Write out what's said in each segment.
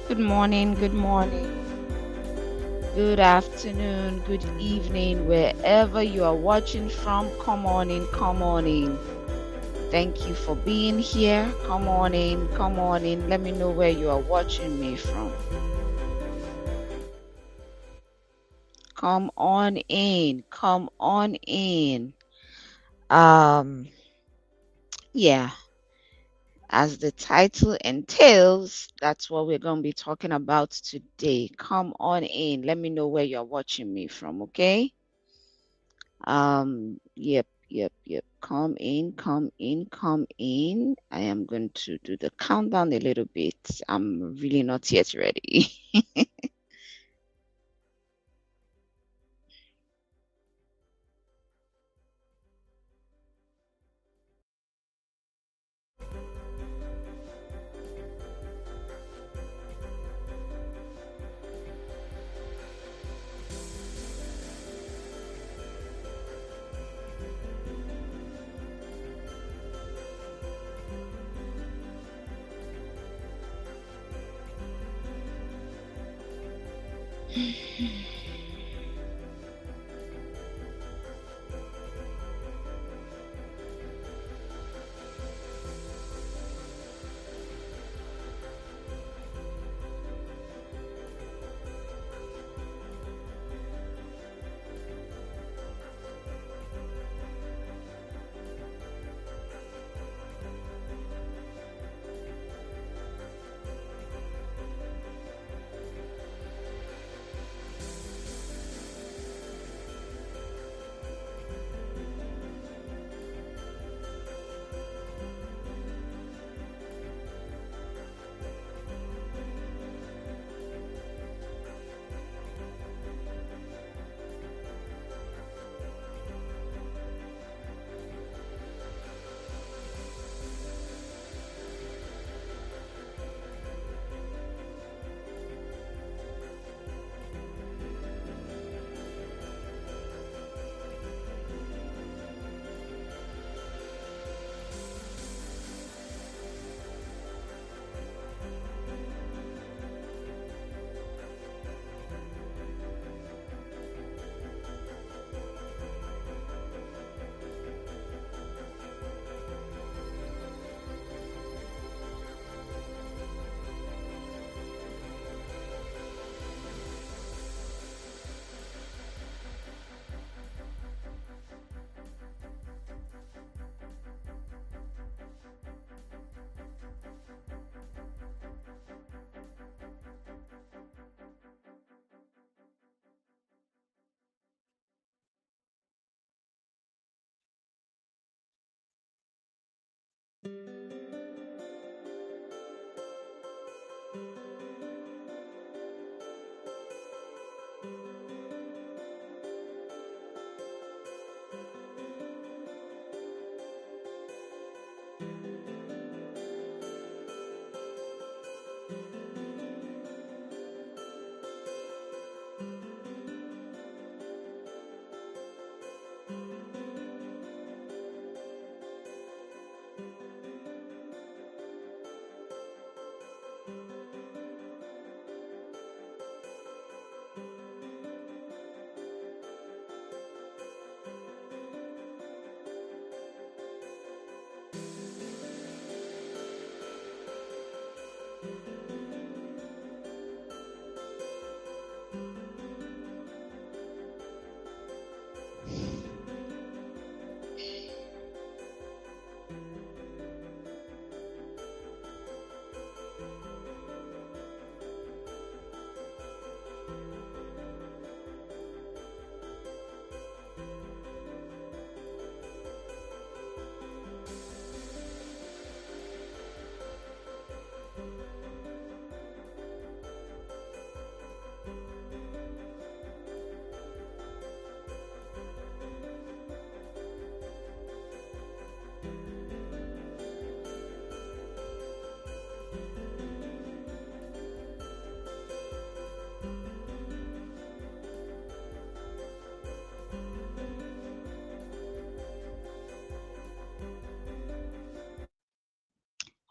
Good morning, good morning, good afternoon, good evening, wherever you are watching from. Come on in, come on in. Thank you for being here. Come on in, come on in. Let me know where you are watching me from. Come on in, come on in. Yeah. As the title entails, that's what we're going to be talking about today. Come on in. Let me know where you're watching me from, okay? Yep. Come in, come in, come in. I am going to do the countdown a little bit. I'm really not yet ready.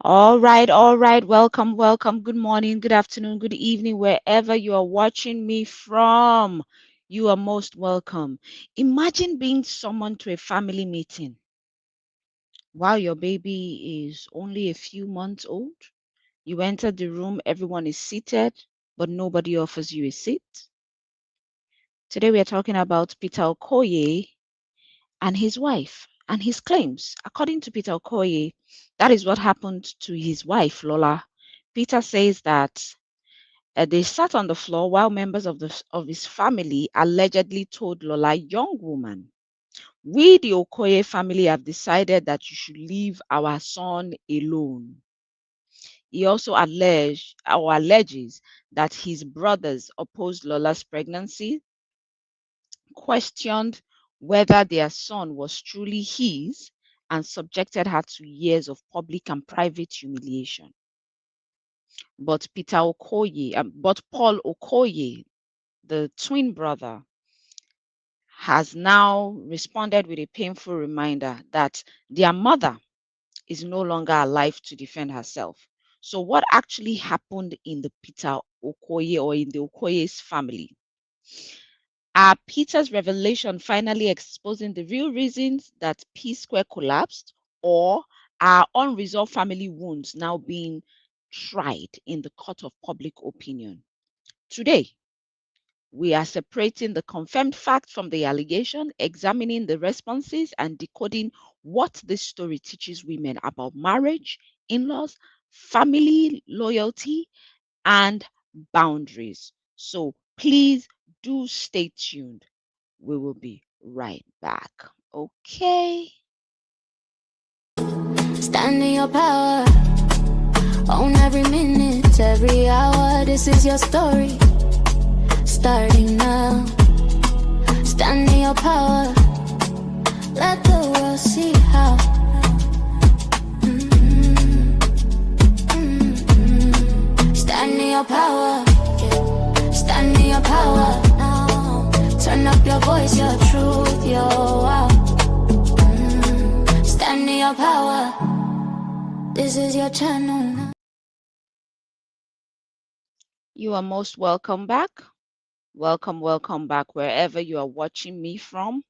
All right, all right. Welcome, welcome. Good morning, good afternoon, good evening, wherever you are watching me from. You are most welcome. Imagine being summoned to a family meeting while your baby is only a few months old. You enter the room, everyone is seated, but nobody offers you a seat. Today we are talking about Peter Okoye and his wife and his claims. According to Peter Okoye, that is what happened to his wife, Lola. Peter says that they sat on the floor while members of his family allegedly told Lola, young woman, we, the Okoye family, have decided that you should leave our son alone. He also alleges that his brothers opposed Lola's pregnancy, questioned whether their son was truly his, and subjected her to years of public and private humiliation. But Paul Okoye, the twin brother, has now responded with a painful reminder that their mother is no longer alive to defend herself. So, what actually happened in the Peter Okoye or in the Okoye's family? Are Peter's revelation finally exposing the real reasons that Psquare collapsed, or are unresolved family wounds now being tried in the court of public opinion? Today, we are separating the confirmed fact from the allegation, examining the responses, and decoding what this story teaches women about marriage, in-laws, family loyalty, and boundaries. So please do stay tuned. We will be right back. Okay. Stand in your power. Own every minute, every hour. This is your story. Starting now. Stand in your power. Let the world see how. Stand in your power. Stand in your power now. Turn up your voice, your truth, your wow. Stand in your power. This is your channel now. You are most welcome back. Welcome, welcome back wherever you are watching me from.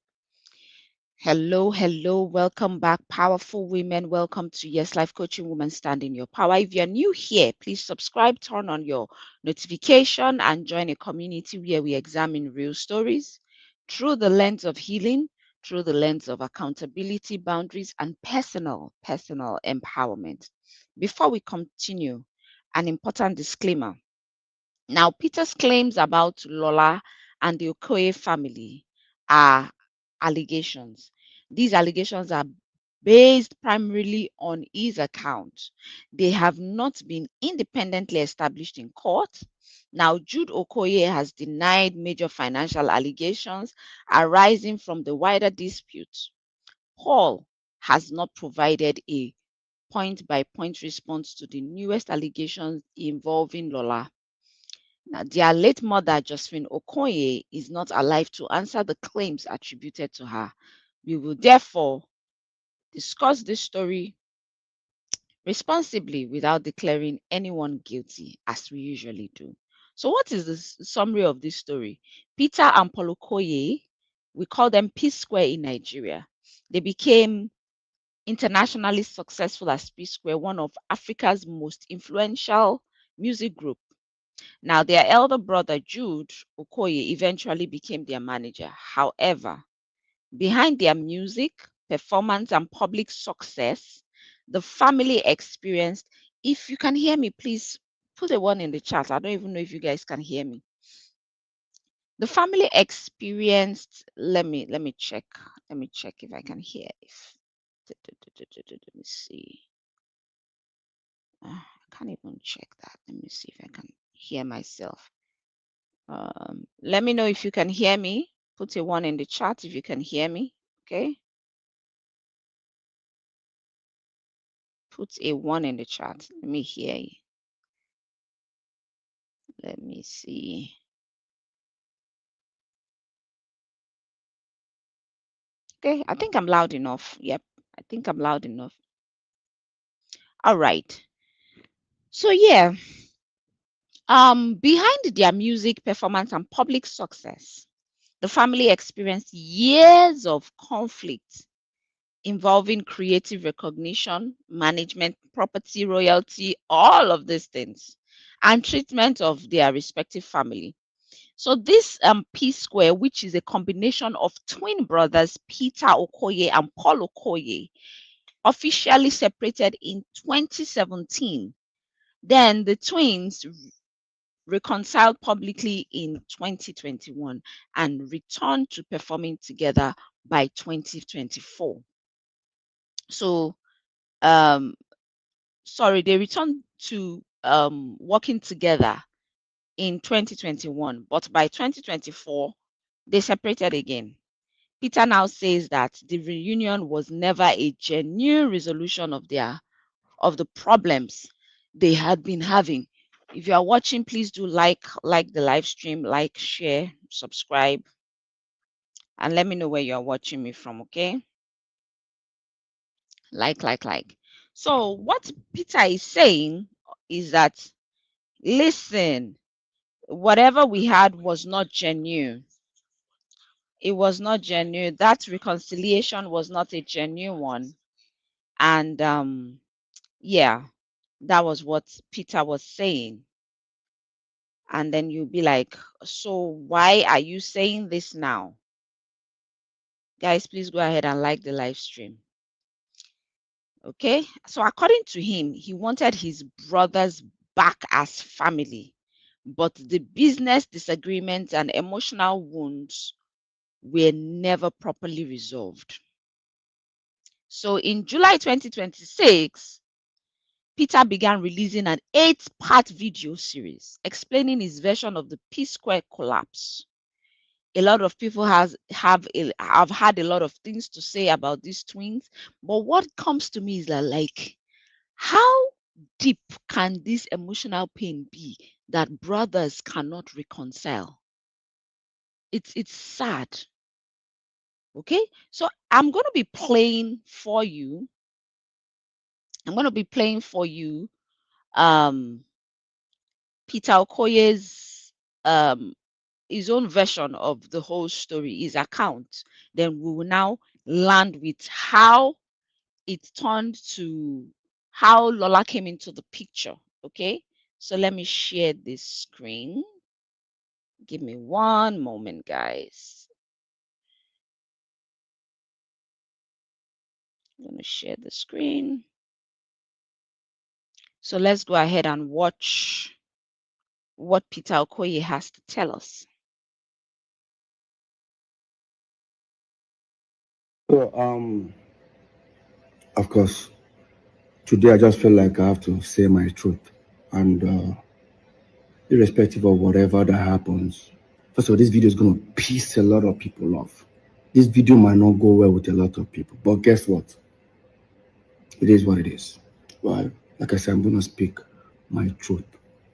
Hello, hello, welcome back, powerful women. Welcome to Yes Life Coaching Women Stand in Your Power. If you're new here, please subscribe, turn on your notification, and join a community where we examine real stories through the lens of healing, through the lens of accountability, boundaries, and personal empowerment. Before we continue, an important disclaimer. Now, Peter's claims about Lola and the Okoye family are allegations. These allegations are based primarily on his account. They have not been independently established in court. Now, Jude Okoye has denied major financial allegations arising from the wider dispute. Paul has not provided a point-by-point response to the newest allegations involving Lola. Now, their late mother, Josephine Okoye, is not alive to answer the claims attributed to her. We will therefore discuss this story responsibly without declaring anyone guilty, as we usually do. So, what is the summary of this story? Peter and Paul Okoye, we call them Psquare in Nigeria. They became internationally successful as Psquare, one of Africa's most influential music group. Now, their elder brother, Jude Okoye, eventually became their manager. However, behind their music, performance, and public success, the family experienced, if you can hear me, please put a one in the chat. I don't even know if you guys can hear me. The family experienced, let me check. Let me check if I can hear. Let me see. I can't even check that. Let me see if I can hear myself. Let me know if you can hear me. Put a one in the chat if you can hear me. Okay. Put a one in the chat. Let me hear you. Let me see. Okay, I think I'm loud enough. Yep, I think I'm loud enough. All right. So yeah, behind their music performance and public success, the family experienced years of conflict involving creative recognition, management, property, royalty, all of these things, and treatment of their respective family. So this Psquare, which is a combination of twin brothers Peter Okoye and Paul Okoye, officially separated in 2017. Then the twins reconciled publicly in 2021 and returned to performing together by 2024. So they returned to working together in 2021, but by 2024 they separated again. Peter now says that the reunion was never a genuine resolution of the problems they had been having. If you are watching, please do like the live stream, like, share, subscribe, and let me know where you are watching me from, okay? Like. So what Peter is saying is that, listen, whatever we had was not genuine. It was not genuine. That reconciliation was not a genuine one. And yeah, that was what Peter was saying. And then you'll be like, so why are you saying this now? Guys, please go ahead and like the live stream. Okay, so according to him, he wanted his brothers back as family, but the business disagreements and emotional wounds were never properly resolved. So in July 2026, Peter began releasing an 8-part video series explaining his version of the Psquare collapse. A lot of people have had a lot of things to say about these twins, but what comes to me is that, like, how deep can this emotional pain be that brothers cannot reconcile? It's sad. Okay, so I'm going to be playing for you. Peter Okoye's his own version of the whole story, his account. Then we will now land with how it turned to how Lola came into the picture. Okay, so let me share this screen. Give me one moment, guys. I'm going to share the screen. So let's go ahead and watch what Peter Okoye has to tell us. So, of course, today I just feel like I have to say my truth, and irrespective of whatever that happens. First of all, this video is gonna piss a lot of people off. This video might not go well with a lot of people, but guess what? It is what it is. Well, like I said, I'm gonna speak my truth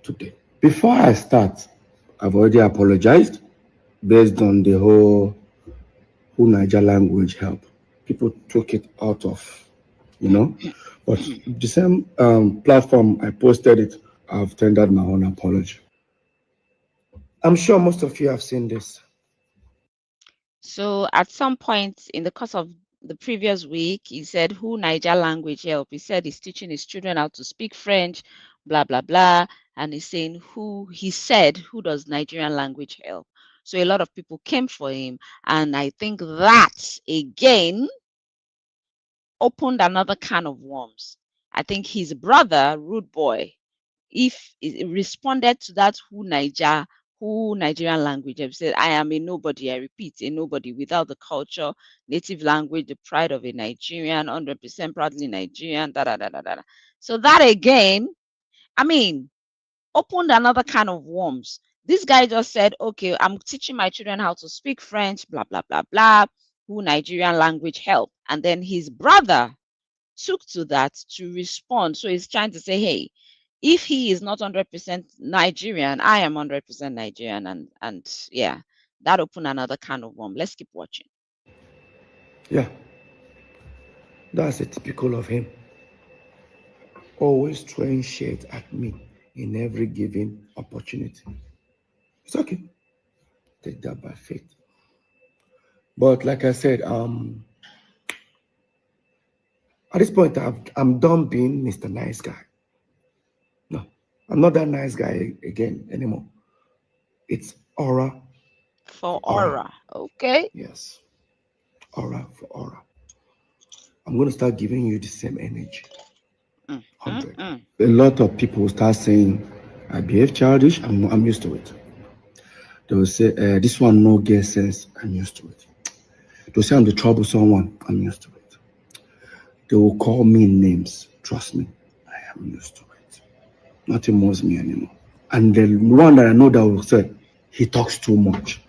today. Before I start, I've already apologized based on the whole who Niger language help. People took it out of, but the same platform I posted it, I've tendered my own apology. I'm sure most of you have seen this. So at some point in the course of the previous week, he said, who Niger language help? He said he's teaching his children how to speak French, blah, blah, blah. And he's saying who does Nigerian language help? So a lot of people came for him. And I think that, again, opened another can of worms. I think his brother, Rudeboy, if he responded to that who Nigerian language, he said, I am a nobody, I repeat, a nobody without the culture, native language, the pride of a Nigerian, 100% proudly Nigerian, da da da da da. So that again, I mean, opened another can of worms. This guy just said, okay, I'm teaching my children how to speak French, blah, blah, blah, blah, who Nigerian language help. And then his brother took to that to respond. So he's trying to say, hey, if he is not 100% Nigerian, I am 100% Nigerian. And yeah, that opened another can of worm. Let's keep watching. Yeah, that's a typical of him. always throwing shade at me in every given opportunity. It's okay. Take that by faith. But like I said, at this point, I'm done being Mr. Nice Guy. No, I'm not that nice guy again anymore. It's aura for aura. Okay. Yes. Aura for aura. I'm going to start giving you the same energy. 100. A lot of people will start saying, I behave childish. I'm used to it. They will say, this one no get sense. I'm used to it. They will say I'm the troublesome one. I'm used to it. They will call me names. Trust me, I am used to it. Nothing moves me anymore. And the one that I know that will say, he talks too much.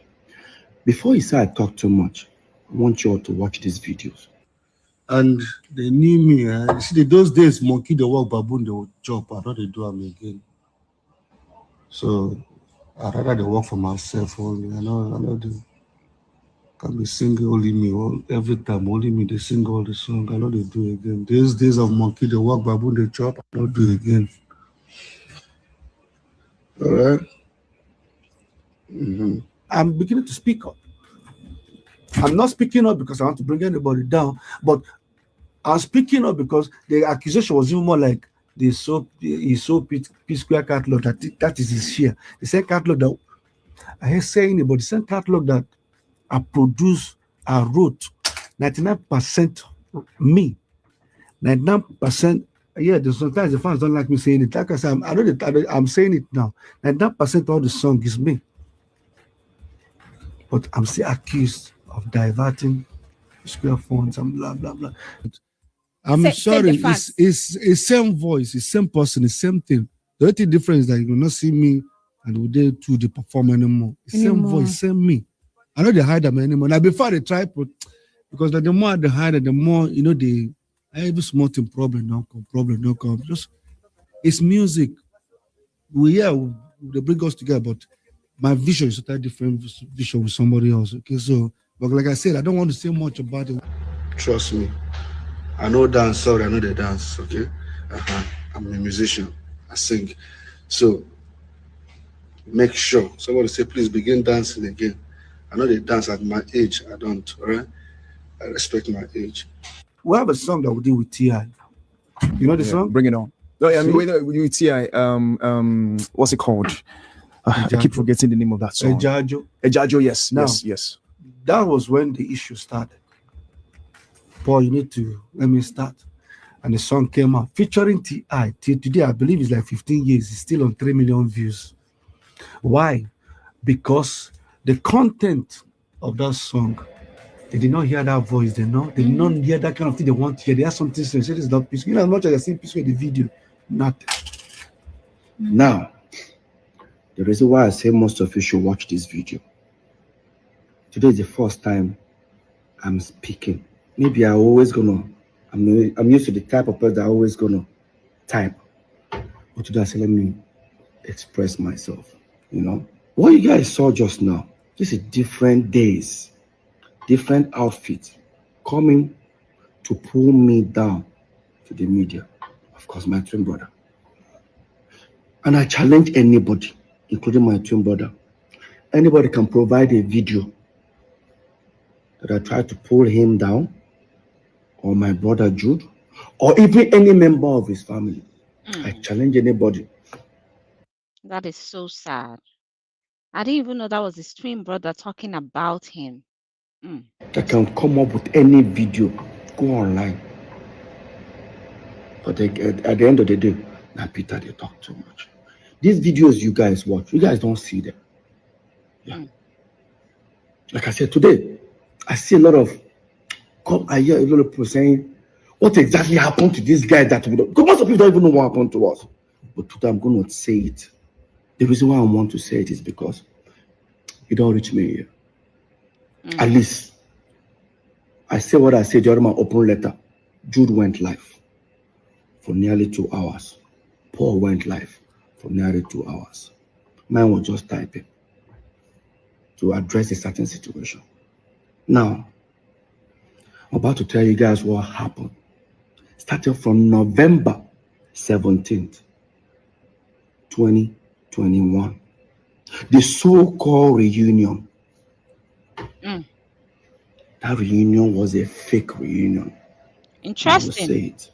Before he said I talk too much, I want you all to watch these videos. And they knew me. You see, those days, monkey, they walk, baboon, they would chop. I know they do them again. So I'd rather they work for myself only. I know they can be singing only me every time, only me. They sing all the song. I know they do again. These days of monkey, they walk, baboon, they chop. I know do again. All right. I'm beginning to speak up. I'm not speaking up because I want to bring anybody down, but I'm speaking up because the accusation was even more like he sold Psquare catalogue that is his share. The same catalogue that I hear saying it, but the same catalogue that I produced, I wrote, 99% me, 99%. Yeah, sometimes the fans don't like me saying it. Like I said, I know that I'm saying it now. 99% of the song is me, but I'm still accused of diverting Psquare funds and blah blah blah. I'm sorry, it's same voice, it's same person, it's same thing. The only difference is that you will not see me and we dare to the perform anymore. It's same voice, same me. I know they hide them anymore. Now before they try, because the more they hide, the more they every small thing problem don't come. Just it's music. They bring us together, but my vision is a different vision with somebody else. Okay, so but like I said, I don't want to say much about it. Trust me. I know dance, sorry, I know they dance, okay? I'm a musician, I sing. So make sure somebody say, please begin dancing again. I know they dance at my age, I don't, all right? I respect my age. We have a song that we did with T.I. You know the song? Bring it on. No, I mean, with T.I., what's it called? I keep forgetting the name of that song. Ejajo, yes, now, yes. That was when the issue started. Paul, you need to let me start. And the song came out featuring T.I. Till today, I believe it's like 15 years. It's still on 3 million views. Why? Because the content of that song, they did not hear that voice. They did not hear that kind of thing they want to hear. They have something to say. This is not peaceful. You know, as much as I see peaceful in the video, nothing. Now, the reason why I say most of you should watch this video. Today is the first time I'm speaking. Maybe I'm used to the type of person that I'm always gonna type. But today I say, let me express myself, What you guys saw just now, this is different days, different outfits coming to pull me down to the media. Of course, my twin brother. And I challenge anybody, including my twin brother. Anybody can provide a video that I try to pull him down, or my brother Jude, or even any member of his family. I challenge anybody. That is so sad. I didn't even know that was his twin brother talking about him. That can come up with any video, go online. But at the end of the day, now Peter, they talk too much. These videos you guys watch, you guys don't see them. Yeah. Like I said, today, I see a lot of, I hear a lot of people saying, what exactly happened to this guy that we don't, because most of people don't even know what happened to us. But today I'm going to say it. The reason why I want to say it is because it don't reach me here. At least, I say what I said during my open letter. Jude went live for nearly 2 hours. Paul went live for nearly 2 hours. Mine was just typing to address a certain situation. Now, I'm about to tell you guys what happened. Starting from November 17th, 2021. The so-called reunion. That reunion was a fake reunion. Interesting. I will say it.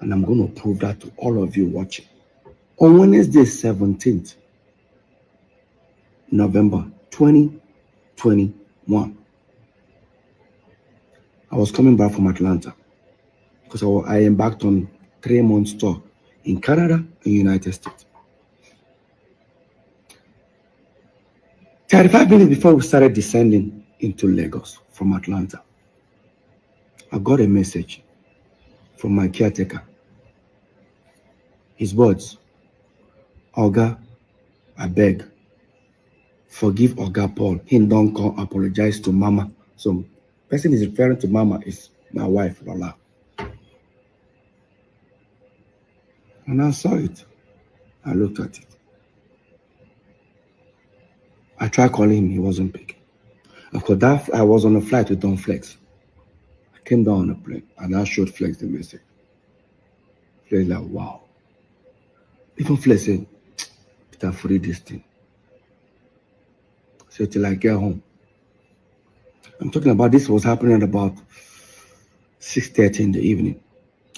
And I'm going to prove that to all of you watching. On Wednesday, 17th November 2021, I was coming back from Atlanta because I embarked on 3-month tour in Canada and United States. 35 minutes before we started descending into Lagos from Atlanta, I got a message from my caretaker. His words: Oga, I beg, forgive Oga Paul. He don't come apologize to Mama. So, person is referring to Mama is my wife, Lola. And I saw it. I looked at it. I tried calling him. He wasn't picking. Of course, I was on a flight with Don Flex. I came down on a plane and I showed Flex the message. Flex like, wow. Even Flex said, Peter, free this thing. So till I get home. I'm talking about this was happening at about 6:30 in the evening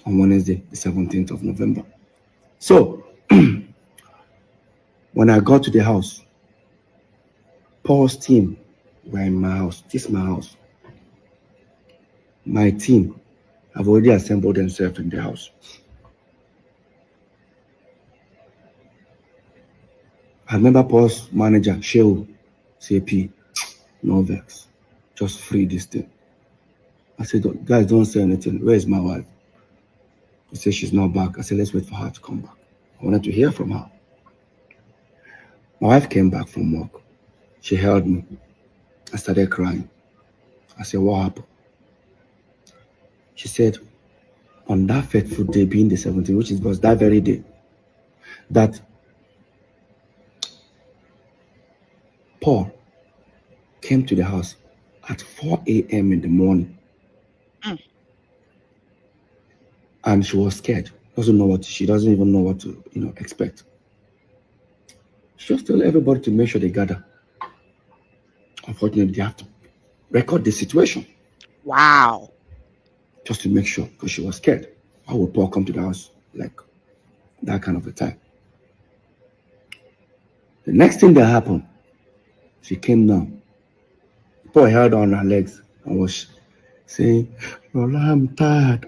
on Wednesday, the 17th of November. So, when I got to the house, Paul's team were in my house. This is my house. My team have already assembled themselves in the house. I remember Paul's manager, Shehu, CP, no vex, just free this thing. I said, guys, don't say anything. Where is my wife? He said she's not back. I said, let's wait for her to come back. I wanted to hear from her. My wife came back from work. She held me. I started crying. I said, what happened? She said, on that fateful day, being the 17th, which was that very day, that Paul came to the house at 4 a.m. in the morning. And she was scared. She doesn't even know what to, expect. She just told everybody to make sure they gather. Unfortunately, they have to record the situation. Wow. Just to make sure, because she was scared. How would Paul come to the house like that kind of a time? The next thing that happened, she came down. Paul held on her legs and was saying, Lola, I'm tired,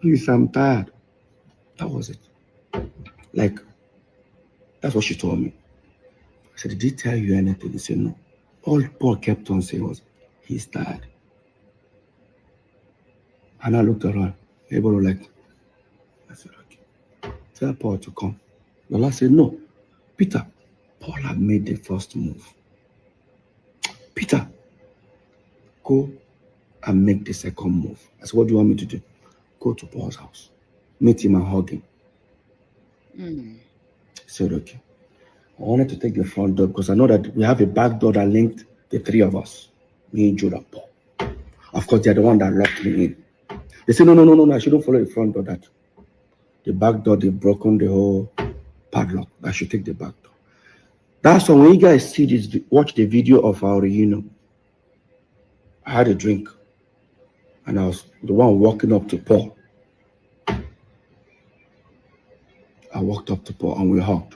please, I'm tired. That was it. Like, that's what she told me. I said, did he tell you anything? He said, no. All Paul kept on saying was, he's tired. And I looked around. Everybody was like, I said, okay. Tell Paul to come. Lola said, no. Peter, Paul had made the first move. Peter, go and make the second move. I said, what do you want me to do? Go to Paul's house. Meet him and hug him. He said, okay. I wanted to take the front door because I know that we have a back door that linked the three of us. Me, Jude, and Paul. Of course, they're the one that locked me in. They said, no, I shouldn't follow the front door. That the back door, they've broken the whole padlock. I should take the back door. That's why when you guys see this, watch the video of our reunion. I had a drink. And I was the one walking up to Paul. I walked up to Paul and we hugged.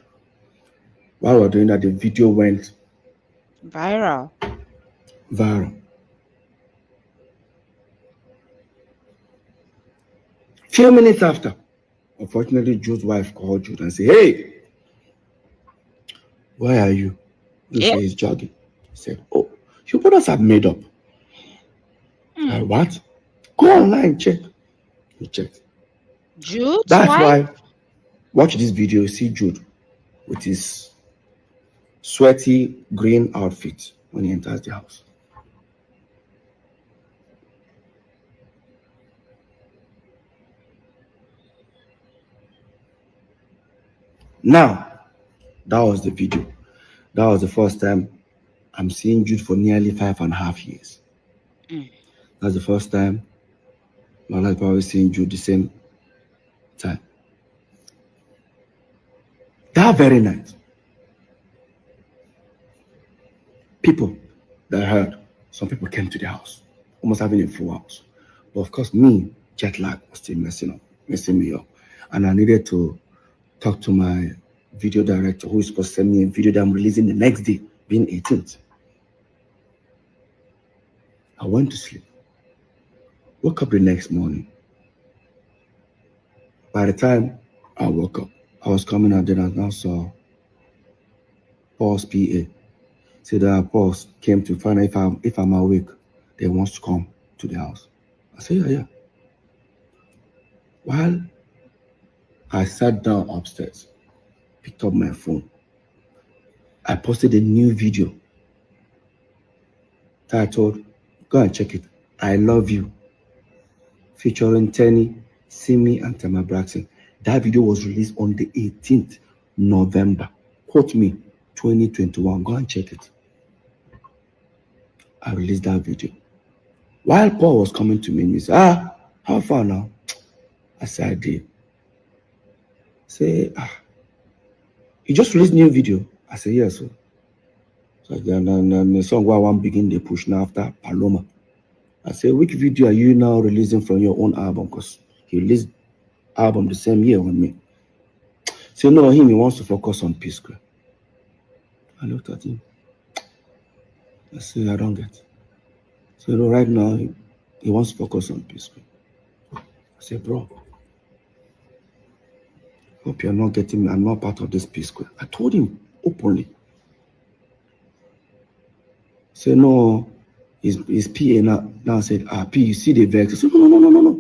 While we were doing that, the video went viral. Few minutes after, unfortunately, Jude's wife called Jude and said, hey, where are you? He said, he's jogging. He said, oh, your brothers have made up. Like, what? Go online, check. He checked. Jude? That's why, watch this video, you see Jude with his sweaty green outfit when he enters the house. Now, that was the video. That was the first time I'm seeing Jude for nearly 5.5 years. That's the first time Lola is probably seeing Jude the same time. That very night, people that I heard, some people came to the house, almost having a full house. But of course, me, jet lag was still messing me up. And I needed to talk to my video director, who is supposed to send me a video that I'm releasing the next day, being 18th. I went to sleep. Woke up the next morning. By the time I woke up, I was coming out, then I now saw Paul's PA. Said that Paul came to find out if I'm awake, they wants to come to the house. I said, yeah. While I sat down upstairs, picked up my phone, I posted a new video titled, go and check it, I Love You, featuring Tenny, Simi, and Tama Braxton. That video was released on the 18th November. Quote me, 2021. Go and check it. I released that video. While Paul was coming to me, he said, how far now? I said, I did. Say, you just released new video? I said, yes, sir. So then the song where I want begin the push now after Paloma. I said, which video are you now releasing from your own album? Because he released album the same year with me. So no, he wants to focus on Psquare. I looked at him. I said, I don't get. So no, right now he wants to focus on Psquare. I said, bro, hope you're not getting me. I'm not part of this Psquare. I told him openly. So no, his PA now said, P, you see the vex. I said, no.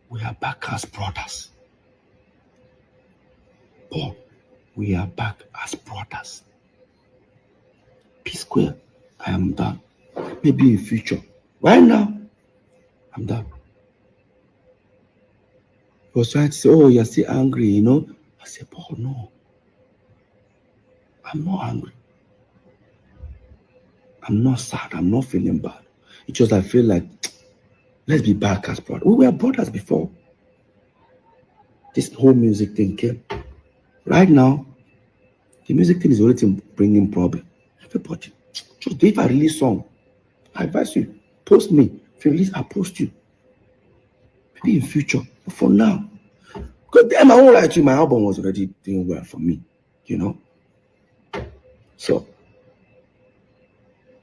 We are back as brothers. Paul, we are back as brothers. Psquare, I am done. Maybe in future. Right now, I'm done. He was trying to say, oh, you're still angry, you know? I said, Paul, no. I'm not angry. I'm not sad. I'm not feeling bad. It's just I feel like, let's be back as brothers. We were brothers before this whole music thing came. Right now, the music thing is already bringing problem. Everybody, just if I release song, I advise you, post me. If you release, I post you. Maybe in future, but for now, because then I won't lie to you, my album was already doing well for me, you know. So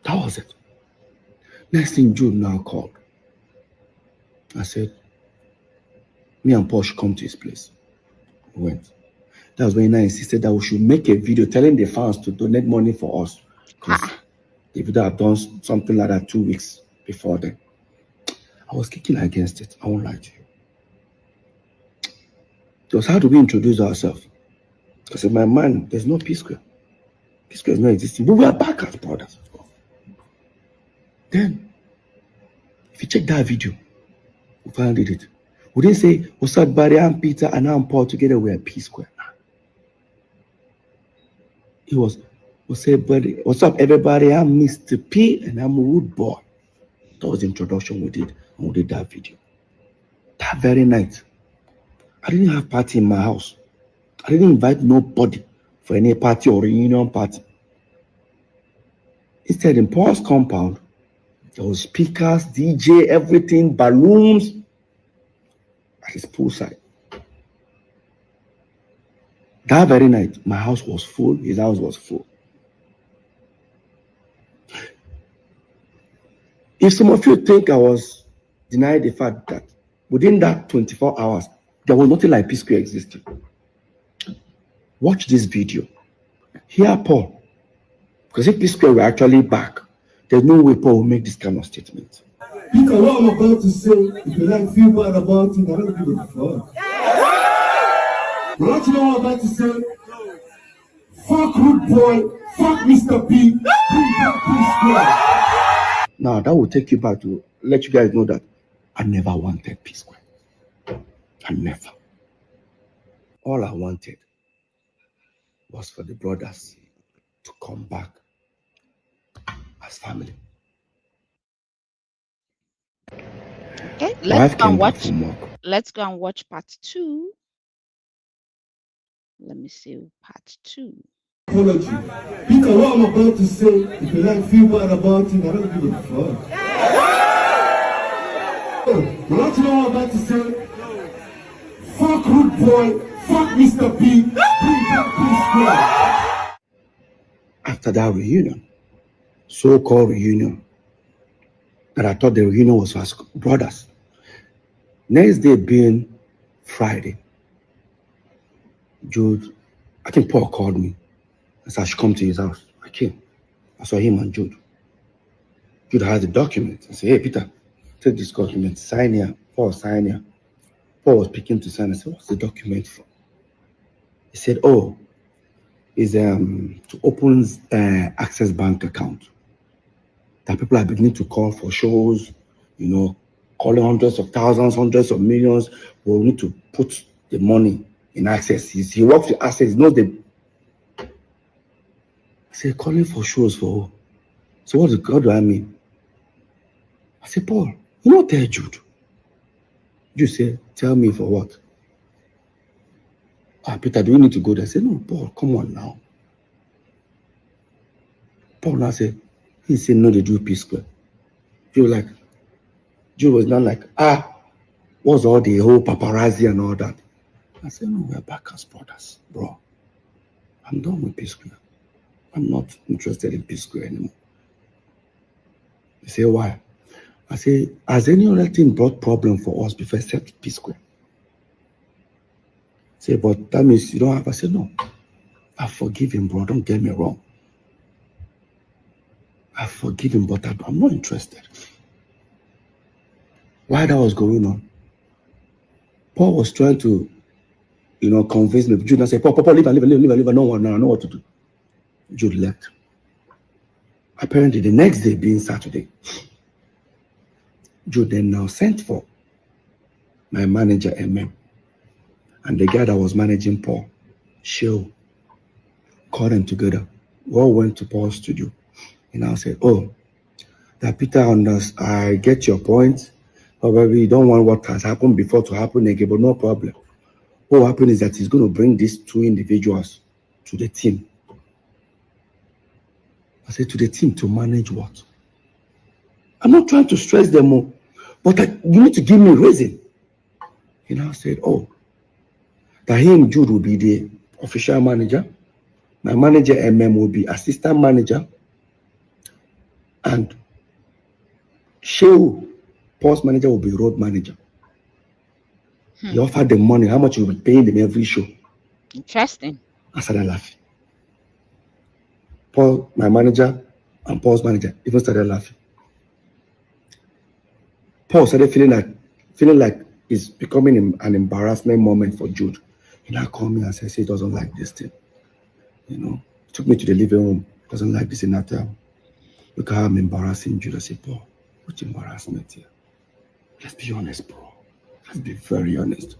that was it. Next thing, Jude now called. I said, me and Paul should come to his place. We went. That was when I insisted that we should make a video telling the fans to donate money for us. Because the video have done something like that 2 weeks before then. I was kicking against it. I won't lie to you. It was how do we introduce ourselves? Because in my mind, there's no Psquare. Psquare is not existing. But we are back as brothers. Then, if you check that video, we finally did it. We didn't say, what's up, buddy? I'm Peter and I'm Paul. Together we are Psquare. It was, what's up, buddy? What's up, everybody? I'm Mr. P and I'm Rudeboy. That was the introduction we did, and we did that video. That very night, I didn't have party in my house. I didn't invite nobody for any party or reunion party. Instead, in Paul's compound, there was speakers, DJ, everything, balloons at his poolside. That very night, my house was full, his house was full. If some of you think I was denying the fact that within that 24 hours, there was nothing like Psquare existing, watch this video. Hear Paul. Because if Psquare were actually back, there's no way Paul will make this kind of statement. Peter, what I'm about to say, if you like feel bad about it, I don't give a fuck. But what you know what I'm about to say? Fuck Rudeboy, fuck Mr. P, bring back Psquare. Now that will take you back to let you guys know that I never wanted Psquare. I never. All I wanted was for the brothers to come back as family. Okay, let's go and watch part 2. Let me see part 2. Apology. Peter, what I'm about to say, if you like feel bad about it, I don't give a fuck. What you know what I'm about to say? Fuck Rudeboy, fuck Mr. B, bring back Psquare. After that reunion, so-called reunion, that I thought the reunion was for us brothers. Next day being Friday, Jude, I think Paul called me and said I should come to his house. I came. I saw him and Jude. Jude has the document. I said, hey, Peter, take this document, sign here. Paul, sign here. Paul was picking to sign. I said, what's the document for? He said, oh, it's to open Access Bank account. That people are beginning to call for shows, you know, calling hundreds of thousands, hundreds of millions. We need to put the money in Access. He works with Access, he knows the. I said, calling for shows for who? So what do I mean? I said, Paul, you know, tell Jude. You say, tell me for what? Peter, do you need to go there? I said, no, Paul, come on now. Paul now said, he said, no, they do Psquare. Jude was not like, what's all the whole paparazzi and all that? I said, no, we're back as brothers, bro. I'm done with Psquare. I'm not interested in Psquare anymore. He said, why? I say, has any other thing brought problem for us before except Psquare? Say, but that means you don't have. I said, no. I forgive him, bro. Don't get me wrong. I forgive him, but I'm not interested. While that was going on, Paul was trying to, convince me. Jude said, Paul, leave. I know what to do. Jude left. Apparently, the next day, being Saturday, Jude then now sent for my manager, MM, and the guy that was managing Paul, Sheo, called them together. We all went to Paul's studio. And I said, oh, that Peter I get your point. However, you don't want what has happened before to happen again, but no problem. What happened is that he's going to bring these two individuals to the team. I said, to the team to manage what? I'm not trying to stress them more, but you need to give me a reason. He now said, oh, that he and Jude will be the official manager. My manager, MM, will be assistant manager. And Sheo, Paul's manager, will be road manager. He offered them money, how much you will be paying them every show. Interesting. I started laughing. Paul, my manager, and Paul's manager even started laughing. Paul started feeling like it's becoming an embarrassment moment for Jude. He now called me and said, he doesn't like this thing. Took me to the living room. Doesn't like this in that time. Look at how I'm embarrassing Jude. I said, Paul, what's embarrassment here? Let's be honest, bro. Let's be very honest.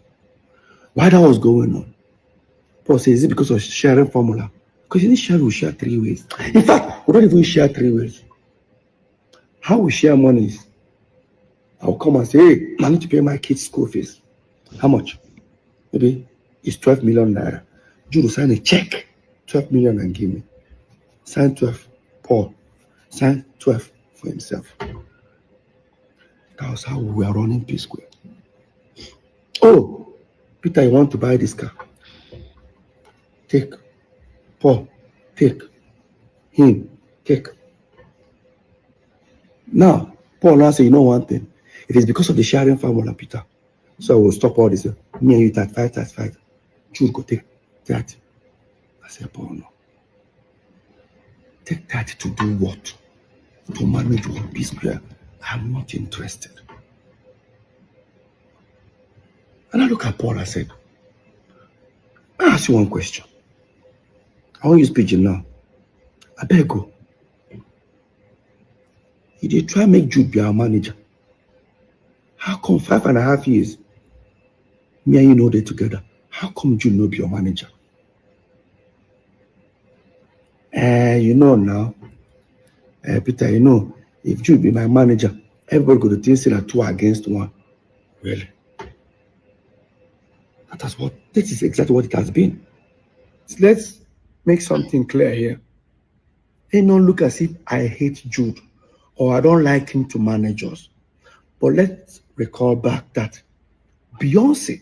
Why that was going on? Paul says, is it because of sharing formula? Because in share, we share 3 ways. In fact, we don't even share 3 ways. How we share money is, I'll come and say, hey, I need to pay my kids' school fees. How much? Maybe it's 12 million naira. Jude will sign a check, 12 million, and give me. Sign 12, Paul. Sign 12 for himself. That was how we were running Psquare. Oh, Peter, you want to buy this car? Take. Paul, take. Him, take. Now, Paul now say, you know one thing. It is because of the sharing formula, Peter. So I will stop all this. Me and you 35. Jude go take 30. I said, Paul, no. Take 30 to do what? To manage what? Psquare. I'm not interested. And I look at Paul, I said, I ask you one question. I won't use pidgin now. I beg you. You did try make Jude be our manager. How come 5.5 years, me and you know they together? How come Jude no be your manager? Now, Peter, if Jude be my manager, everybody go to think say that 2 against 1. Really? This is exactly what it has been. let's make something clear here. They don't look as if I hate Jude or I don't like him to manage us. But let's recall back that Beyonce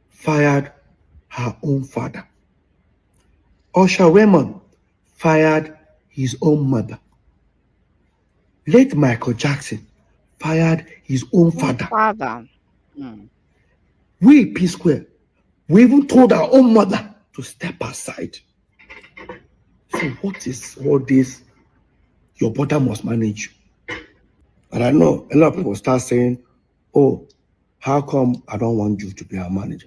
fired her own father. Usher Raymond fired his own mother. Late Michael Jackson fired his own father. We, Psquare, we even told our own mother to step aside. So what is all this? Your brother must manage you. And I know a lot of people start saying, oh, how come I don't want Jude to be our manager?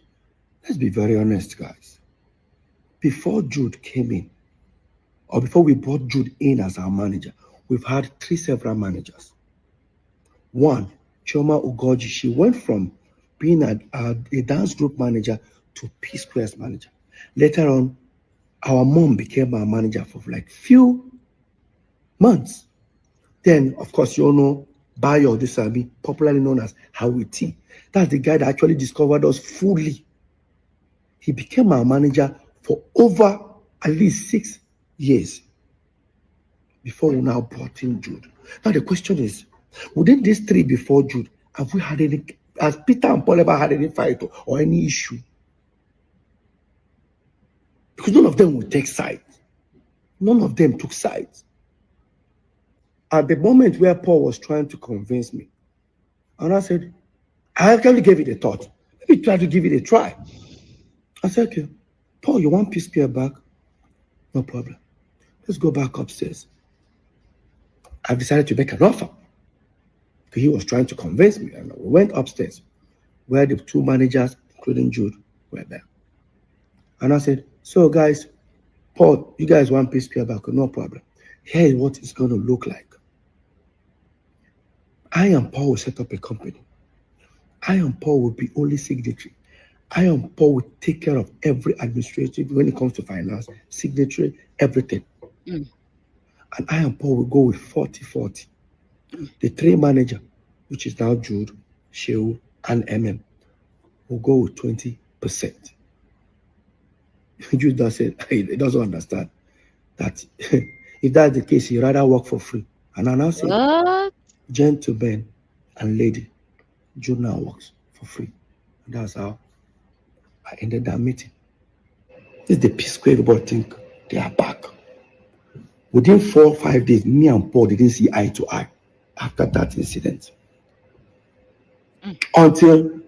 Let's be very honest, guys. Before Jude came in, or before we brought Jude in as our manager, we've had several managers. One, Chioma Ugoji, she went from being a dance group manager to Psquare's manager. Later on, our mom became our manager for like few months. Then, of course, you all know Bayo Disabi, popularly known as Howie T. That's the guy that actually discovered us fully. He became our manager for over at least 6 years before we now brought in Jude. Now the question is, within these 3 before Jude, have we had any, has Peter and Paul ever had any fight or any issue? Because none of them would take sides. None of them took sides. At the moment where Paul was trying to convince me, and I said, I actually gave it a thought. Let me try to give it a try. I said, okay, Paul, you want Psquare back? No problem. Let's go back upstairs. I've decided to make an offer. Because he was trying to convince me. And we went upstairs where the 2 managers, including Jude, were there. And I said, so guys, Paul, you guys want Psquare back? No problem. Here is what it's going to look like. I and Paul will set up a company. I and Paul will be only signatory. I and Paul will take care of every administrative when it comes to finance, signatory, everything. And I and Paul will go with 40-40. The 3 manager, which is now Jude, Shehu, and MM, will go with 20%. Jude does say he doesn't understand that if that's the case, he'd rather work for free. And I now say, what? Gentlemen and lady, Jude now works for free. And that's how I ended that meeting. This is the Psquare everybody think they are back. Within 4 or 5 days, me and Paul didn't see eye to eye after that incident. Until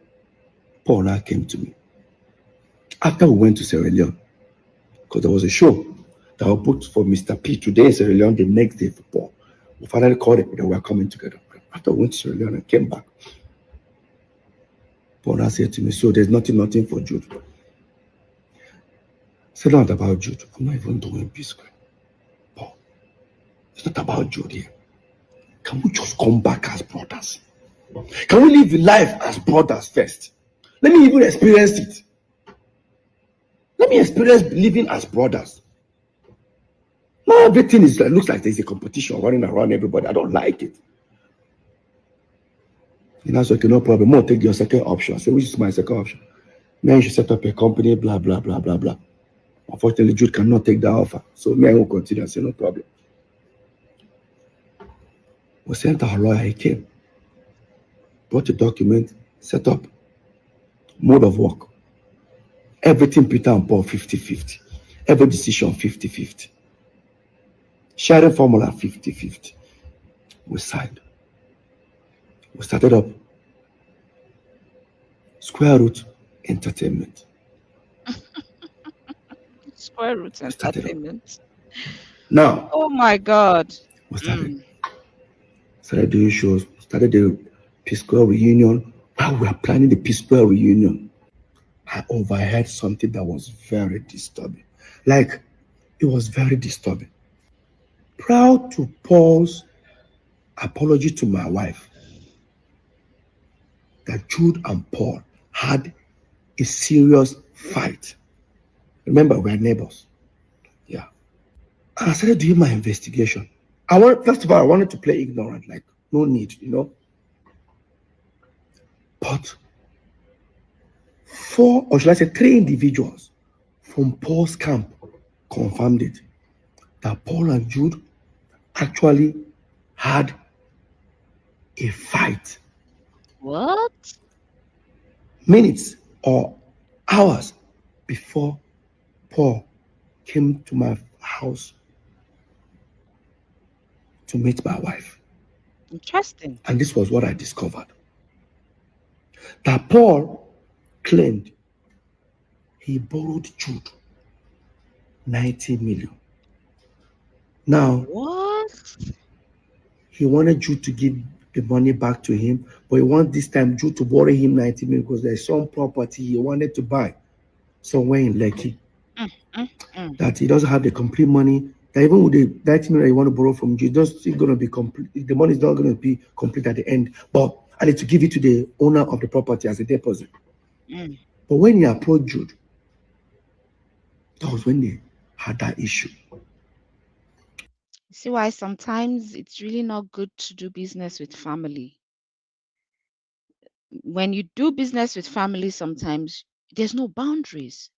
Paul now came to me. After we went to Sierra Leone, because there was a show that was booked for Mr. P today in Sierra Leone, the next day for Paul. We finally called it that we were coming together. After we went to Sierra Leone and came back, Paul now said to me, so there's nothing for Jude. I said, not about Jude. I'm not even doing Psquare. Paul, it's not about Jude here. Can we just come back as brothers? Can we live life as brothers first? Let me even experience it. Let me experience living as brothers. Now everything is looks like there's a competition running around everybody. I don't like it. And I said, okay, no problem. I'll take your second option. I said, which is my second option? Me, I should set up a company, blah, blah, blah, blah, blah. Unfortunately, Jude cannot take that offer. So me, I will continue. I said, no problem. We sent our lawyer, he came. Brought the document, set up mode of work. Everything Peter and Paul 50-50. Every decision 50-50. Sharing formula 50-50. We signed. We started up Square Root Entertainment. Square Root Entertainment. Now. Oh my God. We started doing shows. Started the Psquare reunion. While we were planning the Psquare reunion, I overheard something that was very disturbing. Like, it was very disturbing. Proud to Paul's apology to my wife that Jude and Paul had a serious fight. Remember, we're neighbors. Yeah. And I started doing my investigation. First of all, I wanted to play ignorant, like, no need, you know. But 4, or should I say 3 individuals from Paul's camp confirmed it, that Paul and Jude actually had a fight. What? Minutes or hours before Paul came to my house to meet my wife. Interesting. And this was what I discovered. That Paul claimed he borrowed Jude 90 million. Now, What? he wanted Jude to give the money back to him, but he wanted this time Jude to borrow him 90 million because there's some property he wanted to buy somewhere in Lekki. That he doesn't have the complete money. That even with the 90 million you want to borrow from Jude, it's still going to be complete. The money is not going to be complete at the end, but I need to give it to the owner of the property as a deposit. But when he approached Jude, that was when they had that issue. See why sometimes it's really not good to do business with family. When you do business with family, sometimes there's no boundaries.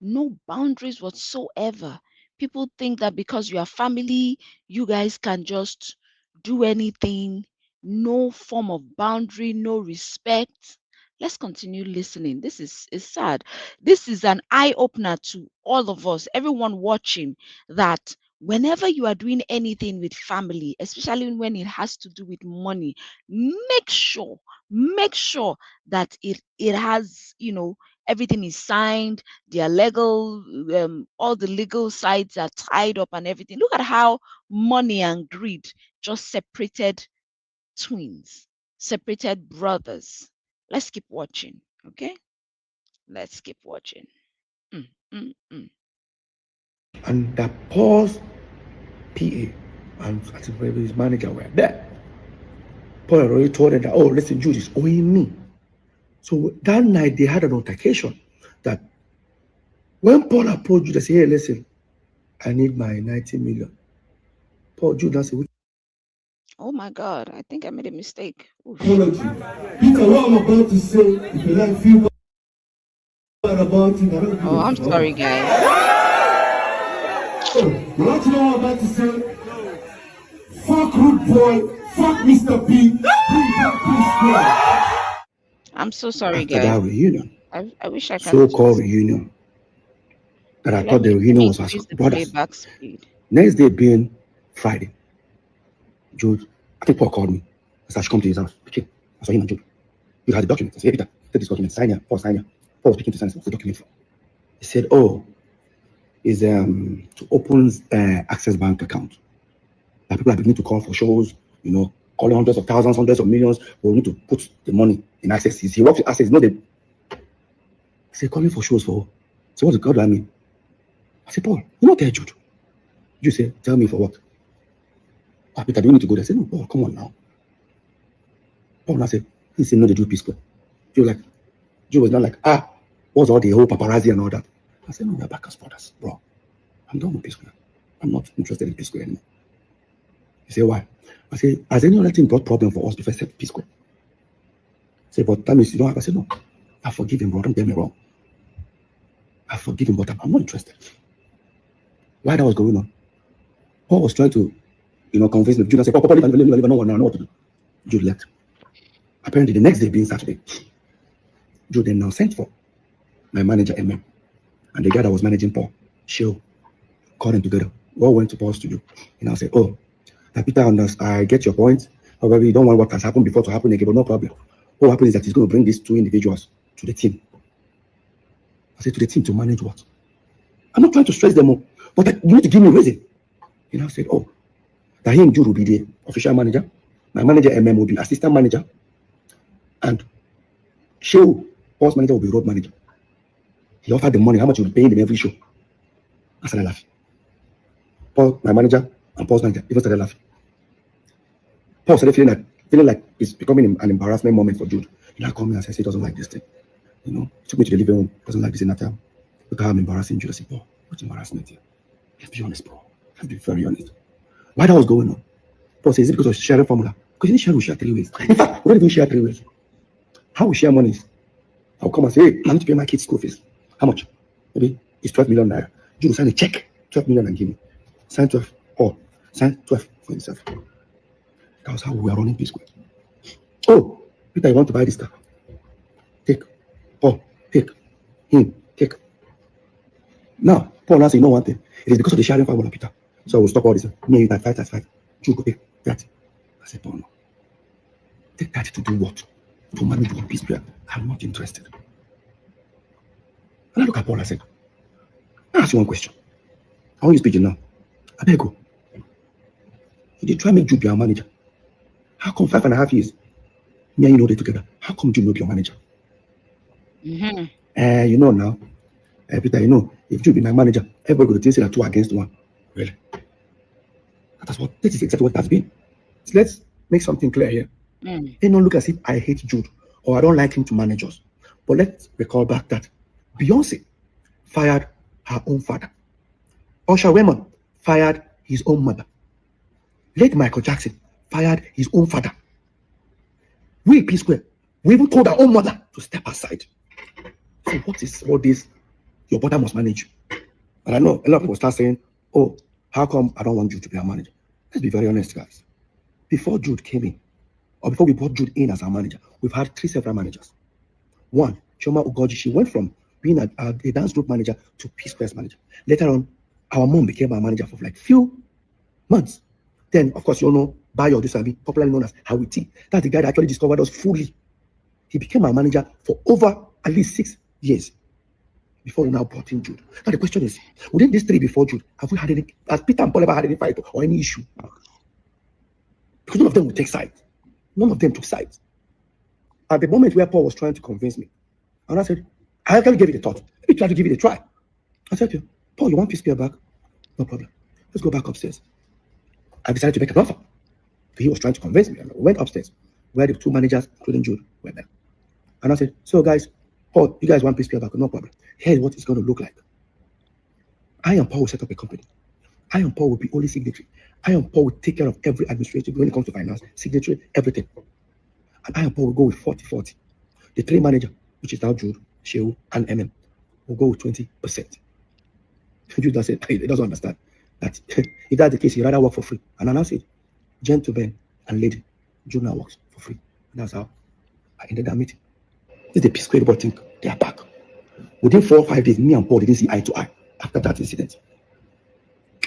No boundaries whatsoever. People think that because you are family, you guys can just do anything. No form of boundary, no respect. Let's continue listening. This is sad. This is an eye-opener to all of us, everyone watching, that whenever you are doing anything with family, especially when it has to do with money, make sure that it has, everything is signed, their legal, all the legal sides are tied up and everything. Look at how money and greed just separated twins, separated brothers. Let's keep watching, okay? Let's keep watching. And that Paul's PA and I think maybe his manager were there. Paul already told them that, oh, listen, Jude is owing me. So that night they had an altercation that when Paul approached Jude, they said, hey, listen, I need my 90 million. Paul Jude said, oh my God, I think I made a mistake. Apology. Peter, what I'm about to say, if you like feel bad about it, I don't Oh, I'm sorry, guys. Oh, you want to know what I'm about to say? Fuck Rudeboy, fuck Mr. B, bring back Psquare. I'm so sorry, after guys. that reunion, I wish I could. So-called reunion, that I thought the reunion was as brothers. Next day being Friday, Jude, I think Paul called me. I said, I should come to his house. Okay. I saw him and Jude. You had the document. I said, hey, Peter, take this document. Sign here. Paul, sign here. Paul was speaking to sign the document. He said, oh, is to open Access Bank account. That people are beginning to call for shows, calling hundreds of thousands, hundreds of millions. We need to put the money in Access. He works with Access. He said, calling for shows for. So what do I mean? I said, Paul, you're not there, Jude. You say, tell me for what? Peter, do you need to go there? I said, no, Paul, come on now. Paul now said, he said, no, they do Psquare. Jude was not like, what's all the whole paparazzi and all that? I said, no, we're back as brothers, bro. I'm done with Psquare. I'm not interested in Psquare anymore. He said, why? I said, has any other thing brought problem for us before except Psquare? He said, but that means you don't have. I said, no, I forgive him, bro. Don't get me wrong. I forgive him, but I'm not interested. Why that was going on? Paul was trying to, convince me. Jude said, Paul, leave, no one now, know what to do. Jude left. Apparently, the next day being Saturday, Jude then now sent for my manager, MM, and the guy that was managing Paul, Sheo, called them together. We all went to Paul's studio. And I said, oh, Peter, I get your point. However, you don't want what has happened before to happen again, but no problem. What happens is that he's going to bring these two individuals to the team. I said, to the team to manage what? I'm not trying to stress them up, but you need to give me a reason. I said, oh, that him, Jude, will be the official manager. My manager, MM, will be assistant manager. And Sheo, Paul's manager, will be road manager. He offered the money, how much he will be paying them every show. I started laughing. Paul, my manager, and Paul's manager even started laughing. Paul started feeling like it's becoming an embarrassment moment for Jude. He now called me and said he doesn't like this thing. Took me to the living room, doesn't like this in that time. Look how I'm embarrassing Jude. I said, Paul, what's embarrassment here? Let's be honest, bro. Let's be very honest. Why that was going on? Paul says, is it because of sharing formula? Because in share, we share 3 ways. In fact, we don't even share 3 ways. How we share money is, I'll come and say, hey, I need to pay my kids' school fees. How much? Maybe It's 12 million naira. Jude will sign a check, 12 million and give me. Sign 12, or sign 12 for himself. That was how we were running Psquare. Oh, Peter, you want to buy this car? Take. Paul, take. Him, take. Now, Paul now say, you know one thing. It is because of the sharing formula, Peter. So we'll stop all this. Me, that's five. Jude, go take 30. I said, Paul, no. Take 30 to do what? To manage your Psquare. I'm not interested. And I look at Paul, I said, I ask you one question. I want you speaking now. I beg you. You did try make Jude be our manager. How come 5.5 years? Me and you know they together. How come Jude not be your manager? You know now. Peter, you know, if Jude be my manager, everybody would think that 2 against 1. Really? That is exactly what it has been. So let's make something clear here. They don't look as if I hate Jude or I don't like him to manage us. But let's recall back that Beyonce fired her own father. Usher Raymond fired his own mother. Late Michael Jackson fired his own father. We, Psquare, we even told our own mother to step aside. So what is all this? Your brother must manage you. But I know a lot of people start saying, oh, how come I don't want Jude to be our manager? Let's be very honest, guys. Before Jude came in, or before we brought Jude in as our manager, we've had 3 several managers. One, Chioma Ugoji, she went from being a dance group manager to Psquare's manager. Later on, our mom became our manager for like few months. Then, of course, you all know Bayo Disabi, popularly known as Howie T. That's the guy that actually discovered us fully. He became our manager for over at least 6 years before we now brought in Jude. Now the question is, within these 3 before Jude, have we had any, has Peter and Paul ever had any fight or any issue? Because none of them would take sides. None of them took sides. At the moment where Paul was trying to convince me, and I said, I actually gave it a thought. Let me try to give it a try. I said to him, Paul, you want Psquare back? No problem. Let's go back upstairs. I decided to make an offer. He was trying to convince me. And we went upstairs, where the 2 managers, including Jude, were there. And I said, so guys, Paul, you guys want Psquare back? No problem. Here's what it's going to look like. I and Paul will set up a company. I and Paul will be only signatory. I and Paul will take care of every administrative when it comes to finance, signatory, everything. And I and Paul will go with 40-40. The 3 manager, which is now Jude, Shehu, and MM, will go with 20%. Jude doesn't understand that if that's the case, he'd rather work for free. And I said, gentleman and lady, Jude now works for free. And that's how I ended that meeting. This is the Psquare board think they are back. Within 4 or 5 days, me and Paul didn't see eye to eye after that incident.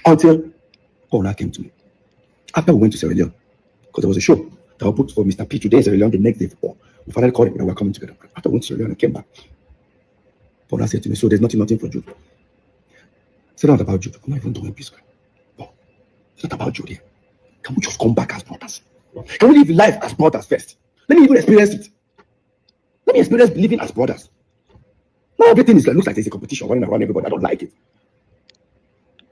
Until Paul now came to me. After we went to Sierra Leone, because there was a show that I booked for Mr. P today in Sierra Leone the next day for Paul. We finally called him and we were coming together. After we went to Sierra Leone and came back, Paul now said to me, so there's nothing for Jude. It's not about Jude. I'm not even doing Psquare. But it's not about Jude here. Can we just come back as brothers? Can we live life as brothers first? Let me even experience it. Let me experience living as brothers. Now everything looks like there's a competition running around everybody. I don't like it.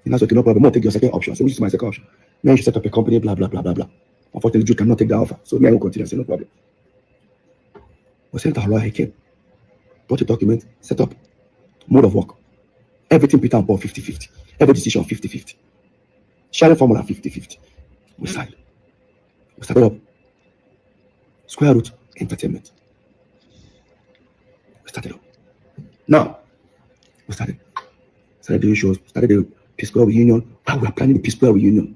And that's okay, no problem. I'm going to take your second option. So which is my second option? Now you should set up a company, blah, blah, blah, blah, blah. Unfortunately, Jude cannot take that offer. So me, I will continue. I say, no problem. We sent our lawyer, he came. Brought a document, set up mode of work. Everything Peter and Paul 50-50. Every decision 50-50. Sharing formula 50-50. We signed. We started up. Square Root Entertainment. We started up. Now, we started doing shows, started the Psquare reunion. While we were planning the Psquare reunion,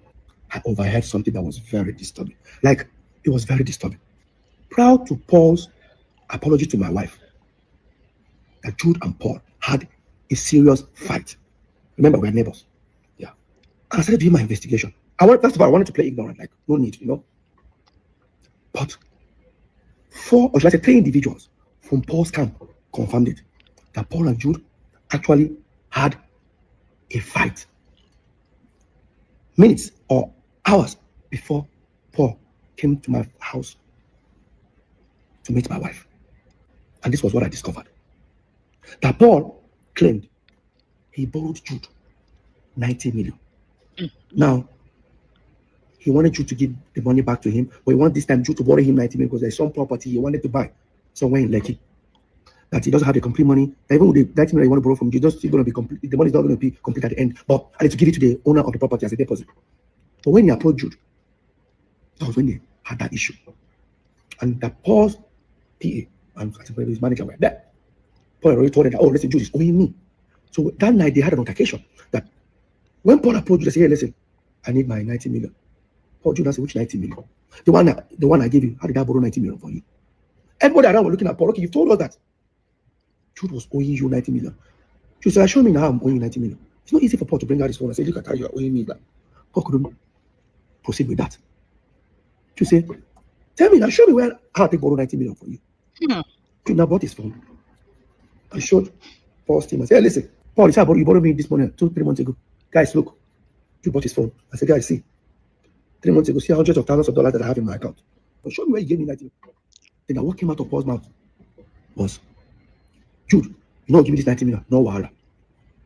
I overheard something that was very disturbing. Like, it was very disturbing. Proud to Paul's apology to my wife that Jude and Paul had a serious fight. Remember, we're neighbors. Yeah. And I started doing my investigation. First of all, I wanted to play ignorant, like, no need, But 4, or should I say 3 individuals from Paul's camp confirmed it, that Paul and Jude actually had a fight minutes or hours before Paul came to my house to meet my wife. And this was what I discovered. That Paul claimed he borrowed Jude 90 million. Now, he wanted Jude to give the money back to him, but he wanted this time Jude to borrow him 90 million because there's some property he wanted to buy somewhere in Lekki. That he doesn't have the complete money. That even with the 90 million you want to borrow from Jude, it's still going to be complete. The money is not going to be complete at the end, but I need to give it to the owner of the property as a deposit. But when he approached Jude, that was when they had that issue. And that Paul's PA and his manager were there. Paul already told him that, oh, listen, Jude is owing me. So that night they had an altercation that when Paul approached, they said, hey, listen, I need my 90 million. Paul Jude said, which 90 million? The one I gave you, how did I borrow 90 million for you? Everybody around was looking at Paul. Okay, you've told us that Jude was owing you 90 million. Jude said, show me now I'm owing you 90 million. It's not easy for Paul to bring out his phone and say, look at how you're owing me. Like, Paul couldn't proceed with that. Jude said, tell me now, show me how I borrow 90 million for you. Jude now bought his phone and showed Paul's team and said, hey, listen, Paul, you borrowed me this morning 2-3 months ago. Guys, look. Jude bought his phone. I said, guys, see, 3 months ago, see hundreds of thousands of dollars that I have in my account. But show me where you gave me 90 million. Then what came out of Paul's mouth was, Jude, you know, give me this 90 million. No, wahala.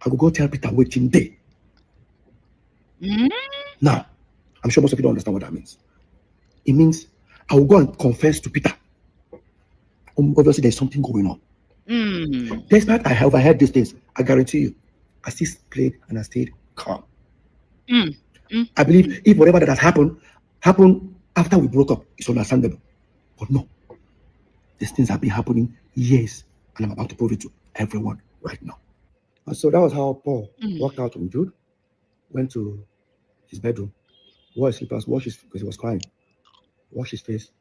I will go tell Peter waiting day. Now, I'm sure most of you don't understand what that means. It means I will go and confess to Peter. Obviously, there's something going on. Despite I have overheard these things, I guarantee you, I still played and I stayed calm. I believe if whatever that has happened after we broke up, it's understandable. But no, these things have been happening years, and I'm about to prove it to everyone right now. And so that was how Paul walked out from Jude, went to his bedroom, wore his slippers, because he was crying, washed his face,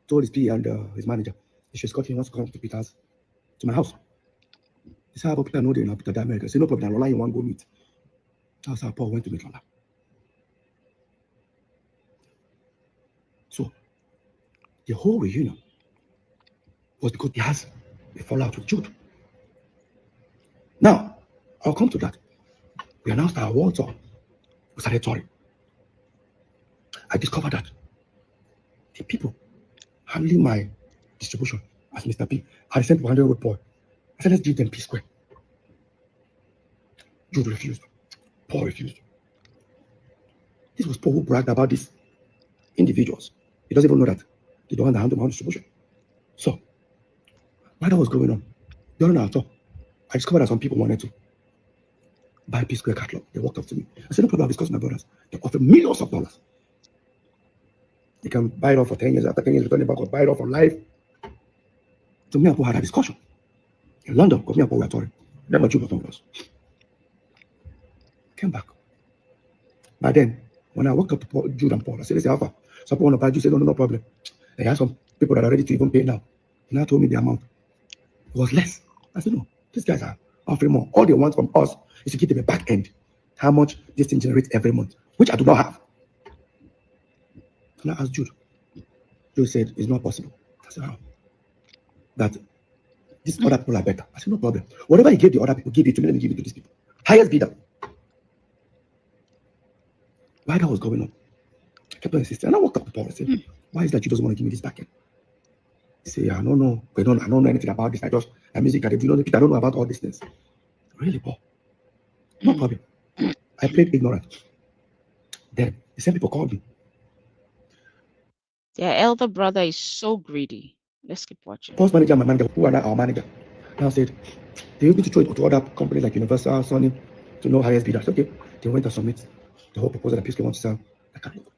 told his PA and his manager, if she's got him, wants to come to my house. He said, how about Peter know they now, Peter America? I said, no problem, Lola, you want to go meet. That's how Paul went to meet Lola. So the whole reunion was because he has a fallout with Jude. Now, I'll come to that. We announced our world tour. We started touring. I discovered that the people handling my distribution as Mr. P had sent 100 Rudeboy. I said, let's give them Psquare. Jude refused. Paul refused. This was Paul who bragged about these individuals. He doesn't even know that they don't handle my own distribution. So, while that was going on, during our tour, I discovered that some people wanted to buy Psquare catalogue. They walked up to me. I said, no problem, I've discussed with my brothers. They offer millions of dollars. You can buy it off for 10 years. After 10 years, return it back or buy it off for life. So me and Paul had a discussion in London, because me and Paul were touring. Then my Jude was with us. Came back. By then, when I walked up to Jude and Paul, I said, listen, Alpha. Some people want to buy Jude. Said, no problem. They have some people that are ready to even pay now. He now told me the amount. It was less. I said, no, these guys are offering more. All they want from us is to give them a back end. How much this thing generates every month, which I do not have. And I asked Jude. Jude said, it's not possible. I said, how? That these other people are better. I said, no problem. Whatever you gave the other people, give it to me, let me give it to these people. Highest bidder. Why that was going on? I kept on insisting. And I walked up to Paul and said, why is that you doesn't want to give me this back end? He said, I don't know. I don't know anything about this. I music, I don't know about all these things. Really, Paul? No problem. I played ignorant. Then the same people called me. Their elder brother is so greedy. Let's keep watching. Paul's manager and my manager, who are now our manager, now said, they used me to throw it to other companies like Universal, Sony, to know highest bidder. Okay. They went to submit the whole proposal that Psquare wants to sell. I can't look.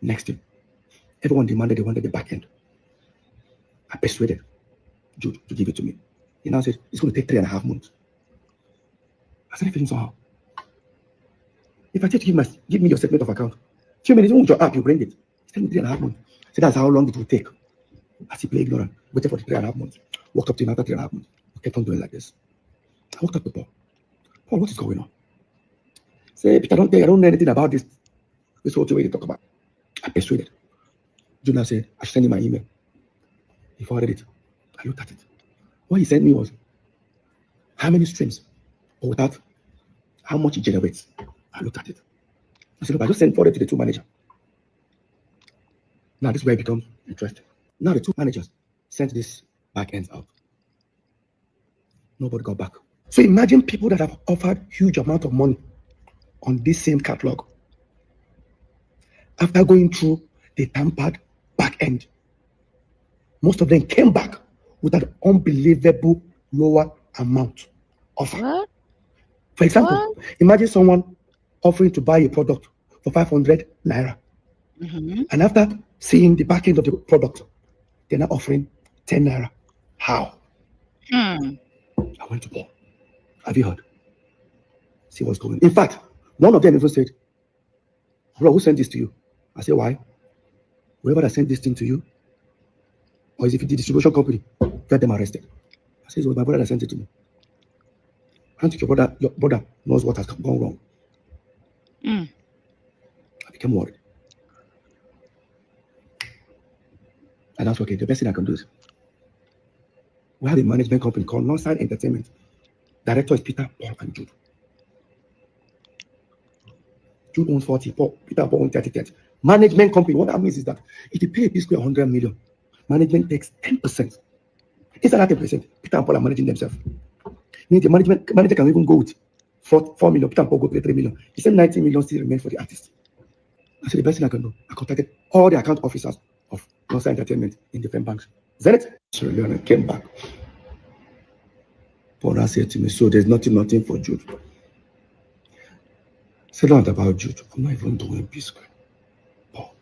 Next thing, everyone demanded they wanted the back end. I persuaded Jude to give it to me. He now said, it's going to take 3.5 months. I started feeling somehow. If I tell you to give me your statement of account, few minutes, with your app, you bring it. It's taking 3.5 months. So that's how long it will take. I still play ignorant, waited for the 3.5 months. Walked up to him after 3.5 months. I kept on doing like this. I walked up to Paul. Paul, what is going on? Say, Peter, I don't know anything about this. This whole thing we talk about. I persuaded. Jude now said, I should send him my email. He forwarded it. I looked at it. What he sent me was how many streams, but without how much it generates. I looked at it. I said, look, I just sent forward to the two managers. Now this is where it becomes interesting. Now the two managers sent this back ends out. Nobody got back. So imagine people that have offered huge amount of money on this same catalog. After going through the tampered back end, most of them came back with an unbelievable lower amount offer. What? For example, imagine someone offering to buy a product for 500 naira. And after seeing the back end of the product, they're now offering 10 naira. How? I went to Paul. Have you heard? See what's going on. In fact, one of them even said, bro, who sent this to you? I said, why? Whoever that sent this thing to you, or is it the distribution company, get them arrested. I said, it was my brother that sent it to me. I don't think your brother knows what has gone wrong. I became worried. And that's okay. The best thing I can do is, we have a management company called Northside Entertainment. Director is Peter, Paul, and Jude. Jude owns 40, Peter owns 30. Management company, what that means is that if you pay a Psquare 100 million, management takes 10%. Instead of 10%, Peter and Paul are managing themselves. Means the manager can even go with 4 million, Peter and Paul go pay 3 million. The same 90 million still remains for the artist. I said, the best thing I can do, I contacted all the account officers of Northside Entertainment in different banks. Zenith, Sierra Leone, came back. Paul said to me, so there's nothing for Jude. I said, not about Jude. I'm not even doing Psquare. Paul,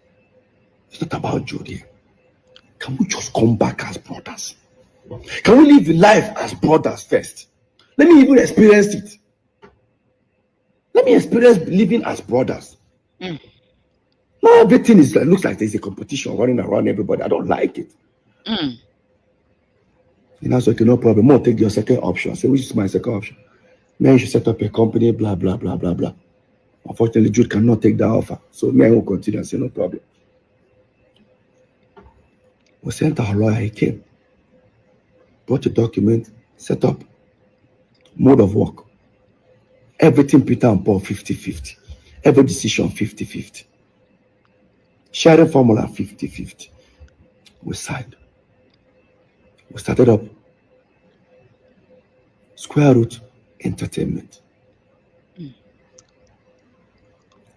it's not about Jude here. Can we just come back as brothers? Can we live life as brothers first? Let me even experience it. Let me experience living as brothers. Now everything looks like there's a competition running around everybody. I don't like it. And I said, okay, no problem. I'll take your second option. I said, which is my second option? Man, you should set up a company, blah, blah, blah, blah, blah. Unfortunately, Jude cannot take that offer. So me, I will continue. I said, no problem. We sent our lawyer, he came. Brought a document, set up, mode of work. Everything Peter and Paul 50-50. Every decision 50-50. Sharing formula 50-50. We signed. We started up Square Root Entertainment. We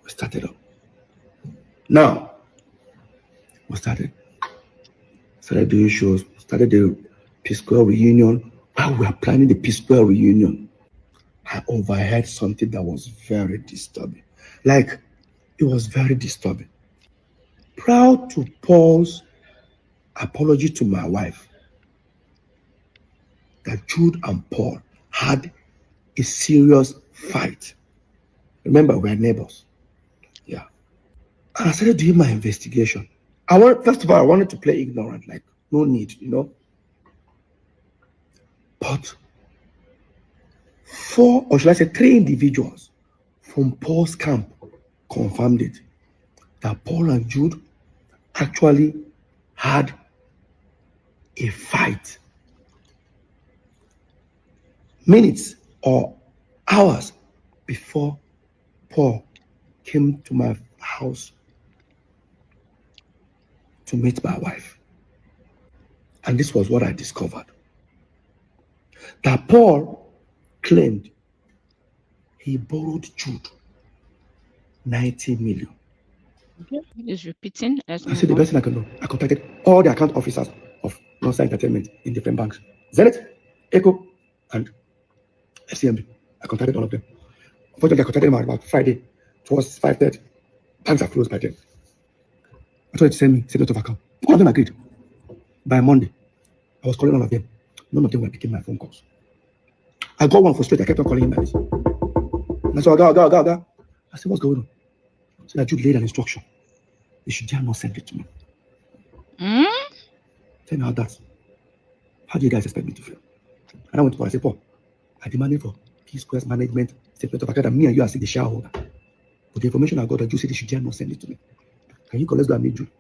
started up. Now, we started doing shows, started the Psquare reunion. While we were planning the Psquare reunion, I overheard something that was very disturbing. Like, it was very disturbing. Proud to Paul's apology to my wife that Jude and Paul had a serious fight. Remember, we're neighbors. Yeah. And I started doing my investigation. First of all, I wanted to play ignorant, like, no need, you know. But 4, or should I say 3 individuals from Paul's camp confirmed it, that Paul and Jude actually had a fight minutes or hours before Paul came to my house to meet my wife. And this was what I discovered. That Paul claimed he borrowed Jude 90 million. Okay, he's repeating. I said, the best thing I can do, I contacted all the account officers of Northside Entertainment in different banks. Zenith, Echo, and FCMB. I contacted all of them. Unfortunately, I contacted them about Friday towards 5:30. Banks are closed by then. I told them to send me statement of account. All of them agreed. By Monday, I was calling all of them. None of them were picking my phone calls. I got one frustrated. I kept on calling him like this. And I said, go. I said, what's going on? So that Jude laid an instruction. They should dare not send it to me. Tell me how do you guys expect me to feel? And I went to Paul. I said, Paul, I demanded for Psquare's management statement of account that me and you are the shareholder. But the information I got that Jude said they should dare not send it to me. Can you go? Let's go and meet Jude.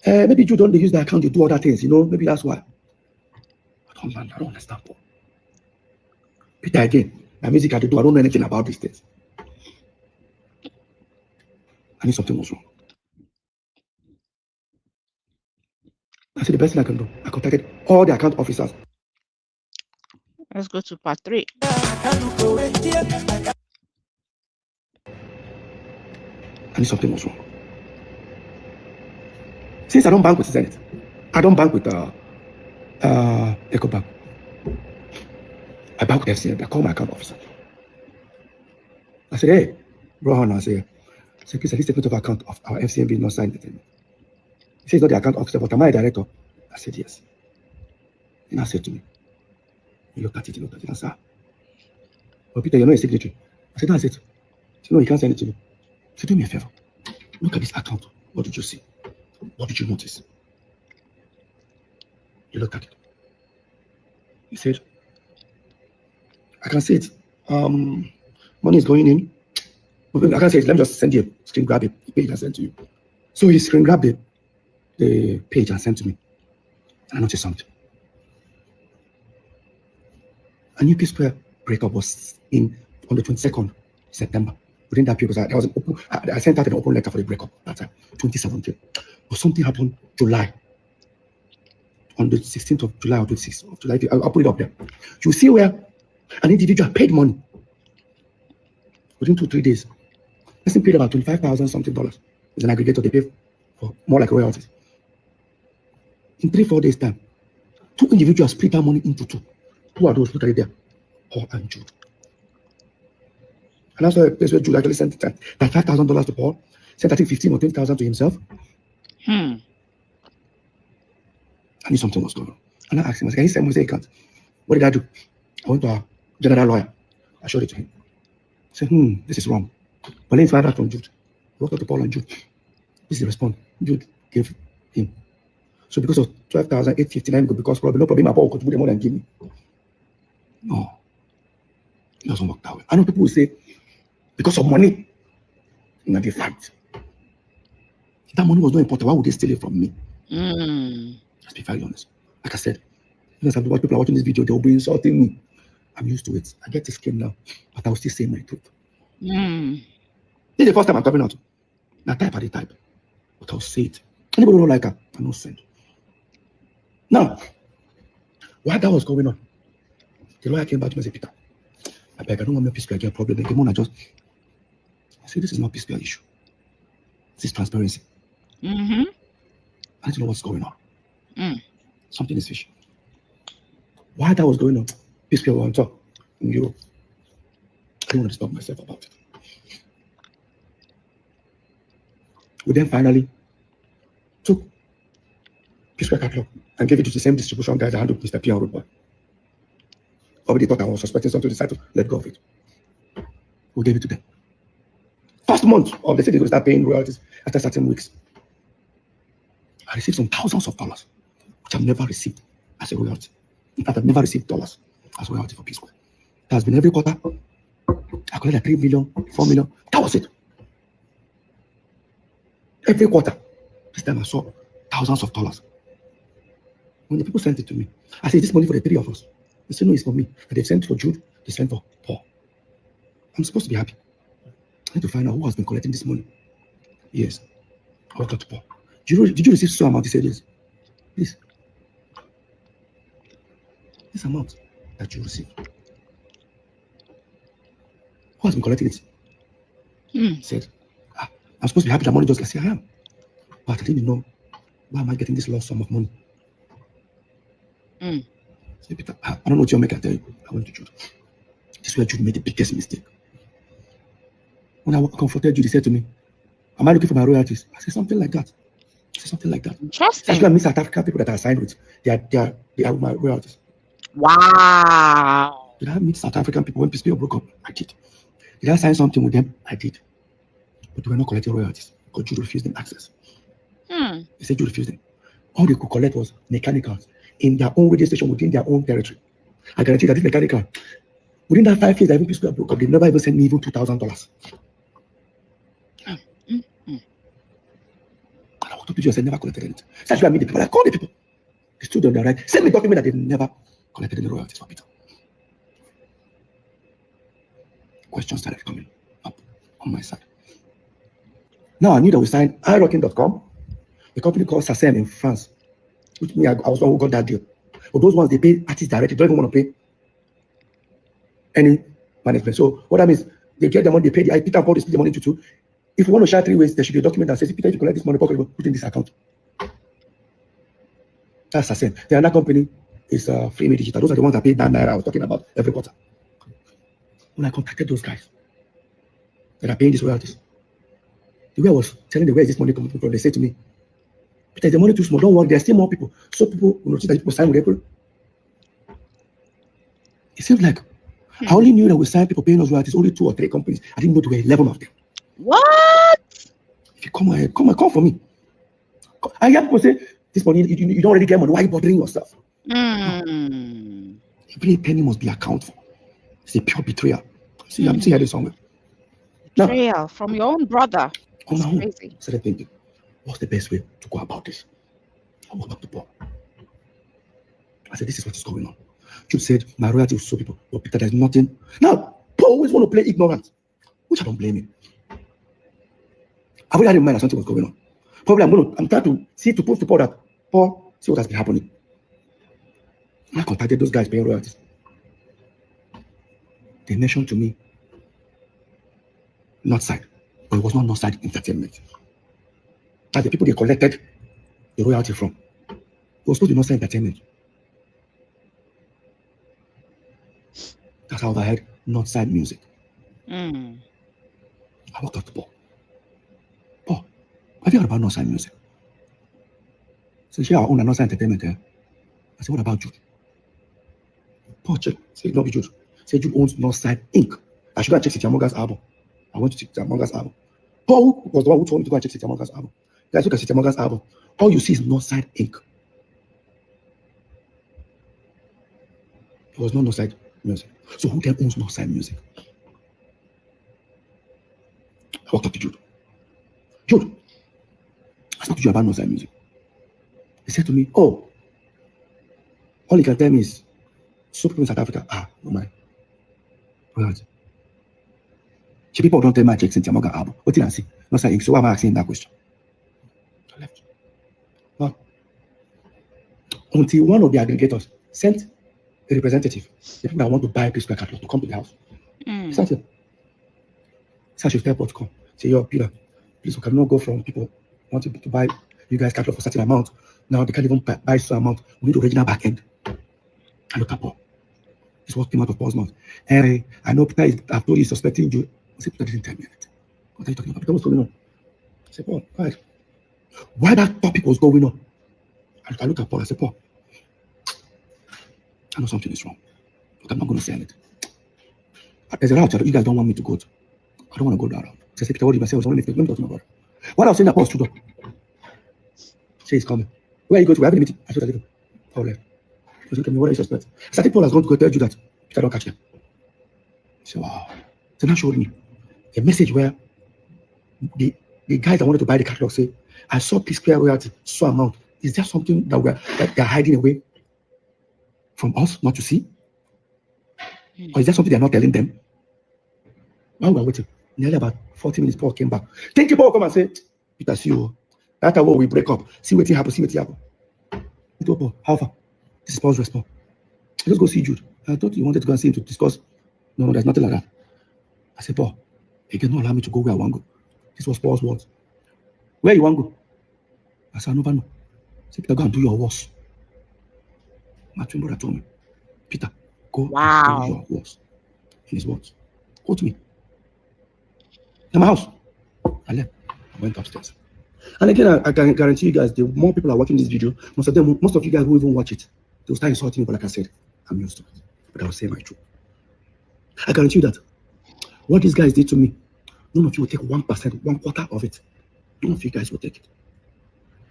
Maybe Jude don't use the account to do other things, you know? Maybe that's why. I don't understand, Paul. Peter, again, the music I do, I don't know anything about these things. I knew something was wrong. I said, the best thing I can do, I contacted all the account officers. Let's go to part 3. I knew something was wrong. Since I don't bank with Zenith, I don't bank with Echo Bank. I bank with FCMB. I call my account officer. I said, hey, Rohan, I said, please, this statement of account of our FCMB not signed it. He says, not the account officer, but am I a director? I said, yes. And I said to me, He looked at it, and said, "Well, Peter, you're not a signatory." I said, "That's it." He said, "No, you can't send it to me." I said, "Do me a favor. Look at this account. What did you see? What did you notice?" He looked at it. He said, "I can see it. Money is going in. I can't say it. Let me just send you a screen grab it, the page and send to you." So he screen grabbed the page and sent to me. I noticed something. A new Psquare breakup was in on the 22nd September. Within that period, because I sent out an open letter for the breakup that time, 2017. But something happened July. On the 16th of July or 26th of July, I'll put it up there. You see where an individual paid money within 2-3 days. Person paid about $25,000 something. It's an aggregator, they pay for more like royalties. In 3-4 days' time, 2 individuals split that money into 2. Who are those? Look at it there. Paul and Jude. And that's why Jude actually sent that $5,000 to Paul, sent I think 15 or 20,000 to himself. I knew something was going on. And I asked him, "Can you send me? He said, "You can't." What did I do? I went to our general lawyer. I showed it to him. He said, "This is wrong." But then he found out from Jude. He walked up to Paul and Jude. This is the response Jude gave him. So because of 12,859, because probably no problem, my Paul could put the money and give me. No. It doesn't work that way. I know people will say, because of money, they fight. If that money was not important, why would they steal it from me? Let's be very honest. Like I said, people are watching this video, they'll be insulting me. I'm used to it. I get this game now, but I will still say my truth. This is the first time I'm coming out. Now type at the type, but I'll say it. Anybody who don't like her, I don't send. Now, while that was going on, the lawyer came back to me and said, "Peter, I beg, I don't want my Psquare again problem. The money I said, this is not Psquare issue. This is transparency. I need to know what's going on. Something is fishy." While that was going on, Psquare was on top in Europe. I don't want to stop myself about it. We then finally took Psquare catalog and gave it to the same distribution guy that handled Mr. P and Rudeboy. Already thought I was suspecting something, decided to let go of it. We gave it to them. First month of the city, they start paying royalties after certain weeks. I received some thousands of dollars, which I've never received as a royalty. In fact, I've never received dollars as royalty for Psquare. That has been every quarter. I collected 3 million, 4 million. That was it. Every quarter. This time I saw thousands of dollars. When the people sent it to me, I said, "This money for the 3 of us." They said, "No, it's for me." And they've sent for Jude, they sent for Paul. I'm supposed to be happy. I need to find out who has been collecting this money. Yes. I walked up to Paul. Did you receive some amount? He said, "Yes." Please. This amount that you received. Who has been collecting it? He said, "I'm supposed to be happy that money just gets here." I am. But I didn't know, why am I getting this large sum of money? So Peter, I don't know what you're making. I tell you, I went to Jude. This is where Jude made the biggest mistake. When I confronted Jude, he said to me, "Am I looking for my royalties?" I said, "Something like that." I said, "Something like that." Interesting. That's why I mean South African people that I signed with, they are my royalties. Wow. Did I meet South African people when Psquare broke up? I did. Did I sign something with them? I did. But they were not collecting royalties because Jude refused them access. They said Jude refused them. All they could collect was mechanicals in their own radio station within their own territory. I guarantee that this mechanical, within that 5 years that even Psquare broke up, they never even sent me even $2,000. And I walked up to you and said, "Never collected anything." So that's why I meet the people. I called the people. They stood on their right. Send me document that they've never collected any royalties for Peter. Questions started coming up on my side. Now I knew that we signed iRocking.com, a company called SACEM in France, which me, I was the one who got that deal. But those ones, they pay artists directly, they don't even want to pay any management. So what that means, they get the money, they pay the IP, Peter and Paul, they split the money into 2. If you want to share 3 ways, there should be a document that says, "Peter, if you collect this money, Paul will put in this account." That's SACEM. The other company is Free Digital. Those are the ones that pay $9 I was talking about every quarter. When I contacted those guys that are paying these royalties, the way I was telling them where is this money coming from, they said to me, "Peter, the money too small, don't worry, there are still more people." So people will notice that people sign with April. It seems like I only knew that we signed people paying us royalties, only 2 or 3 companies. I didn't know there were 11 of them. What? If you come ahead, come for me. I hear people say, this money, you don't already get money. Why are you bothering yourself? No. Every penny must be accounted for. It's a pure betrayal. See, I'm seeing this somewhere. Betrayal from your own brother. On my own, crazy. I started thinking, what's the best way to go about this? I walked up to Paul. I said, this is what is going on. Jude said, my royalty will show people, but Peter, there's nothing. Now, Paul always want to play ignorant, which I don't blame him. I already had in mind that something was going on. Probably I'm trying to see to prove to Paul that, Paul, see what has been happening. I contacted those guys paying royalties. They mentioned to me Northside, but it was not Northside Entertainment. That's the people they collected the royalty from. It was supposed to be Northside Entertainment. That's how I heard Northside Music. I walked up to Paul. Paul, have you heard about Northside Music? So she our own Northside Entertainment. I said, what about Jude? Paul checked. Say, no, Jude. Say Jude owns Northside Inc. I should go and check City Amonga's album. I went to City Amonga's album. Paul was the one who told me to go and check City Amonga's album. Guys, look at City Amonga's album. All you see is Northside Inc. It was not Northside Music. So who then owns Northside Music? I walked up to Jude. Jude, I spoke to you about Northside Music. He said to me, oh, all you can tell me is so people in South Africa, no mind. Right. People don't tell my checks in Tiamoga album. What did I see? Northside Inc. So why am I asking that question? I left. Well, until one of the aggregators sent a representative, the people that want to buy Psquare catalog, to come to the house. Sent him. So I should tell Paul to come. Say, yo, Peter, please, we cannot go from people wanting to buy you guys catalog for a certain amount. Now they can't even buy some amount. We need original backend. I looked at Paul. This is what came out of Paul's mouth. Hey, I know Peter is, I've told you, suspecting you. I said, Peter didn't tell me anything. What are you talking about? Peter, what's going on? I said, Paul, why that topic was going on? I looked at Paul. I said, Paul, I know something is wrong, but I'm not going to say anything. There's a route you guys don't want me to go to. I don't want to go that route. So I said, Peter, what did I say? Let me talk to my brother. While I was saying that, Paul stood up. Say he's coming. Where are you going to? We're having a meeting. I said, Paul left. He was looking at me, what are you suspecting? I think Paul has gone to go tell you that Peter don't catch them. He said, wow. So now showed me a message where the guys that wanted to buy the catalog say, I saw Psquare royalty, so amount. Is there something that they're hiding away from us not to see? Or is there something they're not telling them? While we were waiting, nearly about 40 minutes, Paul came back. Thank you, Paul, come and say, Peter, see you. That's how we break up. See what happens, see what happens. I told Paul, how far? This is Paul's response. Let's go see Jude. I thought you wanted to go and see him to discuss. No, there's nothing like that. I said, Paul, you cannot allow me to go where I want to go. This was Paul's words. Where you want to go? I said, I never know. I said, Peter, go and do your worst. My twin brother told me, Peter, go and do your worst. In his words. Go to me. In my house. I left. I went upstairs. And again, I can guarantee you guys, the more people are watching this video, most of you guys who even watch it, they'll start insulting me, but like I said, I'm used to it. But I will say my truth. I guarantee you that what these guys did to me, none of you will take 1%, 1/4 of it. None of you guys will take it.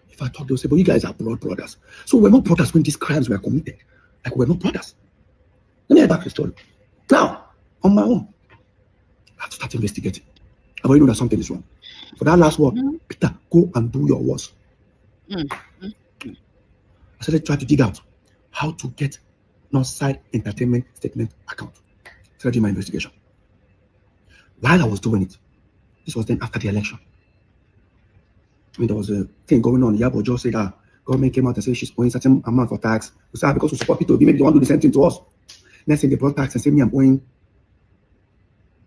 If I talk, they'll say, but you guys are blood brothers. So we're not brothers when these crimes were committed. Like we're not brothers. Let me head back to the story. Now, on my own, I have to start investigating. I already know that something is wrong. For that last word, Peter, go and do your worst. I started trying to dig out how to get Northside Entertainment statement account. Started doing my investigation. While I was doing it, this was then after the election. I mean, there was a thing going on. Yabo just said that government came out and said she's owing certain amount for tax. We said, because we support Peter, maybe they want to do the same thing to us. Next thing they brought tax and said, me, I'm owing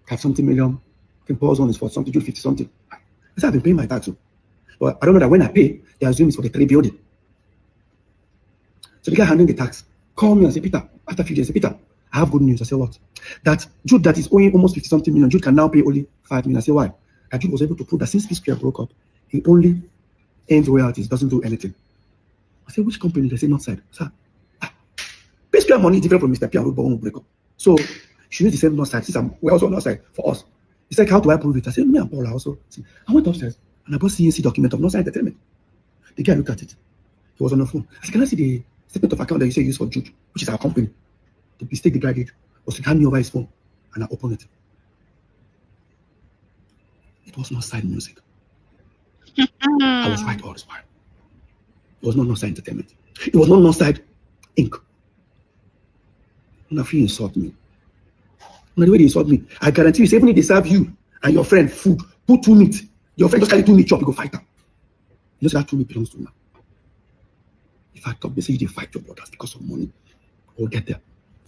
5-something million. I think Paul's on is for something, 50 something. I said, I've been paying my tax. But I don't know that when I pay, they assume it's for the 3 building. So the guy handling the tax called me and said, Peter, after a few days, said, Peter, I have good news. I said, what? That Jude that is owing almost 50-something million, Jude can now pay only 5 million. I said, why? That Jude was able to prove that since Psquare broke up, he only earns royalties, doesn't do anything. I said, which company? They say Northside. I said, Psquare money is different from Mr. P and Rudeboy won't break up. So she used the same Northside. Since we're also Northside for us. He said, how do I prove it? I said, me and Paul are also. I went upstairs and I bought CNC document of Northside Entertainment. The guy looked at it. He was on the phone. I said, can I see the statement of account that you say you use for Jude, which is our company? The mistake the guy did was to hand me over his phone and I opened it. It was Northside music. I was right all this while. It was not Northside Entertainment. It was not Northside Inc. Now, if you insult me, now the way they insult me, I guarantee you, even if they serve you and your friend food, put 2 meat, your friend just carry 2 meat chop, you go fight them. You know that 2 meat belongs to me. If I talk, they say they fight your brothers because of money. We'll get there.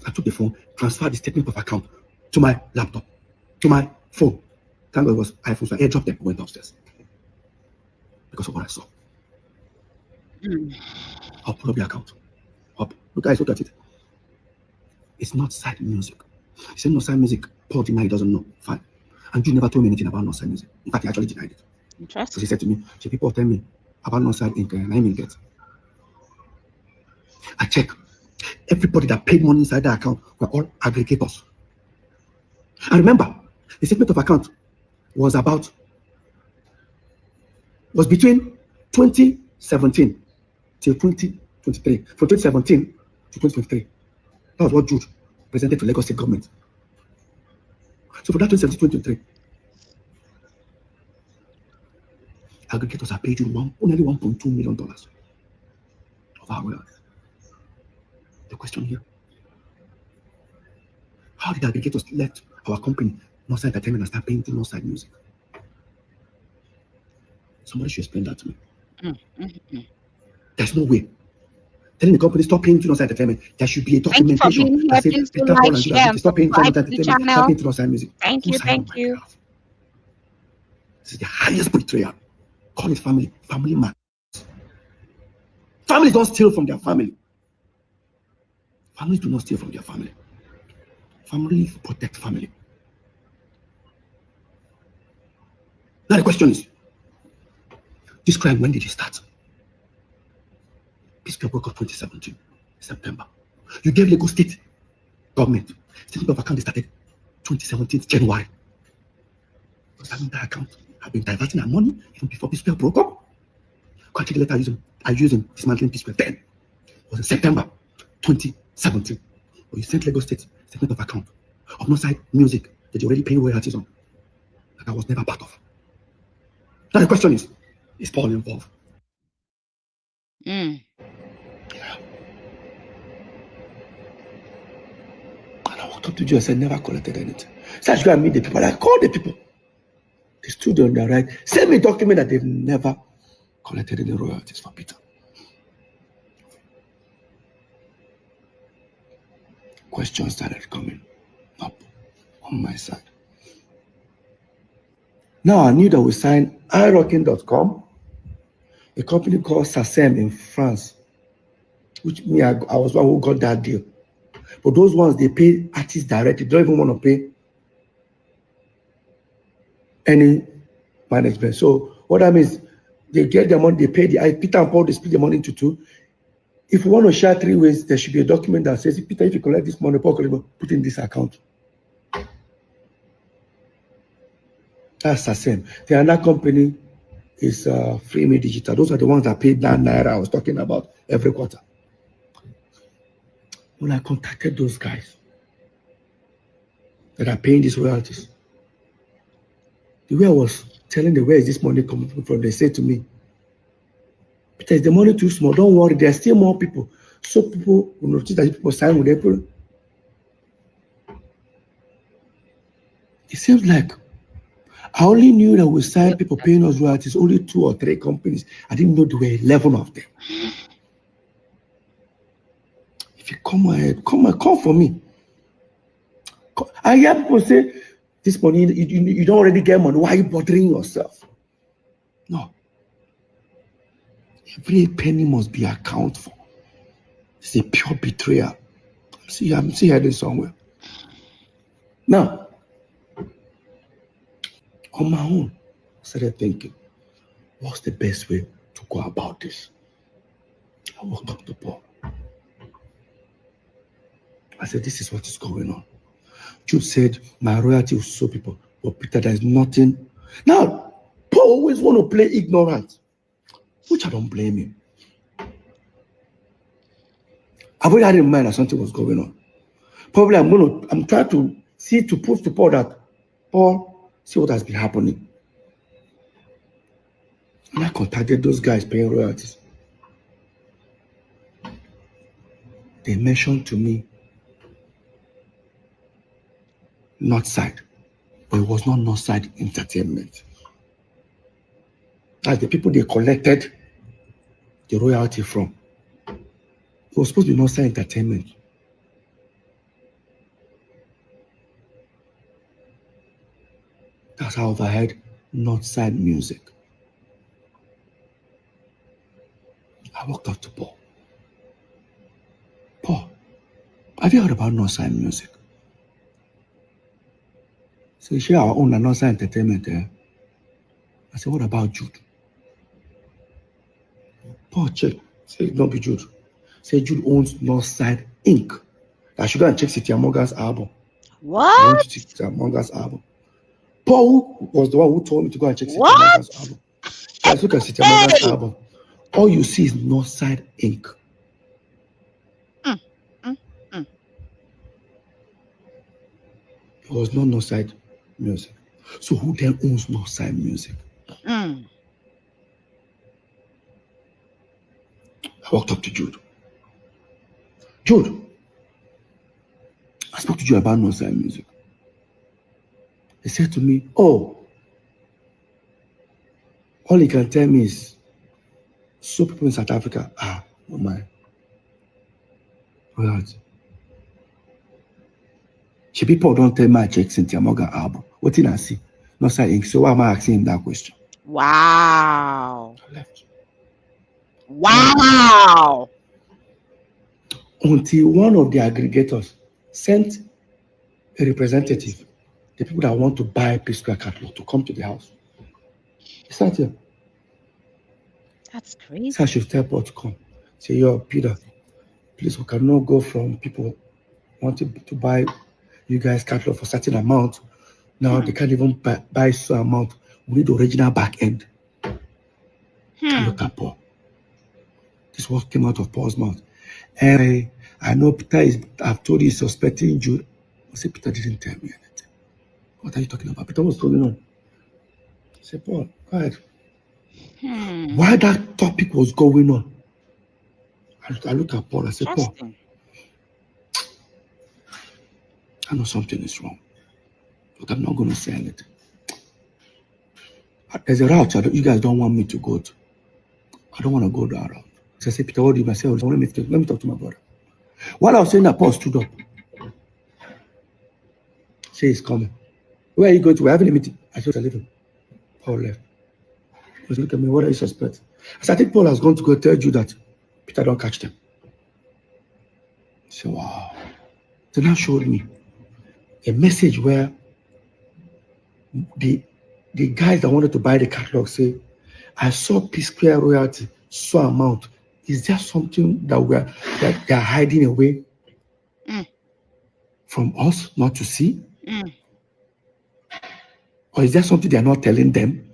I took the phone, transferred the statement of account to my laptop, to my phone. Thank God it was iPhone, so I airdropped them, went upstairs. Because of what I saw. I'll pull up the account. Up. Look, guys, look at it. It's not side music. He said Northside music. Paul denied he doesn't know. Fine. And you never told me anything about Northside music. In fact, he actually denied it. Interesting. So he said to me, so people tell me about Northside Inc. and I didn't get. I check. Everybody that paid money inside the account were all aggregators. And remember, the statement of account was between 2017 till 2023. From 2017 to 2023. That was what Jude presented to Lagos State government. So for that 2017-2023, aggregators are paid you only $1.2 million of our wealth. The question here: how did aggregators let our company, Northside Entertainment, and start paying to Northside music? Somebody should explain that to me. There's no way. Telling the company stop paying to Northside Entertainment, there should be a documentation that says Peter Okoye and Lola stop paying to Northside Entertainment, stop paying to Northside music. Thank you. This is the highest betrayal. Call it family. Family matters. Families don't steal from their family. Families do not steal from their family. Families protect family. Now the question is, this crime, when did it start? Psquare broke up 2017, September. You gave Lagos State government statement of account started 2017, January. Does that mean that account have been diverting our money even before Psquare broke up? Go check the letter I used in dismantling Psquare then. It was in September 2017. But you sent Lagos State statement of account of Northside music that you're already paying royalties on that I was never part of. Now the question is Paul involved? Yeah. And I walked up to you and said, never collected anything. So I should go and meet the people. I called the people. They stood on their right. Send me a document that they've never collected any royalties for Peter. Questions started coming up on my side. Now I knew that we signed iRocking.com, a company called SACEM in France, which I was one who got that deal. But those ones, they pay artists directly. They don't even want to pay any management. So what that means, they get their money, they pay Peter and Paul, they split the money into two. If we want to share 3 ways, there should be a document that says, Peter, if you collect this money, Paul, put in this account. That's the same. The other company is Free Me Digital. Those are the ones that paid that naira I was talking about every quarter. When I contacted those guys that are paying these royalties, the way I was telling them where is this money coming from, they said to me, Peter, is the money too small? Don't worry, there are still more people. So people will notice that people sign with April. It seems like I only knew that we signed people paying us royalties, only 2 or 3 companies. I didn't know there were 11 of them. If you come ahead, come for me. I hear people say, this money, you don't already get money. Why are you bothering yourself? No. Every penny must be accounted for. It's a pure betrayal. I'm still heading somewhere. Now, on my own, I started thinking, what's the best way to go about this? I walked up to Paul. I said, this is what is going on. Jude said, my royalty will show people. But Peter, there's nothing. Now, Paul always want to play ignorant, which I don't blame him. I've already had in mind that something was going on. Probably I'm trying to see to prove to Paul that, Paul, see what has been happening. And I contacted those guys paying royalties. They mentioned to me Northside, but it was not Northside Entertainment. That's the people they collected the royalty from. It was supposed to be Northside Entertainment. That's how I heard Northside Music. I walked up to Paul. Paul, have you heard about Northside Music? So you share our own Northside Entertainment there. I said, what about Jude? Paul, check. Say, don't be Jude. Say, Jude owns Northside Inc. I should go and check City Amonga's album. What? I went to check City Amonga's album. Paul was the one who told me to go and check City Amonga's album. Let's look at City Amonga's album. All you see is Northside Inc. It was not Northside Music. So who then owns Northside Music? I walked up to Jude. Jude, I spoke to you about Northside Music. He said to me, oh, all he can tell me is, so people in South Africa, oh my, royalty. She people don't tell me I check Cynthia Morgan album. What did I see? Northside Inc. So why am I asking him that question? Wow. I left. Wow. Until one of the aggregators sent a representative, the people that want to buy Psquare catalog, to come to the house. He sat here. That's crazy. So I should tell Paul to come. Say, yo, Peter, please, we cannot go from people wanting to buy you guys catalog for a certain amount. Now they can't even buy some amount. We need the original back end. I looked at Paul. This was came out of Paul's mouth. And I know Peter I've told you he's suspecting Jude. I said, Peter didn't tell me anything. What are you talking about? Peter, what's going on? I said, Paul, go ahead. Why that topic was going on? I looked at Paul. I said, Paul, I know something is wrong, but I'm not going to say anything. There's a route you guys don't want me to go to. I don't want to go that route. So I said, Peter, what do you say? Let me talk to my brother. While I was saying that, Paul stood up. Say he's coming. Where are you going to? We're having a meeting. I said, I leave him. Paul left. He was looking at me, what are you suspecting? I said, I think Paul has gone to go tell you that Peter don't catch them. He said, wow. Then now showed me a message where the guys that wanted to buy the catalog say, I saw Psquare royalty, so amount. Is there something that they are hiding away from us not to see? Or is there something they are not telling them?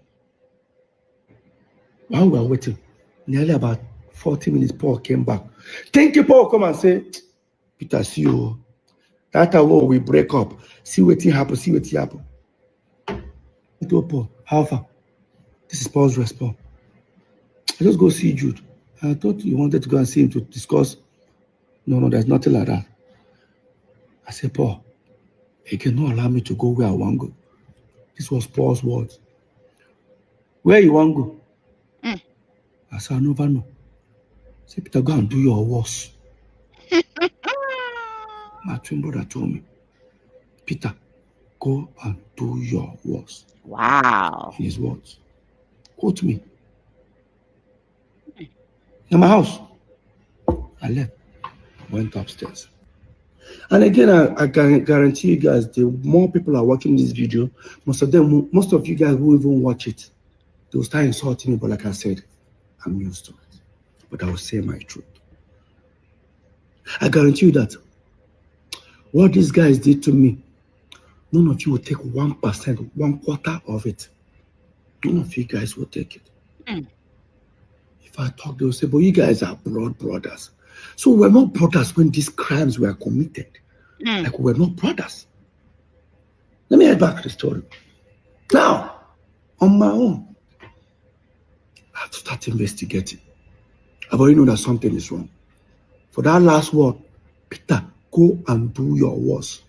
While we were waiting, nearly about 40 minutes, Paul came back. Thank you, Paul. Come and say, Peter, see you. That's how we break up. See what happen. See what happen. I told Paul, how far? This is Paul's response. I just go see Jude. I thought you wanted to go and see him to discuss. No, there's nothing like that. I said, Paul, he cannot allow me to go where I want to go. This was Paul's words. Where you want to go? I said, I never know. I said, Peter, go and do your worst. My twin brother told me, Peter, go and do your worst. Wow. In his words. Quote me. In my house. I left. Went upstairs. And again, I can guarantee you guys, the more people are watching this video, most of you guys will even watch it. They will start insulting me, but like I said, I'm used to it. But I will say my truth. I guarantee you that what these guys did to me None of you will take 1%, 1/4 of it. None of you guys will take it. If I talk, they'll say, but you guys are blood brothers. So we're not brothers when these crimes were committed. Like we're not brothers. Let me head back to the story. Now, on my own, I have to start investigating. I've already known that something is wrong. For that last word, Peter, go and do your worst.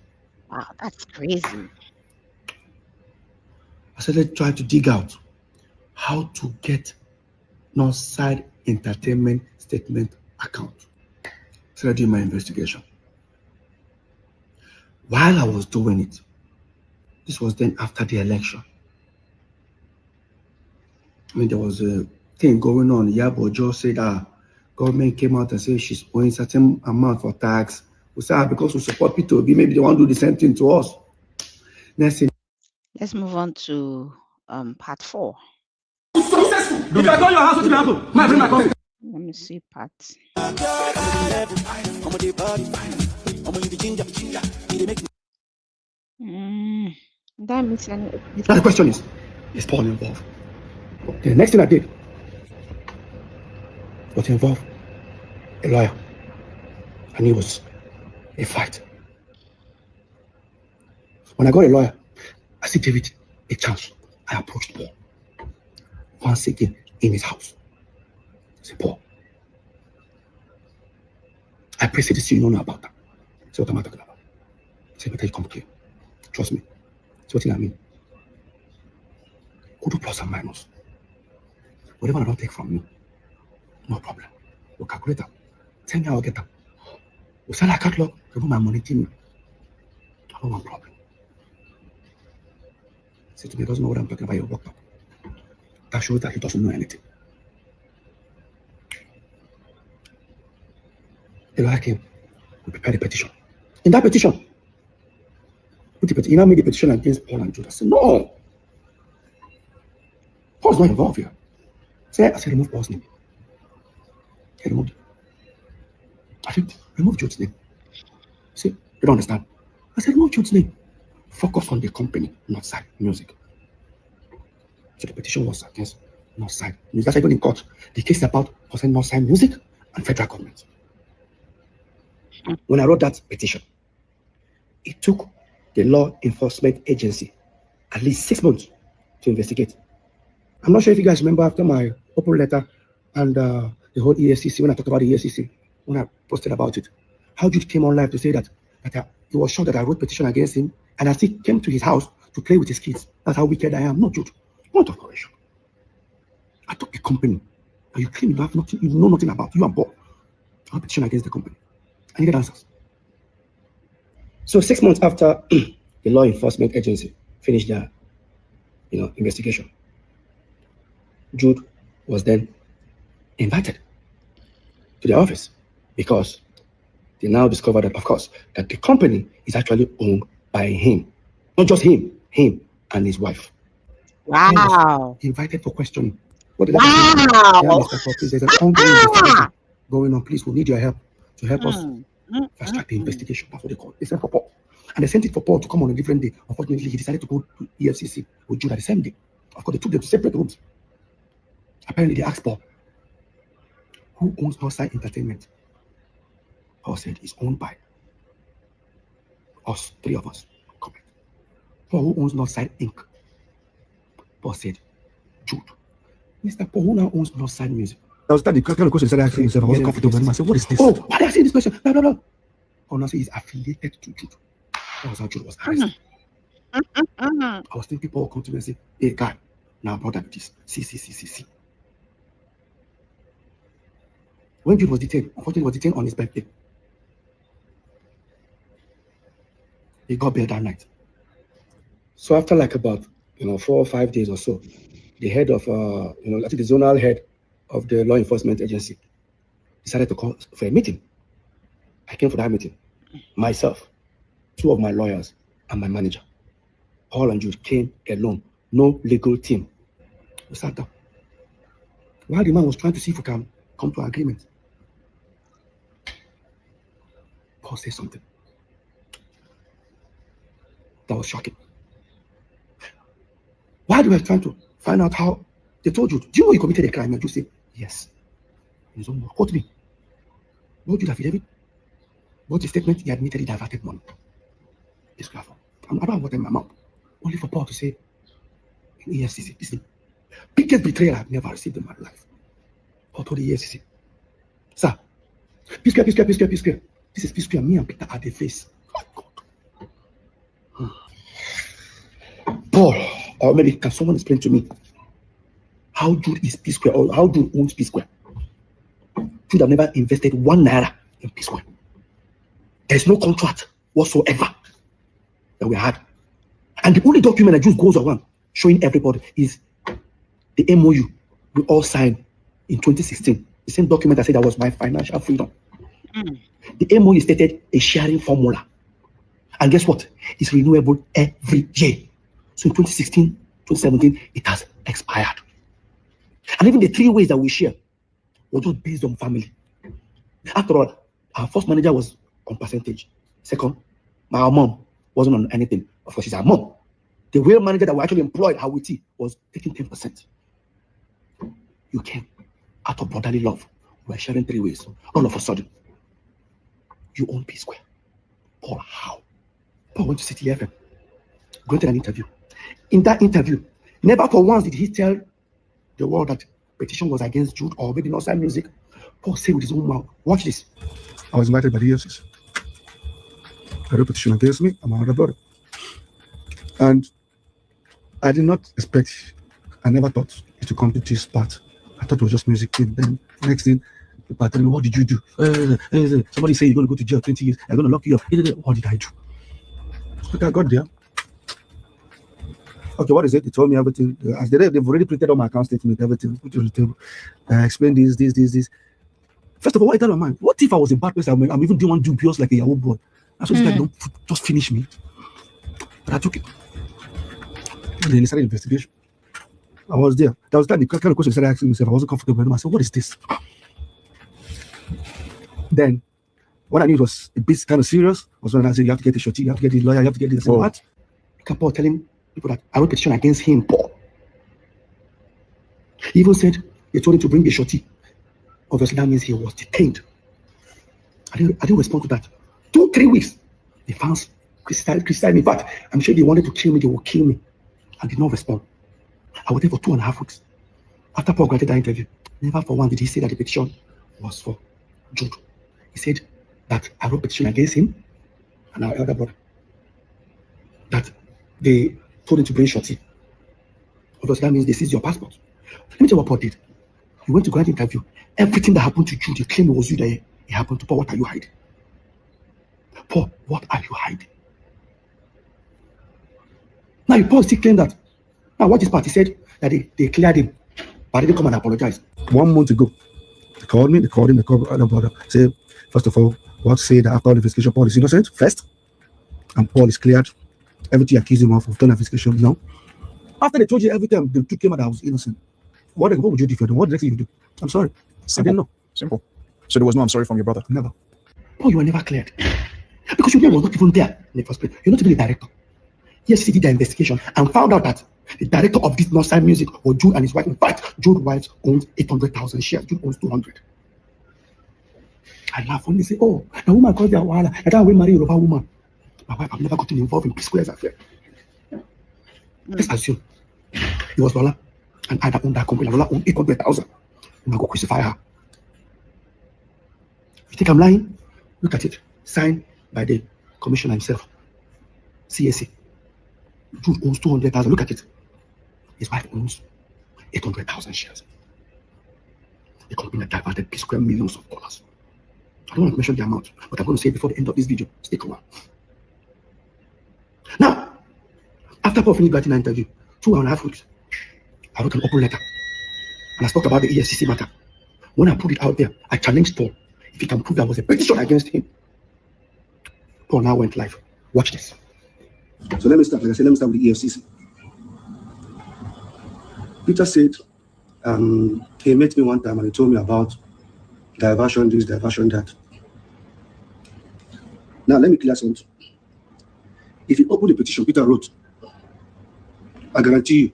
Wow, that's crazy. I said, let's try to dig out how to get Northside Entertainment statement account. So I did my investigation. While I was doing it, this was then after the election. I mean, there was a thing going on. Yabo Joe said that government came out and said she's owing certain amount for tax. We said, because we support Peter Okoye, maybe they want to do the same thing to us. Next thing. Let's move on to part 4. If I go your house, what will happen? May I bring my coffee? Let me see part. That makes any. Now the question is Paul involved? The next thing I did was to involve a lawyer, and it was a fight. When I got a lawyer, I said, David, a chance. I approached Paul once again in his house. I said, Paul, I pray this you know about that. So what am I talking about? I said, better you come clear. Trust me. So what do I mean? Go do plus and minus. Whatever I don't take from you, no problem. We'll calculate that. Tell me how I'll get that. We'll sell a catalog, remove my money to me. I don't want problem. Say to me, he doesn't know what I'm talking about, you're worked up. That shows that he doesn't know anything. The lawyer came, we prepared a petition. In that petition, he now made a petition against Paul and Jude. I said, no. Paul's not involved here. I said, remove Paul's name. He removed it. I said, remove Jude's name. See, you don't understand. I said, remove Jude's name. Focus on the company, Northside Music. So the petition was against Northside Music. That's even in court. The case about concerned Northside Music and federal government. When I wrote that petition, it took the law enforcement agency at least 6 months to investigate. I'm not sure if you guys remember after my open letter and the whole EFCC, when I talked about the EFCC, when I posted about it, how Jude came on live to say that he was shocked that I wrote petition against him and I still came to his house to play with his kids. That's how wicked I am. No, Jude, not of correction. I took the company and you claim you have nothing, you know nothing about. You are Bob. I wrote petition against the company. I needed answers. So 6 months after the law enforcement agency finished their investigation, Jude was then invited to the office because they now discovered that, of course, that the company is actually owned by him. Not just him and his wife. Wow. Invited for questioning. What did I do? Yeah, Mr. Paul, please, there's an ongoing investigation going on. Please, we need your help to help us fast track the investigation. That's what they call it. They sent for Paul. And they sent it for Paul to come on a different day. Unfortunately, he decided to go to EFCC with Jude at the same day. Of course, they took them to separate rooms. Apparently, they asked Paul, who owns Northside Entertainment? Paul said, it's owned by us, 3 of us. Correct. Paul, who owns Northside Inc.? Paul said, Jude. Mr. Paul, who now owns Northside Music? That was the kind of question that I asking himself. I wasn't comfortable. I said, what is this? Oh, why are you asking this question? Blah, blah, blah. Paul now said he's affiliated to Jude. That was how Jude was arrested. I was thinking people will come to me and say, hey, guy, now brother, this. See. When Jude was detained, unfortunately, he was detained on his birthday. He got bail that night. So after like about 4 or 5 days or so, the head of I think the zonal head of the law enforcement agency decided to call for a meeting. I came for that meeting. Myself, 2 of my lawyers, and my manager. Paul and Jude came alone. No legal team. We sat down. While the man was trying to see if we can come to an agreement, Paul said something. That was shocking. While they were trying to find out how, they told you, do you know you committed a crime? And you say, yes. In his own word, quote me. What did affidavit? What the statement? He admitted he diverted money. It's careful. I don't have what in my mouth. Only for Paul to say, in EFCC, this is the biggest betrayal I've never received in my life. Paul told the EFCC, sir, Psquare. This is Psquare. Me and Peter are the face. Oh, God. Paul, or maybe can someone explain to me how Jude is Psquare, or how Jude owns Psquare? Jude have never invested 1 naira in Psquare. There's no contract whatsoever that we had. And the only document that Jude goes around showing everybody is the MOU we all signed in 2016. The same document I said that was my financial freedom. The MOU stated a sharing formula. And guess what? It's renewable every year. So in 2016, 2017, it has expired. And even the 3 ways that we share were just based on family. After all, our first manager was on percentage. Second, our mom wasn't on anything. Of course, she's our mom. The real manager that we actually employed, Hawiti, was taking 10%. You came out of brotherly love. We were sharing 3 ways. All of a sudden, you own Psquare. Paul, how? Paul went to City FM, granted an interview. In that interview, never for once did he tell the world that petition was against Jude or maybe Northside music. Paul said with his own mouth, watch this. I was invited by the EFCC. I wrote a petition against me and my other brother. And I did not expect, I never thought it would come to this part. I thought it was just music. Then next thing, people are telling me, what did you do? Somebody say you're going to go to jail 20 years. I'm going to lock you up. What did I do? Okay, I got there. Okay, what is it? They told me everything. As they've already printed all my account statement, everything. Put it on the table. Explain this. First of all, what I thought in my mind, what if I was a bad person? I'm even doing dubious like a Yahoo boy. That's what don't just finish me. But I took it. And then they started investigation. I was there. That was the kind of question I started asking myself. I wasn't comfortable with them. I said, what is this? Then, what I knew was a bit kind of serious was when I said, you have to get the shorty, you have to get the lawyer, you have to get this. What? Paul telling people that I wrote a petition against him, Paul. He even said they told him to bring a shorty. Obviously, that means he was detained. I didn't respond to that. 2-3 weeks, they found criticized me. But I'm sure they wanted to kill me, they will kill me. I did not respond. I was there for 2.5 weeks. After Paul granted that interview, never for one did he say that the petition was for Jude. He said that I wrote a petition against him and our elder brother. That they told him to bring shorty. Obviously, that means they seized your passport. Let me tell you what Paul did. He went to grant interview. Everything that happened to Jude, he claimed it was you that it happened to. Paul, what are you hiding? Paul, what are you hiding? Now, Paul still claimed that. Now, what this part? He said that they cleared him, but they didn't come and apologize. 1 month ago, they called him, they called other brother. Say, first of all, what say that after all the investigation, Paul is innocent first, and Paul is cleared. Everything you accused him of done investigation. No. After they told you everything, they took him out that I was innocent. What would you do for them? What the next thing you do? I'm sorry. Simple. I didn't know. Simple. So there was no I'm sorry from your brother? Never. Paul, you were never cleared. Because your name was not even there in the first place. You're not even the director. Yes, he did the investigation and found out that the director of this Northside music was Jude and his wife. In fact, Jude's wife owns 800,000 shares. Jude owns 200. I laugh when they say, oh, the woman called their wala. I can't marry a Yoruba woman. My wife, I've never gotten involved in Psquare's affair. Let's assume it was Lola and I that owned that company. Lola owned 800,000. I'm going to go crucify her. You think I'm lying? Look at it. Signed by the commissioner himself. CAC. Jude owns 200,000. Look at it. His wife owns 800,000 shares. The company that diverted Psquare millions of dollars. I don't want to mention the amount, but I'm going to say it before the end of this video. Stick around. Now, after Paul finished writing an interview, 2.5 weeks, I wrote an open letter and I spoke about the EFCC matter. When I put it out there, I challenged Paul if he can prove there was a petition against him. Paul now went live. Watch this. So let me start. Like I said, let me start with the EFCC. Peter said he met me one time and he told me about diversion this, diversion that. Now let me clear something. If you open the petition Peter wrote, I guarantee you,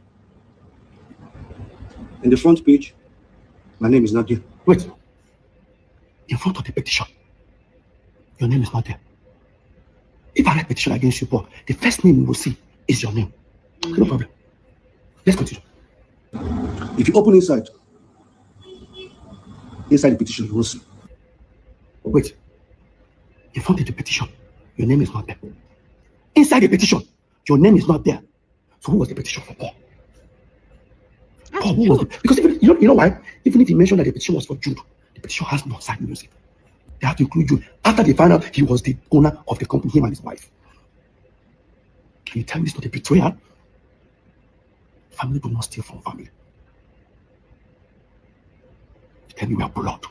in the front page, my name is not there. Wait. In front of the petition, your name is not there. If I write petition against you, Paul, the first name you will see is your name. No problem. Let's continue. If you open inside the petition, you will see. Wait. In front of the petition, your name is not there. Inside the petition, your name is not there. So who was the petition for Paul? Paul, who was it? Because even, you know why? Even if he mentioned that the petition was for Jude, the petition has Northside music. They have to include Jude. After they found out he was the owner of the company, him and his wife. Can you tell me this is not a betrayal? Family do not steal from family. Tell me we are blood.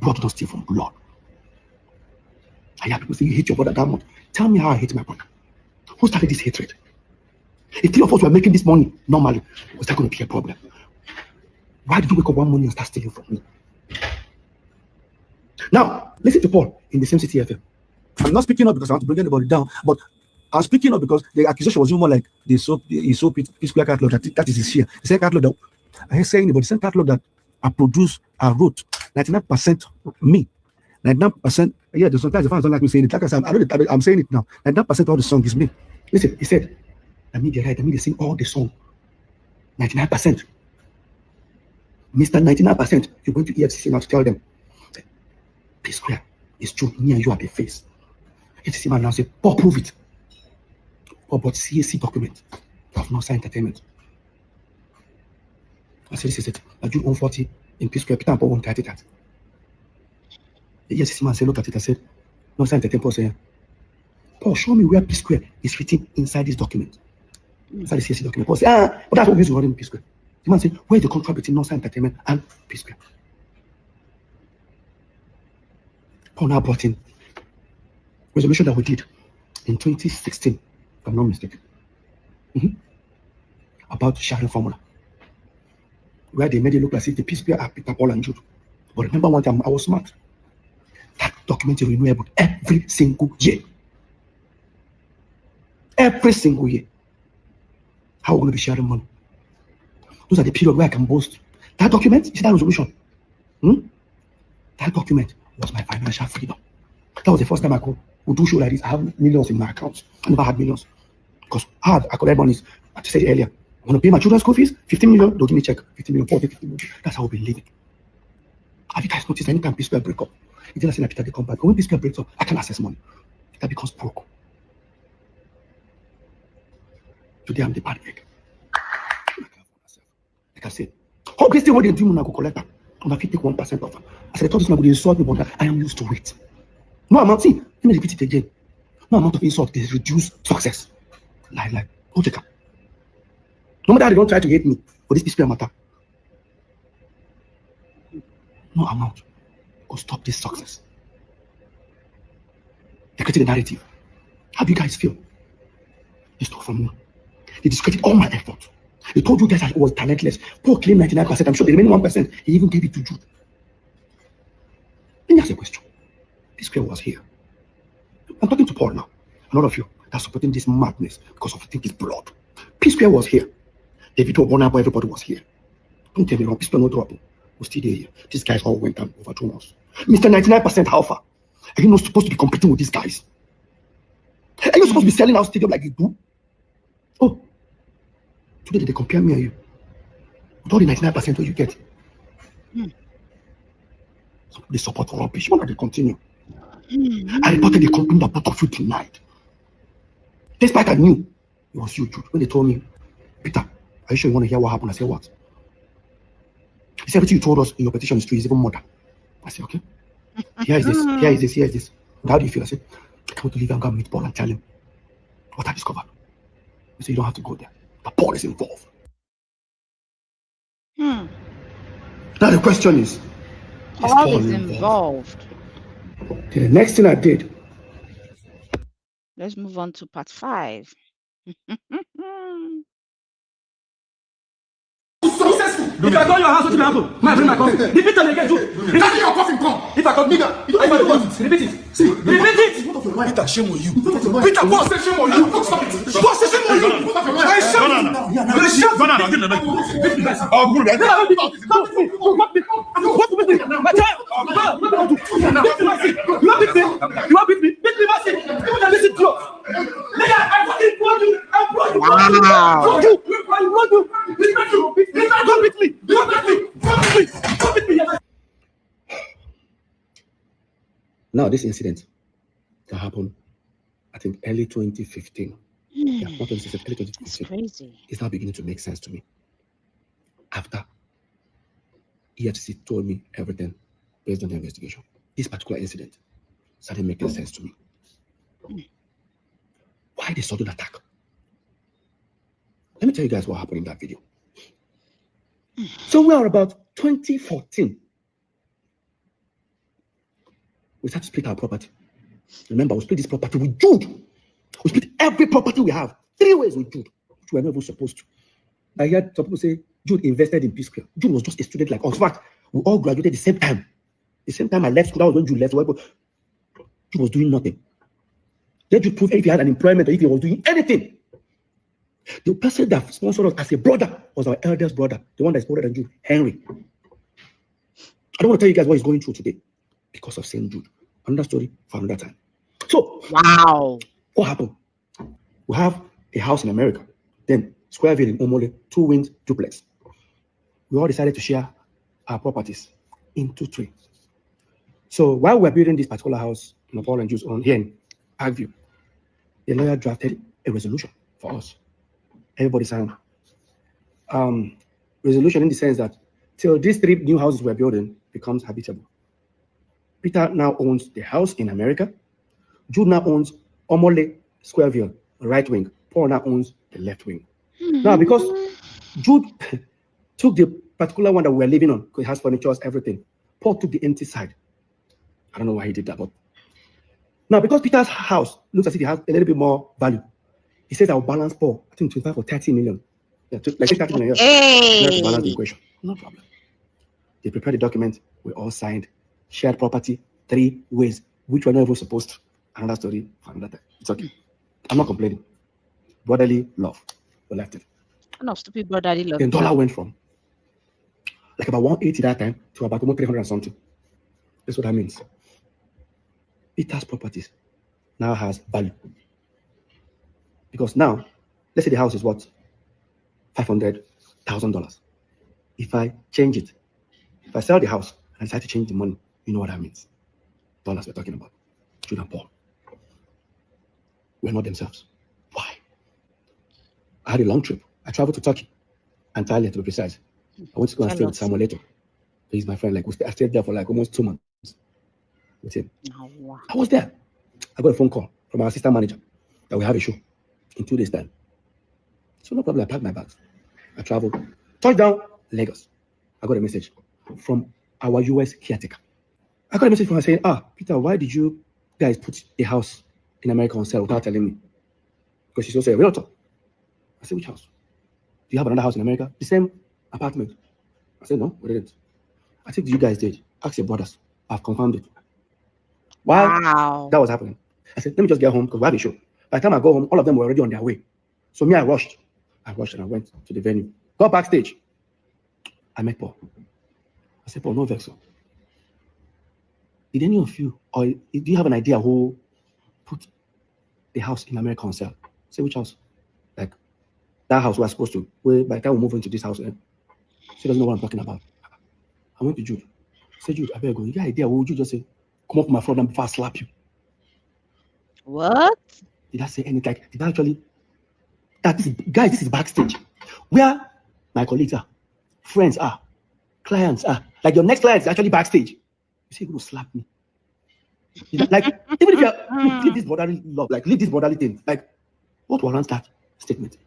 Blood do not steal from blood. I hear people say you hate your brother that much. Tell me how I hate my brother. Who started this hatred? If three of us were making this money normally, was that going to be a problem? Why did you wake up one morning and start stealing from me? Now, listen to Paul in the same city FM. I'm not speaking up because I want to bring anybody down, but I'm speaking up because the accusation was even more like he sold Psquare catalogue. That is his share. The same catalogue that I ain't saying it, but the same catalogue that I produced, I wrote, 99% me. 99%, yeah, there's sometimes the fans don't like me saying it. Like I said, I'm saying it now. 99% of all the song is me. Listen, he said, I mean they write, I mean they sing all the song. 99%. Mr. 99%, you're going to EFCC now to tell them, Psquare, it's true, me and you are the face. EFCC man now say, Paul, prove it. Paul bought CAC document of Northside Entertainment. I said, this is it. I Jude 140 in Psquare, Peter and Paul 130 that. The EFCC man said, look at it. I said, Northside Entertainment, Paul said, Paul, show me where Psquare is written inside this document. Inside the CAC document. Paul said, but that's what we're running Psquare. The man said, where's the contract between Northside Entertainment and Psquare? Paul now brought in resolution that we did in 2016, if I'm not mistaken, about sharing formula, where they made it look as if the Psquare are Peter, Paul, and Jude. But remember one time, I was smart. That document is renewable every single year. Every single year. How are we going to be sharing money? Those are the period where I can boast. That document, you see that resolution? That document was my financial freedom. That was the first time I could do show like this. I have millions in my accounts. I never had millions. Because I collect money, I said earlier, I'm going to pay my children's school fees, 15 million, they'll give me check, 15 million, 40, 15 million. That's how we'll be living. Have you guys noticed anytime Psquare break up? It didn't say that Peter they come back. But when Psquare breaks up, I can access money. Peter becomes broke. Today I'm the bad egg. Like I said, how they still what they do when I go collect that? I'm going to take 1% of it. I said, I thought this man would insult me, but I am used to it. No amount, see, let me repeat it again. No amount of insult is reduce success. Like, don't take it. No matter how they don't try to hate me for this Psquare matter. No amount will stop this success. They created a narrative. How do you guys feel? They stole from me. They discredited all my effort. They told you guys I was talentless. Paul claimed 99%. I'm sure the remaining 1%, he even gave it to Jude. Let me ask you a question. Psquare was here. I'm talking to Paul now. And all of you that are supporting this madness because of think it's blood. Psquare was here. David Okoye, everybody was here. Don't tell me wrong. Psquare no trouble. We're still there here. These guys all went and overthrown us. Mr. 99% Alpha. Are you not supposed to be competing with these guys? Are you supposed to be selling out stadium like you do? Oh. Today they compare me and you. With all the 99% what you get. They support rubbish. Why not they continue? I reported the company that both of you denied. Despite I knew it was you, Jude. When they told me, Peter, are you sure you want to hear what happened? I said, what? He said, everything you told us in your petition is true, is even more than. I said, okay. Here is this, here is this, here is this. And how do you feel? I said, I can't wait to leave and go and meet Paul and tell him what I discovered. He said, you don't have to go there. But Paul is involved. Now the question is Paul is involved. Okay, the next thing I did. Let's move on to part 5. Successful. If I call your house, what will happen? My bring my coffin. Repeat it again, too. Repeat your coffin, come. If I call nigga, if I do what? Repeat it. See, repeat it. Peter, shame on you. Peter, boss, shame on you. Stop it. Boss, shame on you. Now, this incident that happened, I think, early 2015. Yeah, not 2016, early 2015. It's crazy. It's now beginning to make sense to me. After EFCC told me everything based on the investigation, this particular incident started making sense to me. Why the sudden attack? Let me tell you guys what happened in that video. So we are about 2014. We started to split our property. Remember, we split this property with Jude. We split every property we have 3 ways with Jude, which we were never supposed to. I heard some people say Jude invested in Psquare. Jude was just a student like us. In fact, we all graduated the same time. The same time I left school, that was when Jude left. Jude was doing nothing. Then Jude proved if he had an employment or if he was doing anything. The person that sponsored us as a brother was our eldest brother, the one that is older than Jude, Henry. I don't want to tell you guys what he's going through today because of St. Jude. Another story for another time. So, wow. What happened? We have a house in America, then Squareville in Omole, 2 wings, duplex. We all decided to share our properties into 3. So while we're building this particular house in Paul and Jude's on here in Parkview, the lawyer drafted a resolution for us. Everybody signed. Resolution in the sense that till these 3 new houses we're building becomes habitable. Peter now owns the house in America. Jude now owns Omole, Squareville, right wing. Paul now owns the left wing. Now, because Jude took the particular one that we're living on, because it has furniture, everything, Paul took the empty side. I don't know why he did that, but now because Peter's house looks as if it has a little bit more value, he says I'll balance Paul, I think 25 or 30 million. Yeah, like 30 million. Hey. To balance the equation. No problem. They prepared the document, we all signed, shared property 3 ways, which we're not even supposed to. Another story for another time. It's okay. I'm not complaining. Brotherly love. We left it. No stupid brotherly love. The dollar went from like about 180 that time to about almost 300 and something. That's what that means. Peter's properties now has value. Because now, let's say the house is what? $500,000. If I change it, if I sell the house and decide to change the money, you know what that means. Dollars we're talking about. Jude and Paul. We're not themselves. Why? I had a long trip. I traveled to Turkey, Antalya to be precise. I went to go and stay with Samuel later. He's my friend. I stayed there for like almost 2 months with him. Oh, wow. I was there. I got a phone call from our assistant manager that we have a show in 2 days' time. So no problem. I packed my bags. I traveled. Touchdown, Lagos. I got a message from our US caretaker. I got a message from her saying, Peter, why did you guys put a house in America on sale without telling me? Because she's also a realtor. I said, which house? Do you have another house in America? The same apartment. I said, no, we didn't. I think you guys did. Ask your brothers. I've confirmed it. While that was happening, I said, let me just get home because we have a show. By the time I go home, all of them were already on their way. So me, I rushed. I and I went to the venue. Got backstage. I met Paul. I said, Paul, no vexo. Did any of you, or do you have an idea who put the house in America on sale? Say which house? Like that house we're supposed to. Where by the time we move into this house, she doesn't know what I'm talking about. I went to Jude. I said, Jude, I better go. You got an idea? What would you just say? Come up with my front before I slap you. What? Did I say anything? Like, did I actually? Guys, this is backstage. Where my colleagues are, friends are, clients are. Like your next client is actually backstage. You say, you're going to slap me. Like, even if you leave this brotherly love, like, leave this brotherly thing, like, what warrants that statement?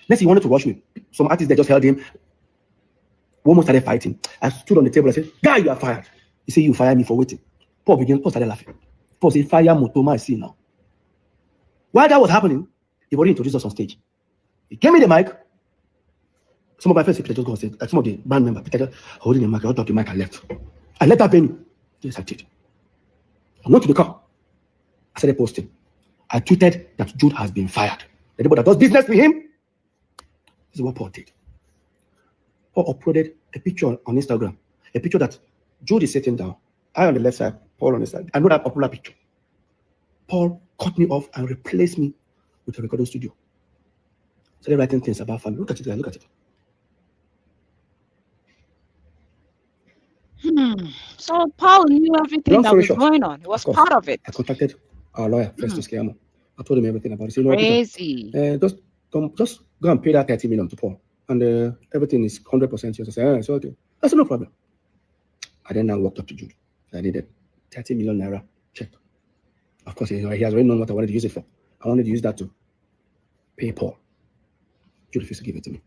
Let's say he wanted to rush me. Some artists, they just held him. We almost started fighting. I stood on the table and said, guy, you are fired. He said, you fire me for waiting. Paul started laughing. Paul said, fire Motoma, I see now. While that was happening, he already introduced us on stage. He gave me the mic. Some of my friends, Peter just go and say, like some of the band members, Peter holding the mic, I dropped the mic, I left. I left that venue. Yes, I did. I went to the car. I started posting. I tweeted that Jude has been fired. Anybody that does business with him, this is what Paul did. Paul uploaded a picture on Instagram, a picture that Jude is sitting down. I on the left side, Paul on the side. I know that popular picture. Paul cut me off and replaced me with a recording studio. Started writing things about family. Look at it, guys. Look at it. So Paul knew everything that was going on. He was part of it. I contacted our lawyer, Festus Keyamo. I told him everything about it. He said, Crazy. Just go and pay that 30 million to Paul. And everything is 100% yours. I said, it's okay. I said, no problem. I then now walked up to Jude. I needed 30 million naira check. Of course, he has already known what I wanted to use it for. I wanted to use that to pay Paul. Jude refused to give it to me.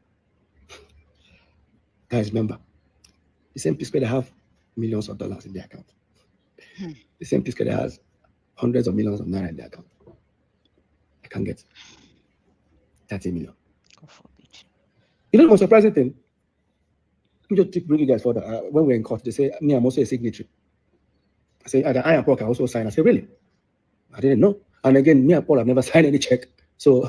Guys, remember, the same Psquare that have millions of dollars in their account. The same Psquare that has hundreds of millions of naira in their account. I can't get 30 million. You know the most surprising thing? Let me just bring you guys further. When we're in court, they say, me, I'm also a signatory. I say, I and Paul can also sign. I say, really? I didn't know. And again, me and Paul have never signed any check. So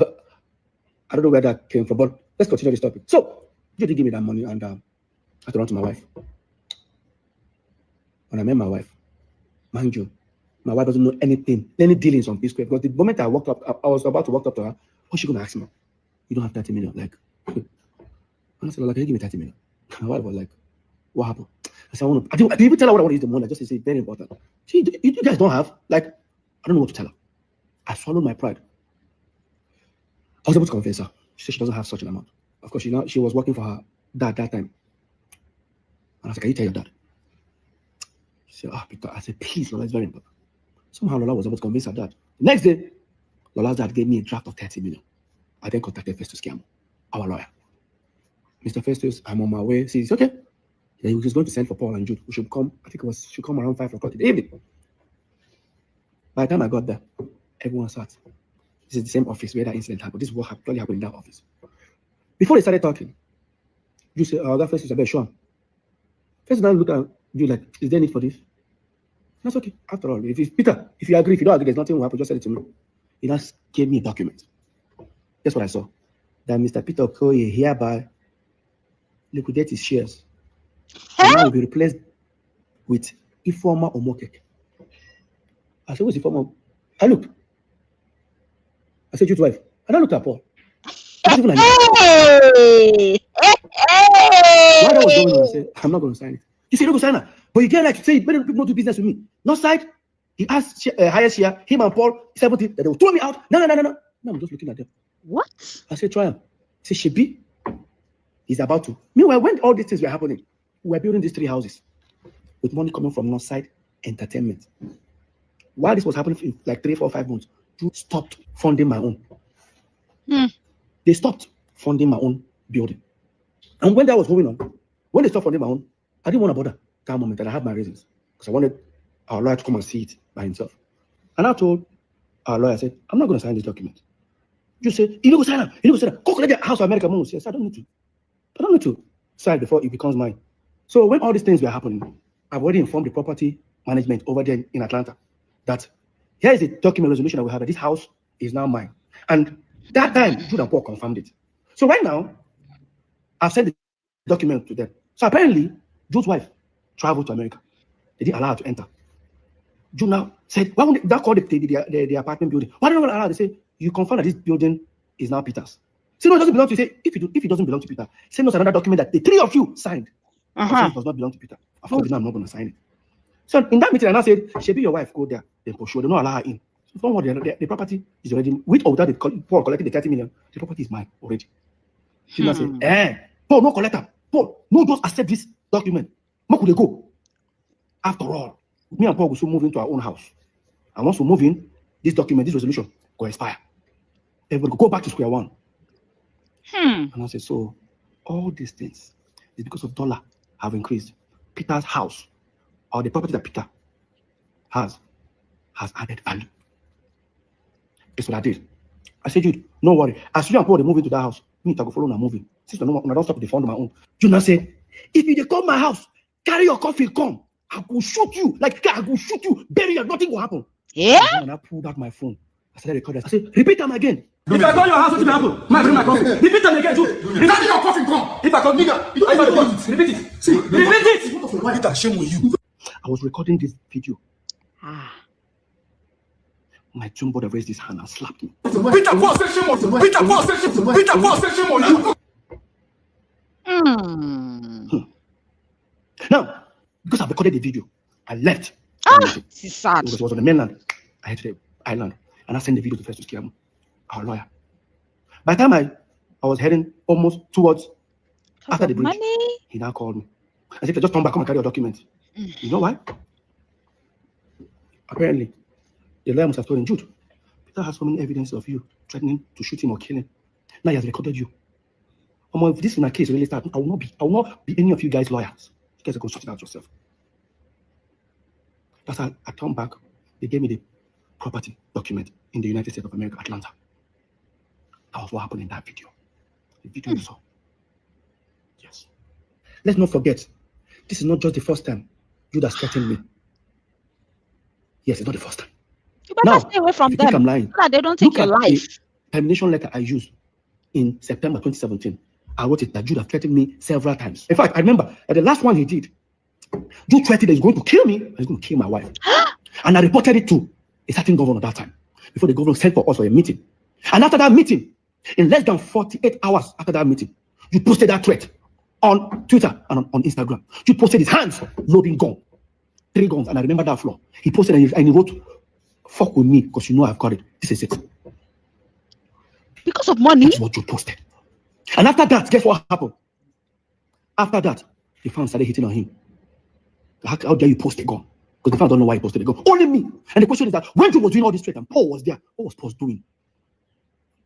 I don't know where that came from, but let's continue this topic. So you did give me that money, and I had to run to my wife. When I met my wife, mind you, my wife doesn't know anything, any dealings on Psquare. Because the moment I walked up, I was about to walk up to her, what's she going to ask me? You don't have 30 million. Like, I said, can you give me 30 million? My wife was like, what happened? I said, I didn't even tell her what I want to use the money. I just said, it's very important. See, you guys don't have, like, I don't know what to tell her. I swallowed my pride. I was able to convince her. She said she doesn't have such an amount. Of course, she was working for her dad that time. And I said, can you tell your dad? She said, Peter. I said, please, Lola, it's very important. Somehow Lola was able to convince her dad. Next day, Lola's dad gave me a draft of 30 million. I then contacted Festus Keyamo, our lawyer. Mr. Festus, I'm on my way. See, it's okay. Yeah, he was going to send for Paul and Jude, who should come, I think should come around 5 o'clock in the evening. By the time I got there, everyone sat. This is the same office where that incident happened. This is what actually happened in that office. Before they started talking, you said, that Festus, I better show him. Festus now looked at you like, is there need for this? That's okay. After all, Peter, if you agree, if you don't agree, there's nothing will happen, just send it to me. He just gave me a document. That's what I saw. That Mr. Peter Okoye hereby liquidate his shares. And now will be replaced with Ifeoma Omotayo-Okoye. I said, what's Ifeoma? I looked. I said, Jude's wife. And I looked at Paul. Why that was going on, I said, I'm not going to sign it. You say, don't go sign it. But you get like to say, many people don't do business with me. Northside, he asked highest share, him and Paul, 70, that they will throw me out. No. No, I'm just looking at them. What? I said, try him. He said, Shebi, he's about to. Meanwhile, when all these things were happening, we were building these 3 houses with money coming from Northside Entertainment. While this was happening in like 3, 4, 5 months, Jude stopped funding my own. They stopped funding my own building. And when that was going on, when they stopped funding my own, I didn't want to bother that moment, and I had my reasons. Because I wanted our lawyer to come and see it by himself. And I told our lawyer, I said, I'm not going to sign this document. You said, you don't go sign it. You don't go sign it. Go collect the House of America moves. Yes, I don't need to sign before it becomes mine. So when all these things were happening, I've already informed the property management over there in Atlanta that here is the document resolution that we have, that this house is now mine. And that time, Jude and Paul confirmed it. So right now, I've sent the document to them. So apparently, Jude's wife traveled to America. They didn't allow her to enter. Jude now said, why won't they call the apartment building? Why don't they allow her? They say, you confirm that this building is now Peter's. Say, no, it doesn't belong to you. Say, if it doesn't belong to Peter, send us another document that the 3 of you signed. It does not belong to Peter. Of course, I'm not going to sign it. So in that meeting, I now said, Shebi, your wife, go there. Then for sure, they don't allow her in. So from what the property is already, with or without Paul collecting the 30 million, the property is mine already. She now said, Paul, no collector. Paul, no, just accept this document. Where could they go? After all, me and Paul will soon move into our own house. And once we move in, this document, this resolution will expire. Everybody go back to square one. And I said, so all these things is because of dollar have increased. Peter's house, or the property that Peter has added value. That's what I did. I said, Jude, no worry. As you and Paul, they move into that house, me, I go follow and moving. Since I don't stop the fund on my own. Jude now said, if you come my house, carry your coffee, come. I will shoot you. Like, I will shoot you. Bury you. Nothing will happen. Yeah? And I pulled out my phone. I started recording. I said, repeat them again. If I call your house, what will happen? My bring my coffee. Repeat them again, too. Repeat your coffee, come. If I call nigga, you don't repeat it. Repeat it. See, repeat it. Peter, shame on you. I was recording this video. Ah. My twin brother raised his hand and slapped me. Peter, Paul said shame on you. Peter, Paul said shame on you. Peter, Paul said shame on you. Now, because I recorded the video, I left. This is sad. Because it was on the mainland. I had to the island. And I sent the video to first to Psquare, our lawyer. By the time I was heading almost towards after the bridge, money? He now called me. I said, just come back, come and carry your documents. You know why? Apparently, the lawyer must have told him, Jude, Peter has so many evidence of you threatening to shoot him or kill him. Now he has recorded you. If this in a case really starts, I will not be any of you guys lawyers. You guys are going to sort it out yourself. That's how I turned back. They gave me the property document in the United States of America, Atlanta. That was what happened in that video. The video you saw. Yes. Let's not forget, this is not just the first time Jude has threatened me. Yes, it's not the first time. You better stay away from them. I'm lying. So that they don't take your life. The termination letter I used in September 2017. I wrote it that Jude has threatened me several times. In fact, I remember that the last one he did, Jude threatened that he's going to kill me and he's going to kill my wife. And I reported it to a certain governor that time, before the governor sent for us for a meeting. And after that meeting, in less than 48 hours after that meeting, you posted that threat on Twitter and on Instagram. You posted his hands loading gun, 3 guns, and I remember that floor. He posted and he wrote, "Fuck with me, because you know I've got it. This is it." Because of money? That's what you posted. And after that, guess what happened? After that, the fans started hitting on him. How dare you post a gun? Because the fans don't know why he posted a gun. Only me. And the question is that when Jude was doing all this threat and Paul was there, what was Paul doing?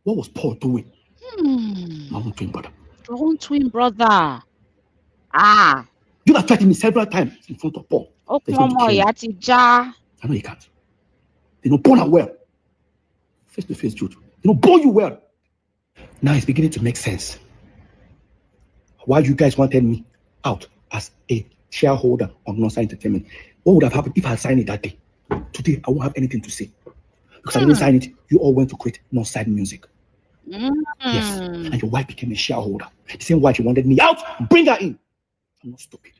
What was Paul doing? My own twin brother. Your own twin brother. Ah. Jude has threatened me several times in front of Paul. Oh, come on, Yatija. I know he can't. They know Paul well. Face to face, Jude. They know Paul you well. Now it's beginning to make sense. Why you guys wanted me out as a shareholder of Northside Entertainment. What would have happened if I had signed it that day? Today, I won't have anything to say. Because I didn't sign it, you all went to create Northside Music. Yes. And your wife became a shareholder. The same wife you wanted me out, bring her in. I'm not stupid.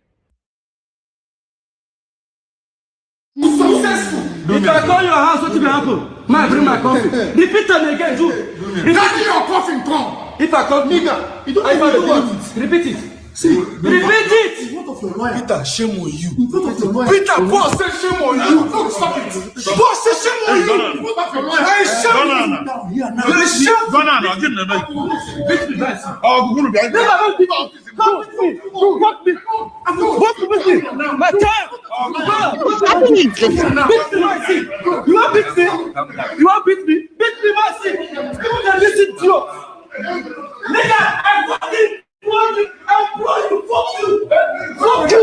Unsuccessful. If I call your house, what will happen? Man, bring my coffee. Repeat them again, too. Repeat your coffee, come. If I call nigga, you don't repeat it. See, repeat it. Peter, shame on you. Peter, Paul said shame on you. Stop it. Paul said shame on you. I shame on you. Go now, give me the mic. Beat me, guys. Oh, we're going to be never give up. Come with me. Walk me. Walk with me. My time. Beat me, my seat. You want beat me? You want beat me? Beat me, my seat. People can listen to you. Nigga, I want it. I you, fuck you, I you,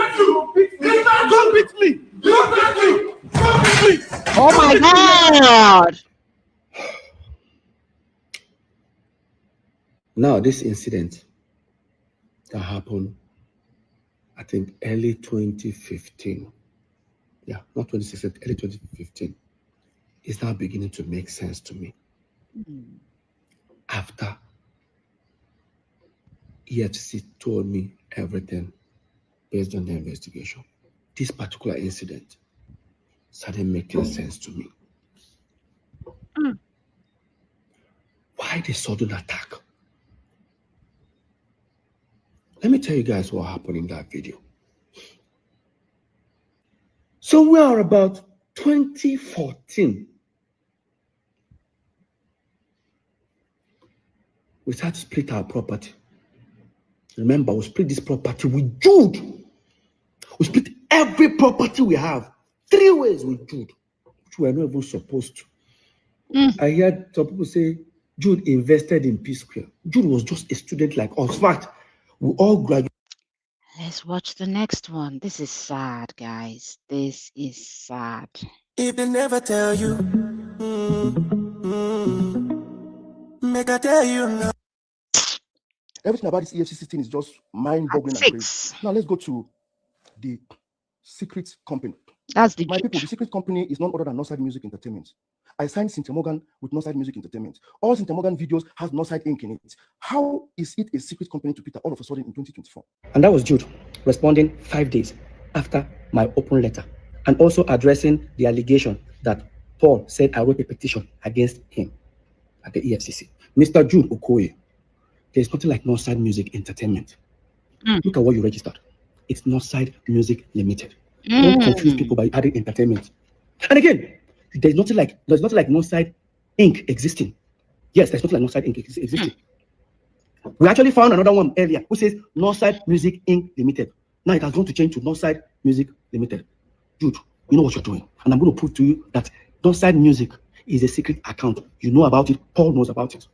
don't beat me, don't beat me. Oh my God! Now this incident that happened, I think early 2015, yeah, not 2016, early 2015, is now beginning to make sense to me. After EFCC told me everything based on the investigation, this particular incident started making sense to me. Why the sudden attack? Let me tell you guys what happened in that video. So we are about 2014. We started to split our property. Remember, we split this property with Jude. We split every property we have 3 ways with Jude, which we are not even supposed to. I heard some people say Jude invested in Psquare. Jude was just a student like us. In fact, we all graduated. Let's watch the next one. This is sad, guys. This is sad. If they never tell you, make I tell you now. Everything about this EFCC thing is just mind-boggling and crazy. Now let's go to the secret company. That's the My truth. people, the secret company is none other than Northside Music Entertainment. I signed Cynthia Morgan with Northside Music Entertainment. All Cynthia Morgan videos has Northside Inc. in it. How is it a secret company to Peter all of a sudden in 2024? And that was Jude responding 5 days after my open letter, and also addressing the allegation that Paul said I wrote a petition against him at the EFCC. Mr. Jude Okoye, there's nothing like Northside Music Entertainment. Look at what you registered. It's Northside Music Limited. Don't confuse people by adding entertainment. And again, there's nothing like Northside Inc. existing. Yes, there's nothing like Northside Inc. existing. We actually found another one earlier who says Northside Music Inc. Limited. Now it has gone to change to Northside Music Limited. Jude, you know what you're doing. And I'm going to prove to you that Northside Music is a secret account. You know about it. Paul knows about it.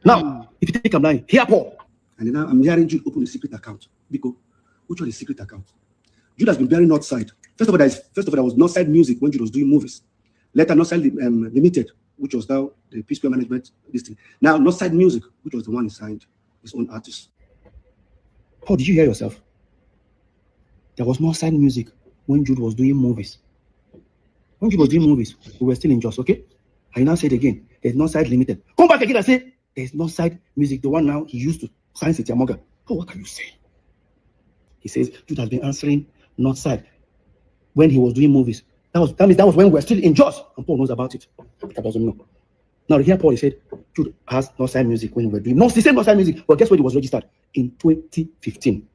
Now, if you think I'm lying, here Paul. And now I'm hearing Jude open a secret account. Because which one is secret account? Jude has been bearing Northside. First of all, there was Northside Music when Jude was doing movies. Later, Northside Limited, which was now the Psquare management listing. Now, Northside Music, which was the one he signed his own artist. Paul, did you hear yourself? There was Northside Music when Jude was doing movies. When Jude was doing movies, we were still in Jos, okay? I now said again, there's Northside Limited. Come back again and say, there's Northside Music, the one now he used to sign Cynthia Morgan. Oh, what are you saying? He says Jude has been answering Northside when he was doing movies. That was when we were still in Jos, and Paul knows about it. That doesn't know. Now here Paul, he said Jude has Northside Music when we were doing the same Northside Music, but guess what? It was registered in 2015.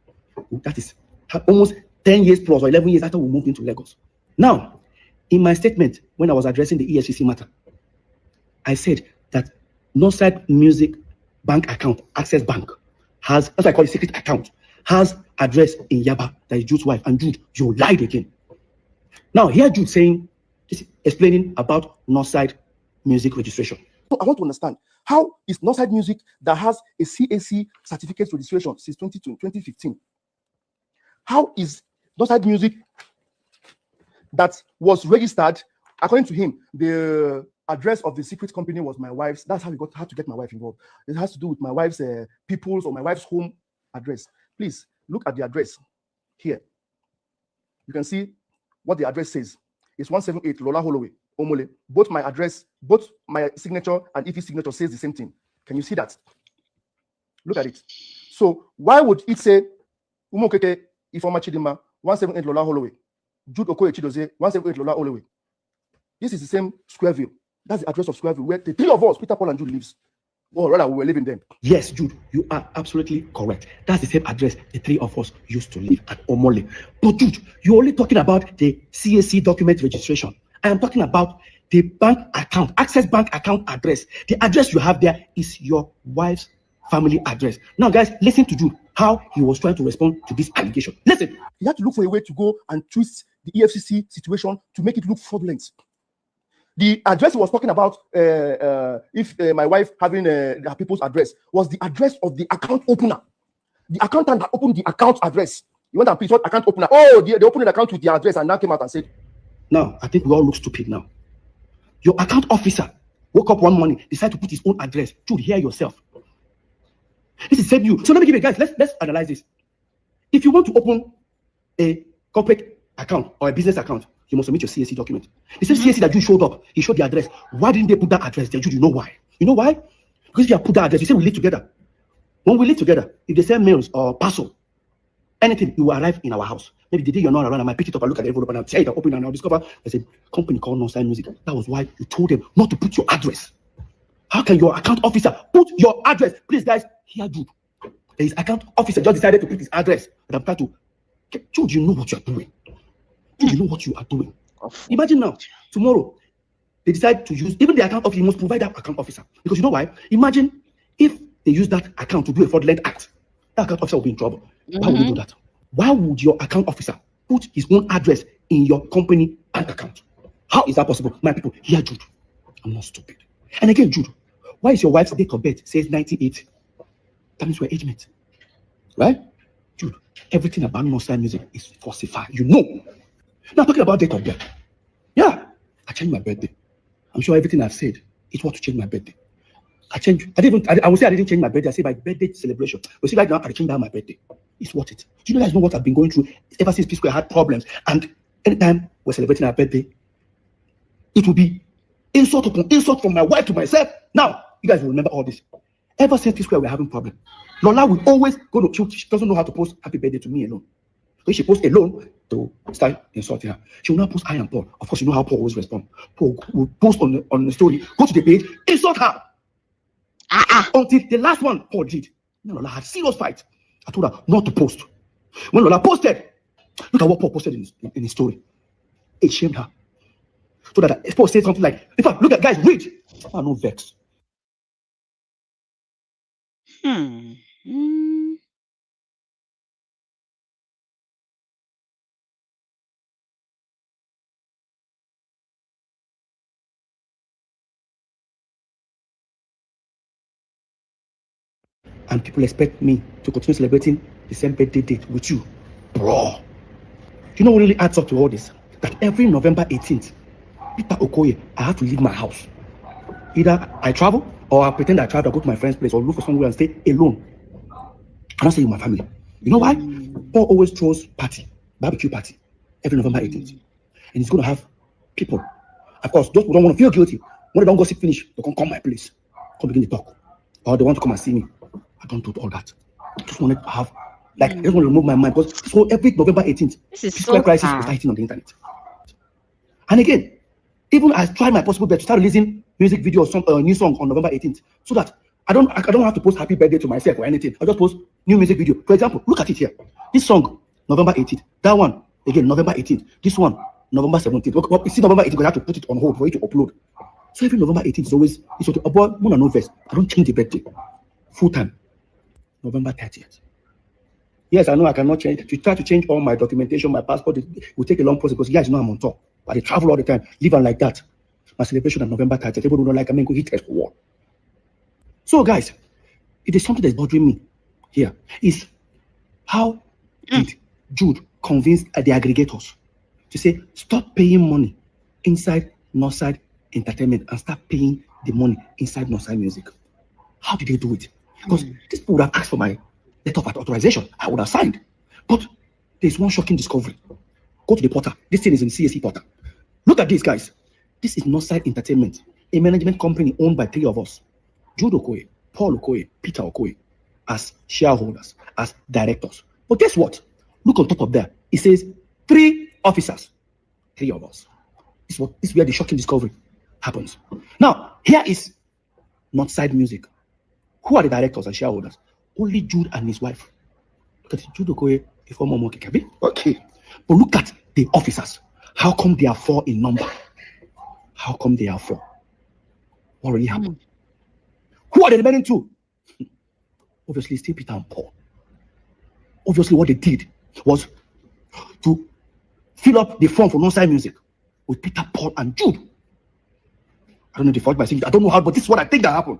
That is almost 10 years plus or 11 years after we moved into Lagos. Now, in my statement when I was addressing the EFCC matter, I said that Northside Music bank account, Access Bank, has, that's why I call it secret account, has address in Yaba, that is Jude's wife. And Jude, you lied again. Now, here Jude saying, explaining about Northside Music registration. So I want to understand, how is Northside Music that has a CAC certificate registration since 2015? How is Northside Music that was registered, according to him, the address of the secret company was my wife's. That's how how to get my wife involved. It has to do with my wife's people's or my wife's home address. Please look at the address here. You can see what the address says. It's 178 Lola Holloway, Omole. Both my address, both my signature and EFCC signature says the same thing. Can you see that? Look at it. So why would it say Umokeke Ifoma Chidima 178 Lola Holloway, Jude Okoye Chidozie 178 Lola Holloway? This is the same Square View. That's the address of Square View where the three of us, Peter, Paul, and Jude, lives. Or rather, we were living there. Yes, Jude, you are absolutely correct. That's the same address the three of us used to live at Omole. But Jude, you're only talking about the CAC document registration. I am talking about the bank account, Access Bank account address. The address you have there is your wife's family address. Now, guys, listen to Jude, how he was trying to respond to this allegation. Listen. He had to look for a way to go and twist the EFCC situation to make it look fraudulent. The address he was talking about, if my wife having her people's address, was the address of the account opener. The accountant that opened the account address. You went and picked what account opener? Oh, they opened the account with the address and now came out and said, now, I think we all look stupid now. Your account officer woke up one morning, decided to put his own address. Jude, hear yourself. This is same you. So let me give you guys, let's analyze this. If you want to open a corporate account or a business account, you must submit your CAC document. The same CAC that you showed up, he showed the address. Why didn't they put that address there? Jude, you know why? You know why? Because if you have put that address, you say we live together. When we live together, if they send mails or parcel, anything, it will arrive in our house. Maybe the day you're not around, I might pick it up and look at the envelope and I'll say, open and I'll discover there's a company called Northside Music. That was why you told them not to put your address. How can your account officer put your address? Please, guys, here, Jude. His account officer just decided to put his address. And I'm trying to, Jude, you know what you're doing. Jude, you know what you are doing. Imagine now, tomorrow, they decide to use, even the account officer, you must provide that account officer. Because you know why? Imagine if they use that account to do a fraudulent act. That account officer will be in trouble. Why would you do that? Why would your account officer put his own address in your company bank account? How is that possible? My people, here, Jude, I'm not stupid. And again, Jude, why is your wife's date of birth says 98? That means we're age mates, right? Jude, everything about Northside Music is falsified. You know. Now talking about date of birth. Yeah, I changed my birthday. I'm sure everything I've said is what to change my birthday. I would say I didn't change my birthday. I say my birthday celebration. But see, right now, I changed out my birthday. It's worth it. Do you guys know what I've been going through ever since Psquare had problems? And Anytime we're celebrating our birthday, it will be insult upon insult from my wife to myself. Now, you guys will remember all this. Ever since Psquare, we're having problem. Lola will always go to, she doesn't know how to post happy birthday to me alone. When she posts alone to start insulting her, she will not post I and Paul. Of course, you know how Paul always responds. Paul will post on the story, go to the page, insult her. Until the last one Paul did. Lola had serious fight. I told her not to post. When Lola posted, look at what Paul posted in his story. It shamed her. So that Paul said something like, in fact, look at guys, read. I no vex. And people expect me to continue celebrating the same birthday date with you. Bro. Do you know what really adds up to all this? That every November 18th, Peter Okoye, I have to leave my house. Either I travel or I pretend I travel, I go to my friend's place or look for somewhere and stay alone. I don't stay with my family. You know why? Paul always throws barbecue party, every November 18th. And he's going to have people. Of course, those who don't want to feel guilty, when they don't gossip finish, they can come to my place, come begin to talk. Or they want to come and see me. I don't do all that. I just wanted to have, I just want to remove my mind because this whole every November 18th, this is Psquare crisis was hitting on the internet. And again, even I tried my possible best to start releasing music video or new song on November 18th, so that I don't have to post happy birthday to myself or anything. I just post new music video. For example, look at it here. This song, November 18th. That one, again, November 18th. This one, November 17th. Well, you see, November 18th, I have to put it on hold for it to upload. So every November 18th is always, it's about more than no verse. I don't change the birthday. Full time. November 30th. Yes, I know I cannot change. To try to change all my documentation, my passport, it will take a long process because you guys know I'm on top. But I travel all the time, live on like that. My celebration on November 30th. People don't like I'm going to hit for war. So, guys, it is something that's bothering me here. Is how did Jude convince the aggregators to say stop paying money inside Northside Entertainment and start paying the money inside Northside Music? How did they do it? Because this people would have asked for my letter of authorization. I would have signed. But there's one shocking discovery. Go to the portal. This thing is in CSE portal. Look at this, guys. This is Northside Entertainment, a management company owned by 3 of us. Jude Okoye, Paul Okoye, Peter Okoye, as shareholders, as directors. But guess what? Look on top of that. It says 3 officers, 3 of us. This is where the shocking discovery happens. Now, here is Northside Music. Who are the directors and shareholders? Only Jude and his wife. Look at Jude Okoye, a former Monkey. Okay. But look at the officers. How come they are 4 in number? How come they are 4? What really happened? Who are the remaining 2? Obviously, still Peter and Paul. Obviously, what they did was to fill up the form for Northside Music with Peter, Paul, and Jude. I don't know the fault by saying I don't know how, but this is what I think that happened.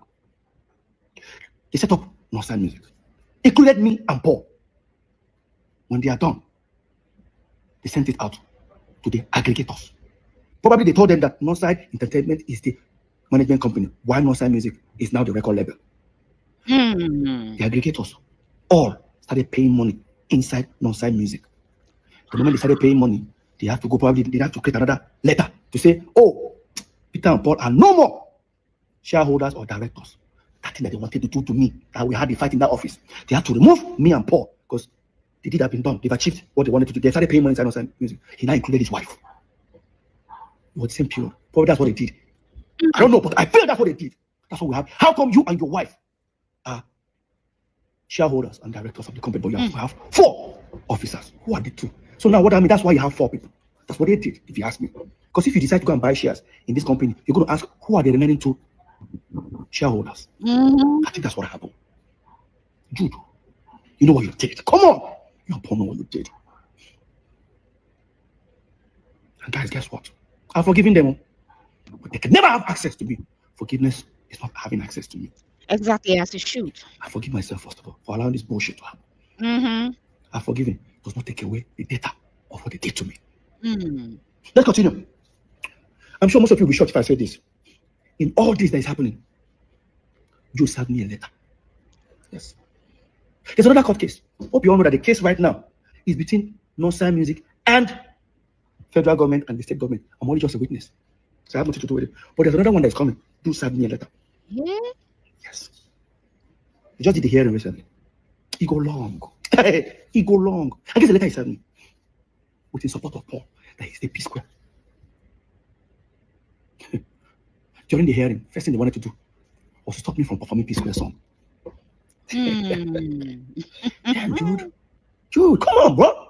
They set up Northside Music, included me and Paul. When they are done, they sent it out to the aggregators. Probably they told them that Northside Entertainment is the management company, while Northside Music is now the record label. The aggregators all started paying money inside Northside Music. The moment they started paying money, they have to go, probably they have to create another letter to say, oh, Peter and Paul are no more shareholders or directors. That thing that they wanted to do to me, that we had a fight in that office. They had to remove me and Paul because they did have been done. They've achieved what they wanted to do. They started paying money inside Northside Music. He now included his wife. It was the same period. Probably that's what they did. I don't know, but I feel that's what they did. That's what we have. How come you and your wife are shareholders and directors of the company, but you have 4 officers? Who are the 2? So now what I mean, that's why you have 4 people. That's what they did, if you ask me. Because if you decide to go and buy shares in this company, you're going to ask, who are the remaining 2 shareholders? I think that's what happened. Jude, you know what you did. Come on. You don't know what you did. And guys, guess what? I've forgiven them. But they can never have access to me. Forgiveness is not having access to me. Exactly as it should. I forgive myself, first of all, for allowing this bullshit to happen. I've forgiven. Does not take away the data of what they did to me. Let's continue. I'm sure most of you will be shocked if I say this. In all this that is happening, Jude sent me a letter. Yes. There's another court case. Hope you all know that the case right now is between Northside Music and federal government and the state government. I'm only just a witness. So I have nothing to do with it. But there's another one that's coming. Do serve me a letter. Yeah. Yes. He just did the hearing recently. He go long. He go long. I guess the letter he sent me with the support of Paul, that he's the Psquare. During the hearing, first thing they wanted to do was to stop me from performing Psquare song. Damn, Jude, come on, bro.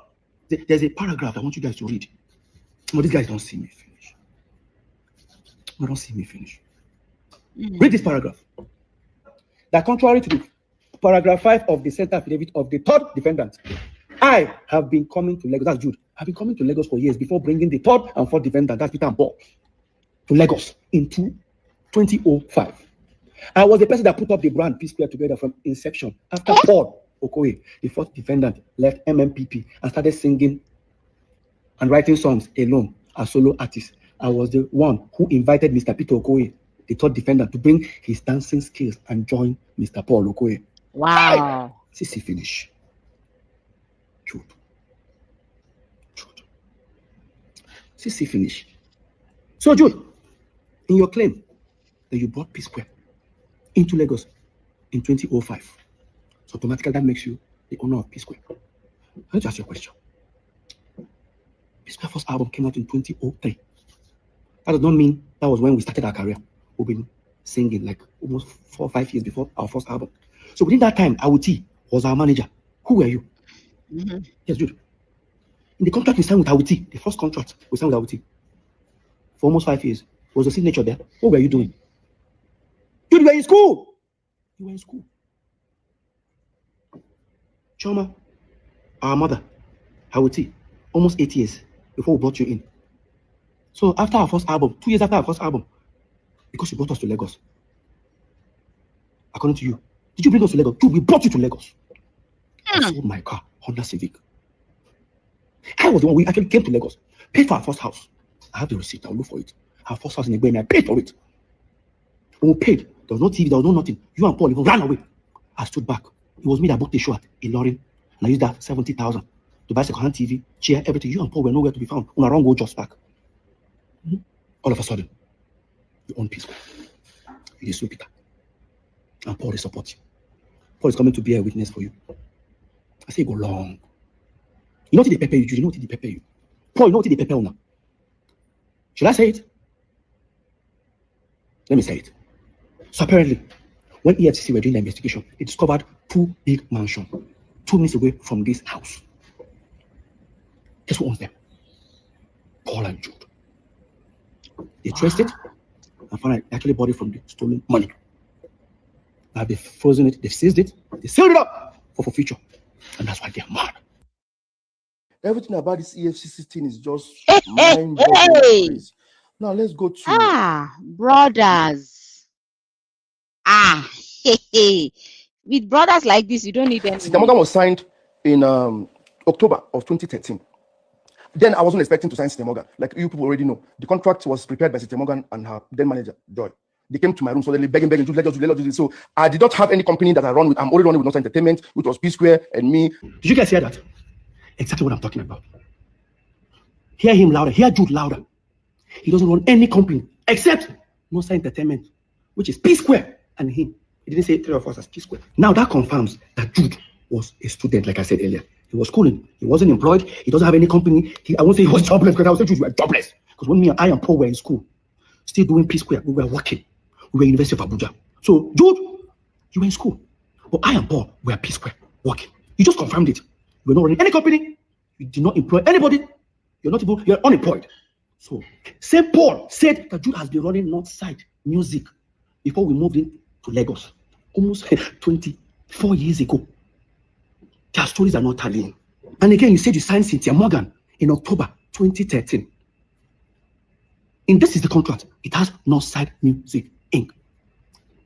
There's a paragraph I want you guys to read. No, these guys don't see me finish. No, don't see me finish. Read this paragraph. That contrary to the paragraph 5 of the center affidavit of the third defendant, I have been coming to Lagos. That's Jude. I've been coming to Lagos for years before bringing the third and fourth defendant, that's Peter and Paul, to Lagos in 2005. I was the person that put up the brand Psquare together from inception. After Paul Okoye, the fourth defendant, left MMPP and started singing and writing songs alone as solo artist, I was the one who invited Mr. Peter Okoye, the third defendant, to bring his dancing skills and join Mr. Paul Okoye. Wow. CC finish. Jude. CC finish. So Jude, in your claim that you brought Psquare into Lagos in 2005, so automatically that makes you the owner of Psquare. I need to ask you a question. Psquare first album came out in 2003. That does not mean that was when we started our career. We've been singing like almost 4 or 5 years before our first album. So within that time, Awuti was our manager. Who were you? Yes, Jude. In the contract we signed with Awuti, the first contract we signed with Awuti, for almost 5 years, was the signature there. What were you doing? Dude, you were in school. You were in school. Choma, our mother, Awuti, almost 8 years before we brought you in. So after our first album, 2 years after our first album, because you brought us to Lagos, according to you, did you bring us to Lagos? Dude, we brought you to Lagos. I sold my car, Honda Civic. I was the one, we actually came to Lagos, paid for our first house. I have the receipt, I'll look for it. Our first house in Egbe, I paid for it. When we paid, there was no TV, there was no nothing. You and Paul even ran away. I stood back. It was me that booked the show at Ilorin, and I used that 70,000 to buy second-hand TV, chair, everything. You and Paul were nowhere to be found. On our own, go just back. All of a sudden, you own Psquare. You sue Peter. And Paul is support you. Paul is coming to be a witness for you. I say go long. You know what they pepper you? You know what they pepper you? Paul, you know what they pepper you now? Should I say it? Let me say it. So apparently, when EFCC were doing the investigation, they discovered 2 big mansions 2 minutes away from this house. Guess who owns them? Paul and Jude. They traced it and found out they actually bought it from the stolen money. Now they've frozen it, they've seized it, they sealed it up for future. And that's why they're mad. Everything about this EFCC thing is just mind-boggling. Now let's go to brothers. With brothers like this, you don't need any. The model was signed in October of 2013. Then I wasn't expecting to sign Sister Morgan. Like you people already know, the contract was prepared by Sister Morgan and her then manager, Joy. They came to my room suddenly begging, let us do this. So I did not have any company that I run with. I'm only running with Northside Entertainment, which was Psquare and me. Did you guys hear that? Exactly what I'm talking about. Hear him louder. Hear Jude louder. He doesn't run any company except Northside Entertainment, which is Psquare and him. He didn't say 3 of us as Psquare. Now that confirms that Jude was a student, like I said earlier. He was schooling. He wasn't employed. He doesn't have any company. I won't say he was jobless because I would say Jude, you were jobless. Because when me and I and Paul were in school, still doing Psquare, we were working. We were University of Abuja. So Jude, you were in school. But I and Paul were Psquare working. You just confirmed it. You were not running any company. You did not employ anybody. You're unemployed. So St. Paul said that Jude has been running Northside music before we moved in to Lagos. Almost 24 years ago. Their stories are not tallying. And again, you said you signed Cynthia Morgan in October 2013. And this is the contract. It has Northside Music Inc.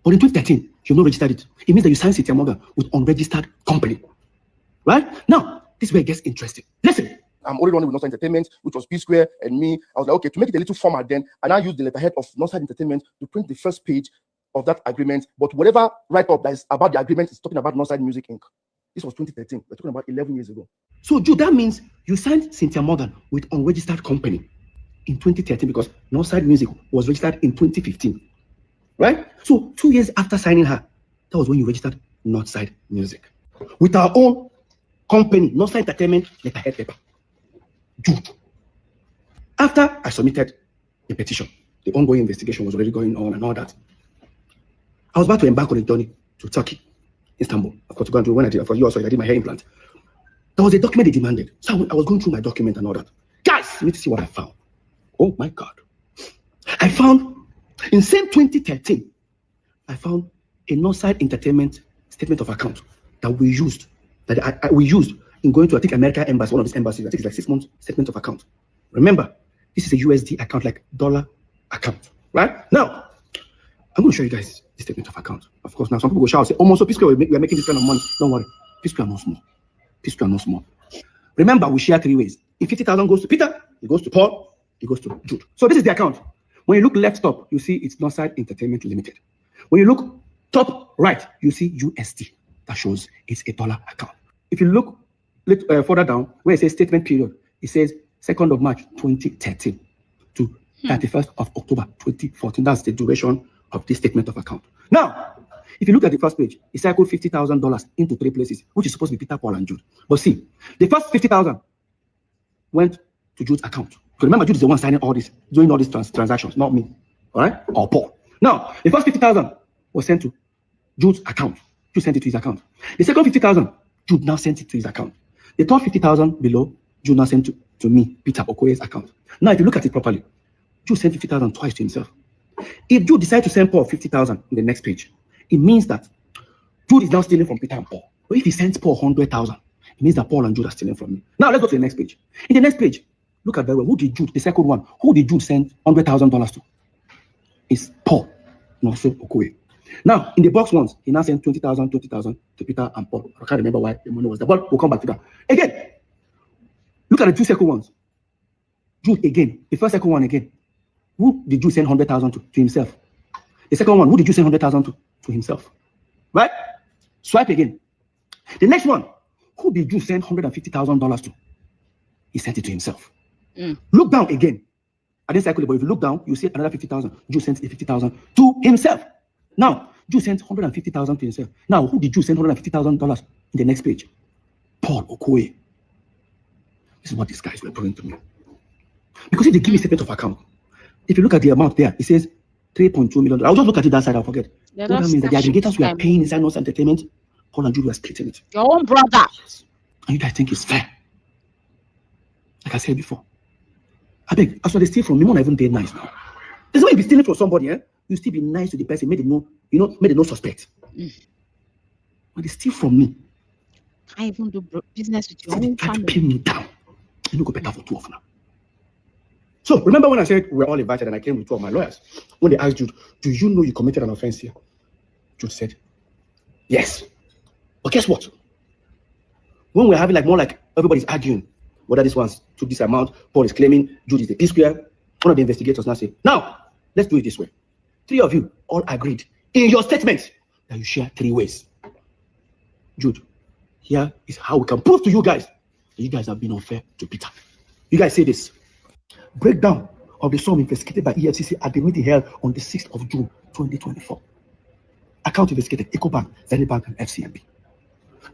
But in 2013, you've not registered it. It means that you signed Cynthia Morgan with unregistered company. Right? Now, this is where it gets interesting. Listen. I'm only running with Northside Entertainment, which was Psquare and me. I was like, okay, to make it a little format then, and I used the letterhead of Northside Entertainment to print the first page of that agreement. But whatever write-up that is about the agreement is talking about Northside Music Inc. This was 2013. We're talking about 11 years ago. So, Jude, that means you signed Cynthia Morgan with unregistered company in 2013 because Northside Music was registered in 2015, right? So 2 years after signing her, that was when you registered Northside Music with our own company, Northside Entertainment letterhead paper. Jude. After I submitted the petition, the ongoing investigation was already going on and all that. I was about to embark on a journey to Turkey, Istanbul. Of course, going to when I did for you also, I did my hair implant. There was a document they demanded. So I was going through my document and all that. Guys, you need to see what I found. Oh my God. I found, in same 2013, I found a Northside Entertainment statement of account that we used, we used in going to, I think, American Embassy, one of these embassies. I think it's like 6 months statement of account. Remember, this is a USD account, like dollar account, right? Now, I'm going to show you guys the statement of account. Of course, now some people will shout and say, oh, so Psquare, we are making this kind of money. Don't worry. Psquare no small. Psquare no small. Remember, we share 3 ways. If 50,000 goes to Peter, it goes to Paul, it goes to Jude. So this is the account. When you look left top, you see it's Northside Entertainment Limited. When you look top right, you see USD. That shows it's a dollar account. If you look further down, where it says statement period, it says 2nd of March 2013 to 31st of October 2014. That's the duration of this statement of account. Now, if you look at the first page, it cycled $50,000 into 3 places, which is supposed to be Peter, Paul, and Jude. But see, the first 50,000 went to Jude's account. So remember, Jude is the one signing all this, doing all these transactions, not me, all right, or Paul. Now, the first 50,000 was sent to Jude's account. Jude sent it to his account. The second 50,000, Jude now sent it to his account. The third 50,000 below, Jude now sent to me, Peter Okoye's account. Now, if you look at it properly, Jude sent 50,000 twice to himself. If Jude decides to send Paul 50,000 in the next page, it means that Jude is now stealing from Peter and Paul. But if he sends Paul 100,000, it means that Paul and Jude are stealing from me. Now, let's go to the next page. In the next page, look at very well. Who did Jude, the second one, who did Jude send $100,000 to? It's Paul, not so Okoye. Now, in the box ones, he now sent 20,000 to Peter and Paul. I can't remember why the money was there, but we'll come back to that. Again, look at the 2 second ones. Jude again, the first second one again. Who did Jude send 100,000 to himself? The second one, who did Jude send 100,000 to himself? Right? Swipe again. The next one, who did Jude send $150,000 to? He sent it to himself. Look down again. I didn't cycle it, but if you look down, you see another 50,000. Jude sent 50,000 to himself. Now, Jude sent 150,000 to himself. Now, who did Jude send $150,000 in the next page? Paul Okoye. This is what these guys were bringing to me. Because if they give me a statement of account, if you look at the amount there, it says $3.2 million. I'll just look at it that side, I'll forget. That means that the aggregators we are paying inside Northside Entertainment, Paul and Jude were splitting it. Your own brother. Yes. And you guys think it's fair. Like I said before. I beg, as they steal from me, won't even be nice now. There's no way you be stealing from somebody, eh? You still be nice to the person, made them know, made them no suspect. When they steal from me, Can't even do business with your they own try to family. pin me down. You look better for 2 of now. So remember when I said we were all invited and I came with 2 of my lawyers? When they asked Jude, do you know you committed an offense here? Jude said, yes. But guess what? When we're having more like everybody's arguing whether this one took this amount, Paul is claiming Jude is the Psquare. One of the investigators now say, now let's do it this way. 3 of you all agreed in your statement that you share 3 ways. Jude, here is how we can prove to you guys that you guys have been unfair to Peter. You guys say this. Breakdown of the sum investigated by EFCC at the meeting held on the 6th of June 2024. Account investigated Ecobank, Zenith Bank, and FCMB.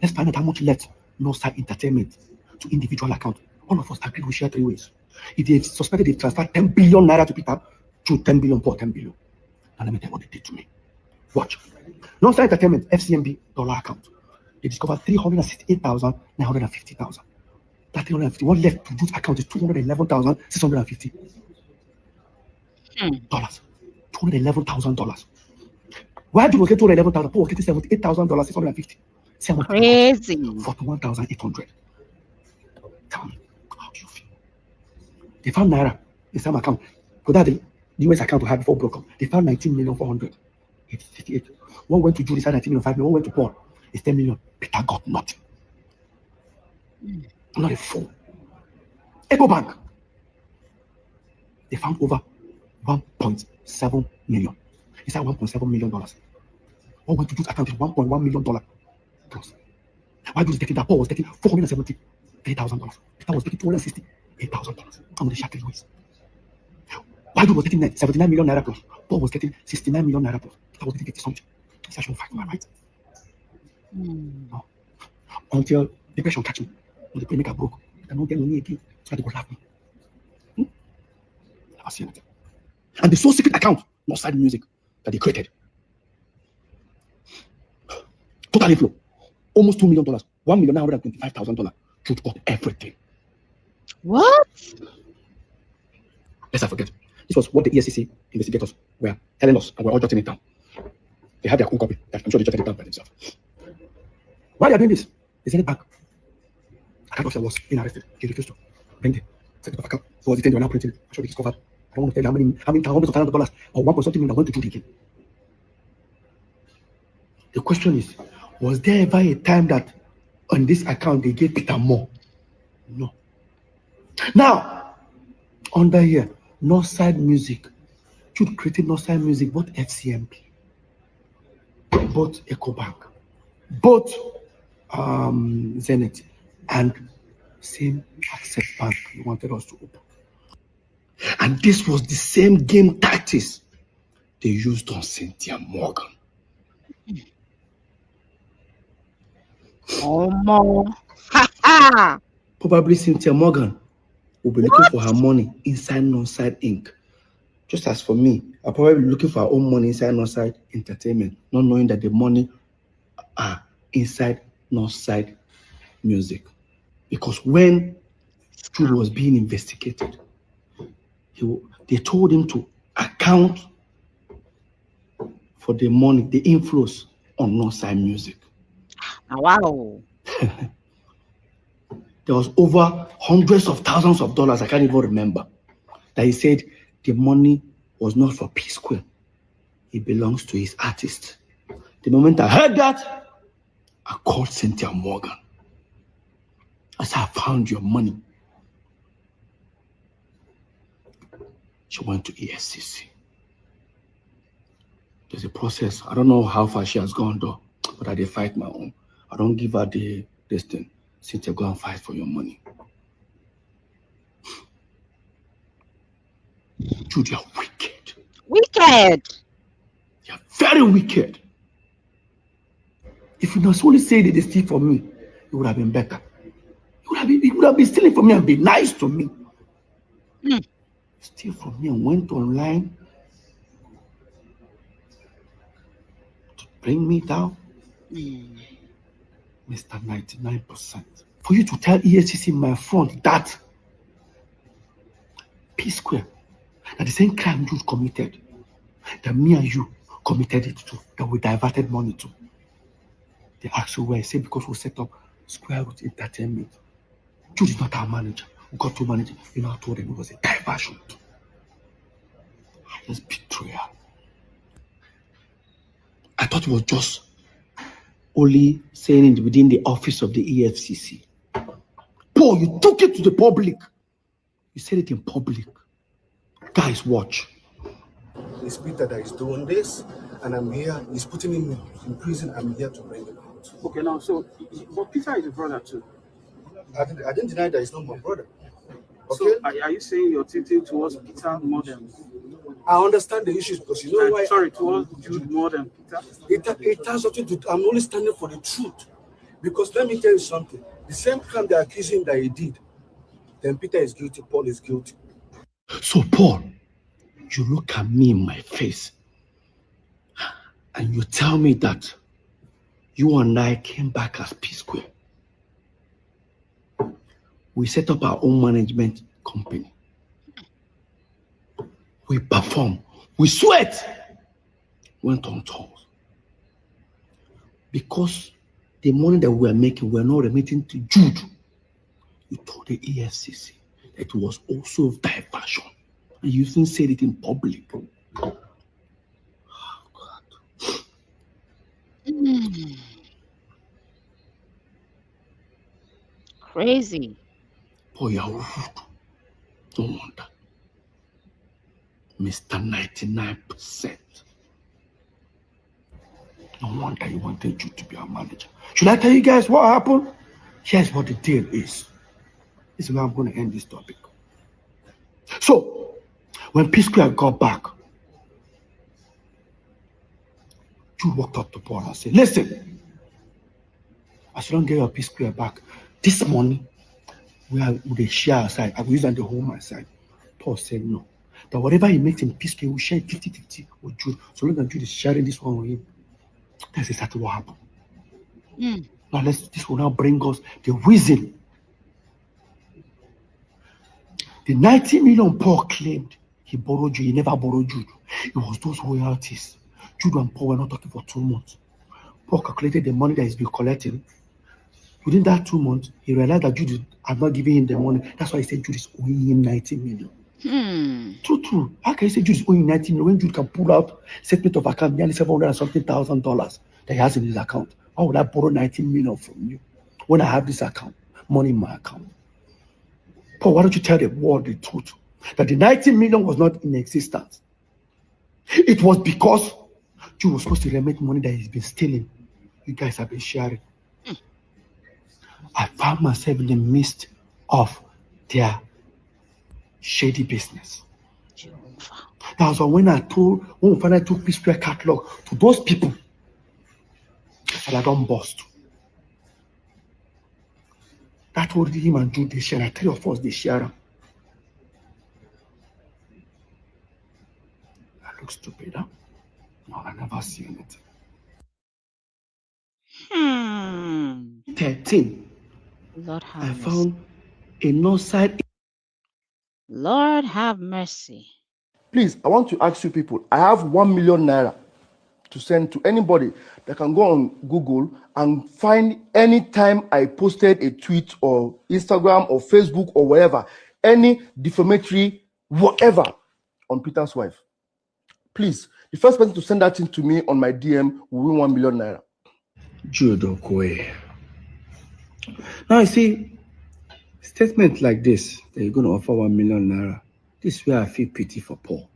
Let's find out how much left Northside Entertainment to individual account. All of us agreed we share 3 ways. If they suspected they transferred 10 billion naira to Peter, Jude 10 billion, Paul 10 billion. Now let me tell you what they did to me. Watch. Northside Entertainment, FCMB dollar account. They discovered 368,950,000. That 350, what left to Jude's account is $211,650. $211,000. Why Jude was getting $211,000? Paul was getting $78,650. Crazy. $41,800. Tell me, how do you feel? They found Naira, the same account. But that the US account we had before broke up. They found 19,458. One went to Jude, decided 19 million, 5 million. One went to Paul, it's 10 million. Peter got nothing. Not a fool. Ecobank, they found over 1.7 million. Is that $1.7 million? What went to Jude's account is $1.1 million plus. Why was getting that? Paul was getting $473,000. Peter was getting $268,000. I'm the Shackle Louis. Why was getting 79 million naira plus? Paul was getting 69 million naira plus. Peter was getting 50 something. I should fight for my right. No. Until depression catch me. When the playmaker broke. I don't get money again. So they go laugh me. Never see anything. And the sole secret account, Northside Music, that they created. Total inflow. Almost $2 million. $1,925,000. Jude got everything. What? Let's not forget. This was what the EFCC investigators were telling us, and we're all jotting it down. They have their own copy. I'm sure they jotted it down by themselves. Why are they doing this? They sent it back. A card officer was being arrested. He refused to bring the second account. So was detained. They were now printing. I'm sure they discovered. I don't want to tell you how many hundreds of thousands of dollars or 1 point something million went to Jude again. The question is, was there ever a time that on this account they gave Peter more? No. Now, under here, Northside Music. Jude created Northside Music, both FCMP, both EcoBank, both Zenith, and same Access Bank he wanted us to open. And this was the same game tactics they used on Cynthia Morgan. Oh, no. Ha ha! Probably Cynthia Morgan will be looking for her money inside Northside Inc. Just as for me, I'll probably be looking for her own money inside Northside Entertainment, not knowing that the money are inside Northside Music. Because when Jude was being investigated, they told him to account for the money, the inflows on Northside Music. Wow. There was over hundreds of thousands of dollars, I can't even remember, that he said the money was not for Psquare. It belongs to his artist. The moment I heard that, I called Cynthia Morgan. I said, I found your money. She went to EFCC. There's a process. I don't know how far she has gone though, but I did fight my own. I don't give her this thing. Cynthia, go and fight for your money. Jude, you're wicked. Wicked. You're very wicked. If you not only say that they steal from me, it would have been better. It would have been stealing from me and be nice to me. Steal from me and went online to bring me down. Mr. 99%. For you to tell EFCC in my front that Psquare, that the same crime you committed, that me and you committed it to, that we diverted money to. They asked you where. I said because we set up Square Root Entertainment. Jude is not our manager. We got to manage it. You know, I told them it was a diversion. Highest betrayal. I thought it was just only saying it within the office of the EFCC. Paul, you took it to the public. You said it in public. Guys, watch. It's Peter that is doing this, and I'm here. He's putting him in prison. I'm here to bring him out. Okay, now, so, but Peter is a brother too. I didn't deny that he's not my brother. Okay? So, are you saying you're tilting towards Peter more than... I understand the issues because you know why. Sorry, towards Jude more than Peter? It has nothing to do. I'm only standing for the truth. Because let me tell you something. The same crime they accuse him that he did, then Peter is guilty, Paul is guilty. So, Paul, you look at me in my face and you tell me that you and I came back as Psquare. We set up our own management company. We perform. We sweat. Went on tours. Because the money that we were making, we were not remitting to Jude. You told the EFCC that it was also diversion. And you even said it in public. Oh, God. Crazy. Boy, you're rude. Don't want that. Mr. 99%. No wonder you wanted Jude to be our manager. Should I tell you guys what happened? Here's what the deal is. This is where I'm going to end this topic. So, when Psquare got back, Jude walked up to Paul and said, listen, as you don't get your Psquare back, this money we share aside. I will use that to hold my side. Paul said no. That whatever he makes in Psquare, we share 50-50 with Jude. So long as Jude is sharing this one with him. That's exactly what happened. Now this will now bring us the reason. The 90 million Paul claimed he borrowed Jude. He never borrowed Jude. It was those royalties. Jude and Paul were not talking for 2 months. Paul calculated the money that he's been collecting. Within that 2 months, he realized that Jude had not given him the money. That's why he said Jude is owing him 90 million. True. How can you say Jude is owing 90 million when Jude can pull out statement of account nearly $700,000 that he has in his account? Why would I borrow 90 million from you when I have this account, money in my account? Paul, why don't you tell the world the truth? That the 90 million was not in existence. It was because Jude was supposed to remit money that he's been stealing. You guys have been sharing. I found myself in the midst of their shady business. That was when we finally took Psquare catalog to those people. I don't bust. That told him and Jude they share. 3 of us they share them. I look stupid, huh? No, I never see anything. 13. Lord have I mercy. found a Northside. Lord have mercy. Please, I want to ask you people, I have 1 million naira to send to anybody that can go on Google and find any time I posted a tweet or Instagram or Facebook or wherever, any defamatory whatever on Peter's wife. Please, the first person to send that thing to me on my DM will win 1 million naira. Jude Okoye. Now you see, statement like this that you're going to offer 1 million naira. This is where I feel pity for Paul.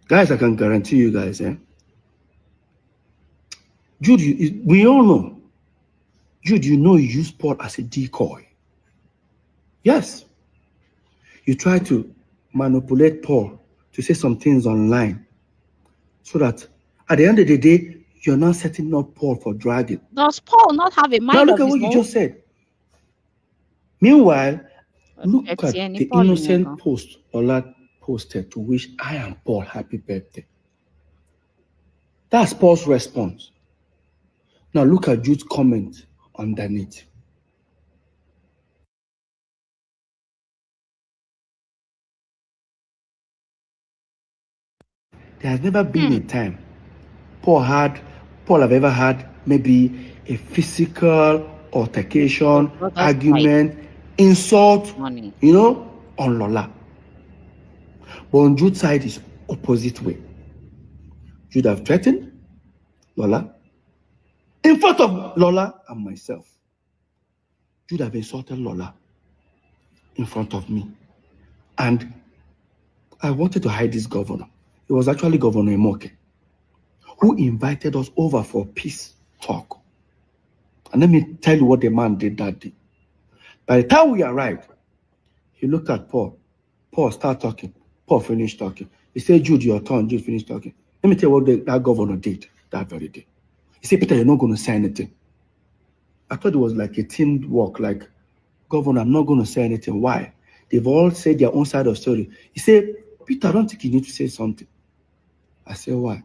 Guys, I can guarantee you guys, Jude, we all know. Jude, you know you use Paul as a decoy. Yes. You try to manipulate Paul to say some things online so that at the end of the day, you're not setting up Paul for dragging. Does Paul not have a mind Now look of at what his you own? just said. Meanwhile, look at Any the Paul in innocent here? post Lola posted to wish I and Paul happy birthday. That's Paul's response. Now look at Jude's comment underneath. There has never been a time Paul have ever had maybe a physical altercation, argument, insult, Money. on Lola. But on Jude's side is opposite way. Jude have threatened Lola in front of Lola and myself. Jude have insulted Lola in front of me. And I wanted to hide this governor. It was actually Governor Emoke who invited us over for peace talk. And let me tell you what the man did that day. By the time we arrived, he looked at Paul. Paul started talking. Paul finished talking. He said, Jude, your turn. Jude finished talking. Let me tell you what that governor did that very day. He said, Peter, you're not going to say anything. I thought it was like a team work, like, Governor, I'm not going to say anything. Why? They've all said their own side of the story. He said, Peter, I don't think you need to say something. I said, why?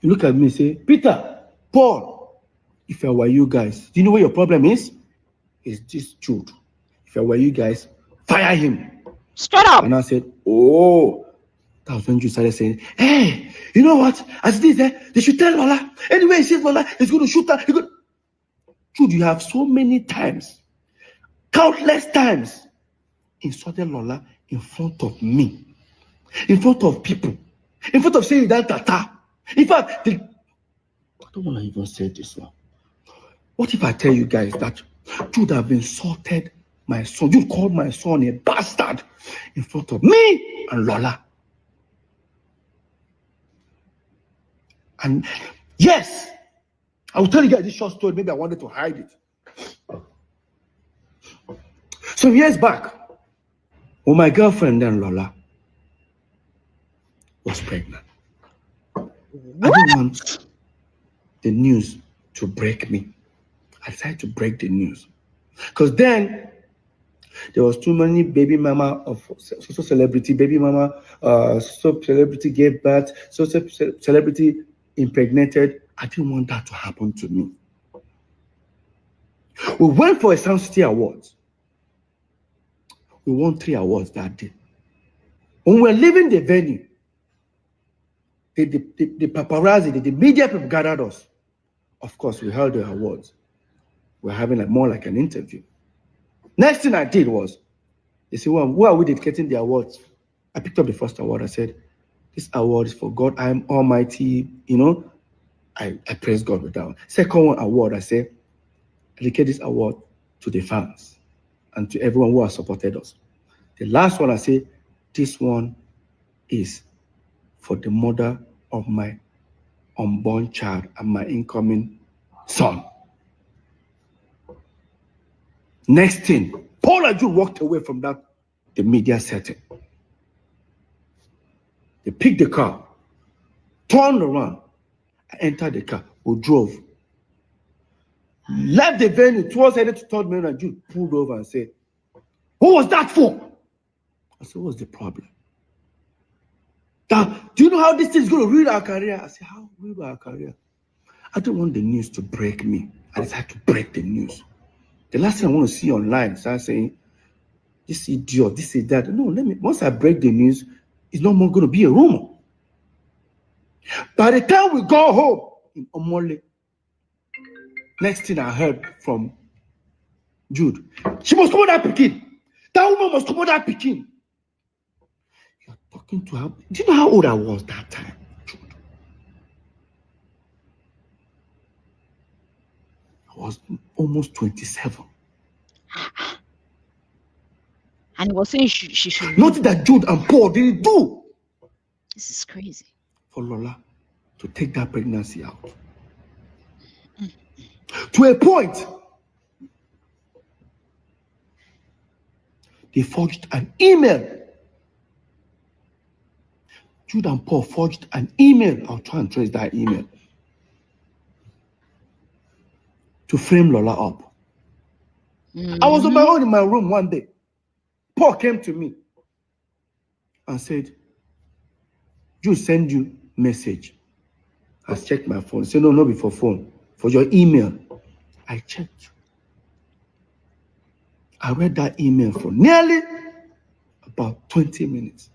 You look at me and say, Peter, Paul, if I were you guys, do you know what your problem is? It's this Jude. If I were you guys, fire him. Straight up. And I said, oh. That was when Jude started saying, hey, you know what? As this, they should tell Lola. Anyway, he says Lola is going to shoot her. Jude, you have so many times, countless times, insulted Lola in front of me, in front of people, in front of saying that tata. In fact, I don't want to even say this one. What if I tell you guys that Jude have insulted my son? You called my son a bastard in front of me and Lola. And Yes. I will tell you guys this short story. Maybe I wanted to hide it. Some years back, when my girlfriend then Lola was pregnant, I didn't want the news to break me. I decided to break the news. Because then there was too many baby mama of so celebrity, baby mama, so celebrity gave birth, so celebrity impregnated. I didn't want that to happen to me. We went for a Sound City Awards. We won 3 awards that day. When we were leaving the venue, the paparazzi, the media people gathered us. Of course, we held the awards. We're having more like an interview. Next thing I did was, they said, well, who are we dedicating the awards? I picked up the first award. I said, this award is for God. I am Almighty. You know, I praise God with that one. Second award, I said, I dedicate this award to the fans and to everyone who has supported us. The last one, I say, this one is for the mother of my unborn child and my incoming son. Next thing, Paul and Jude walked away from the media setting. They picked the car, turned around, entered the car, or drove. Left the venue towards headed to Third Main, and Jude pulled over and said, what was that for? I said, what's the problem? Do you know how this thing is going to ruin our career? I said, how ruin our career? I don't want the news to break me. I decided to break the news. The last thing I want to see online, start saying, this idiot, this is that. No, once I break the news, it's no more going to be a rumor. By the time we go home in Omole, next thing I heard from Jude, she must come out that Pekin. That woman must come out that Pekin. You're talking to her. Do you know how old I was that time, Jude? I was almost 27. And he was saying she should. Nothing that Jude and Paul didn't do. This is crazy. For Lola to take that pregnancy out. To a point, they forged an email. Jude and Paul forged an email. I'll try and trace that email. To frame Lola up. I was on my own in my room one day. Paul came to me and said, Jude send you message. I checked my phone. He said, no, not before phone. For your email. I checked. I read that email for nearly about 20 minutes.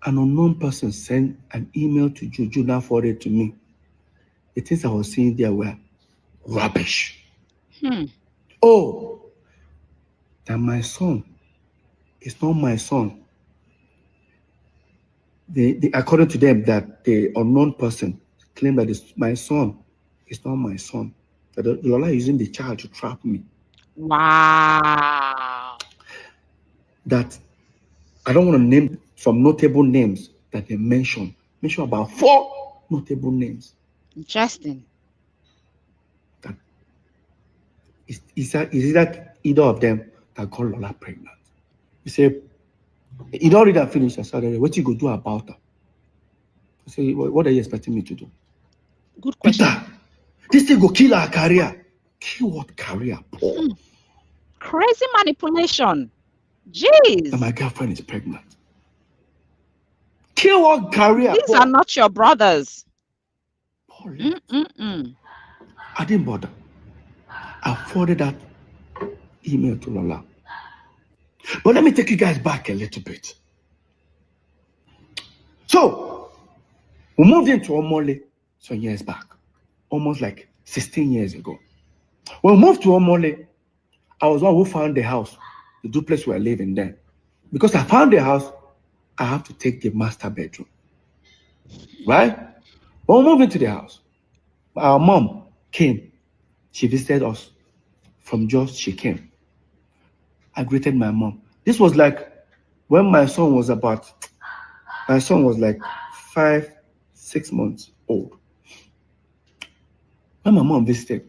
An unknown person sent an email to Jude. Jude now forwarded to me. The things I was seeing there were rubbish. Oh, that my son is not my son. According to them, that the unknown person claimed that my son is not my son. That Lola is using the child to trap me. Wow. That I don't want to name some notable names that they mention. Mention about 4 notable names. Interesting. That is that either of them that got Lola pregnant? He said, he don't read and finish. I said, what you go do about her? I said, what are you expecting me to do? Good question. Peter, this thing go kill our career. Kill what career, Paul? Crazy manipulation. Jeez. And my girlfriend is pregnant. Kill what career? These Paul? are not your brothers. Paul, I didn't bother. I forwarded that email to Lola. But let me take you guys back a little bit. So, we moved into Omole some years back. Almost like 16 years ago. When we moved to Omole, I was one who found the house, the duplex we were living there. Because I found the house, I have to take the master bedroom. Right? When we moved into the house, our mom came. She visited us. From Jos, she came. I greeted my mom. This was like when my son was like 5, 6 months old. When my mom visited,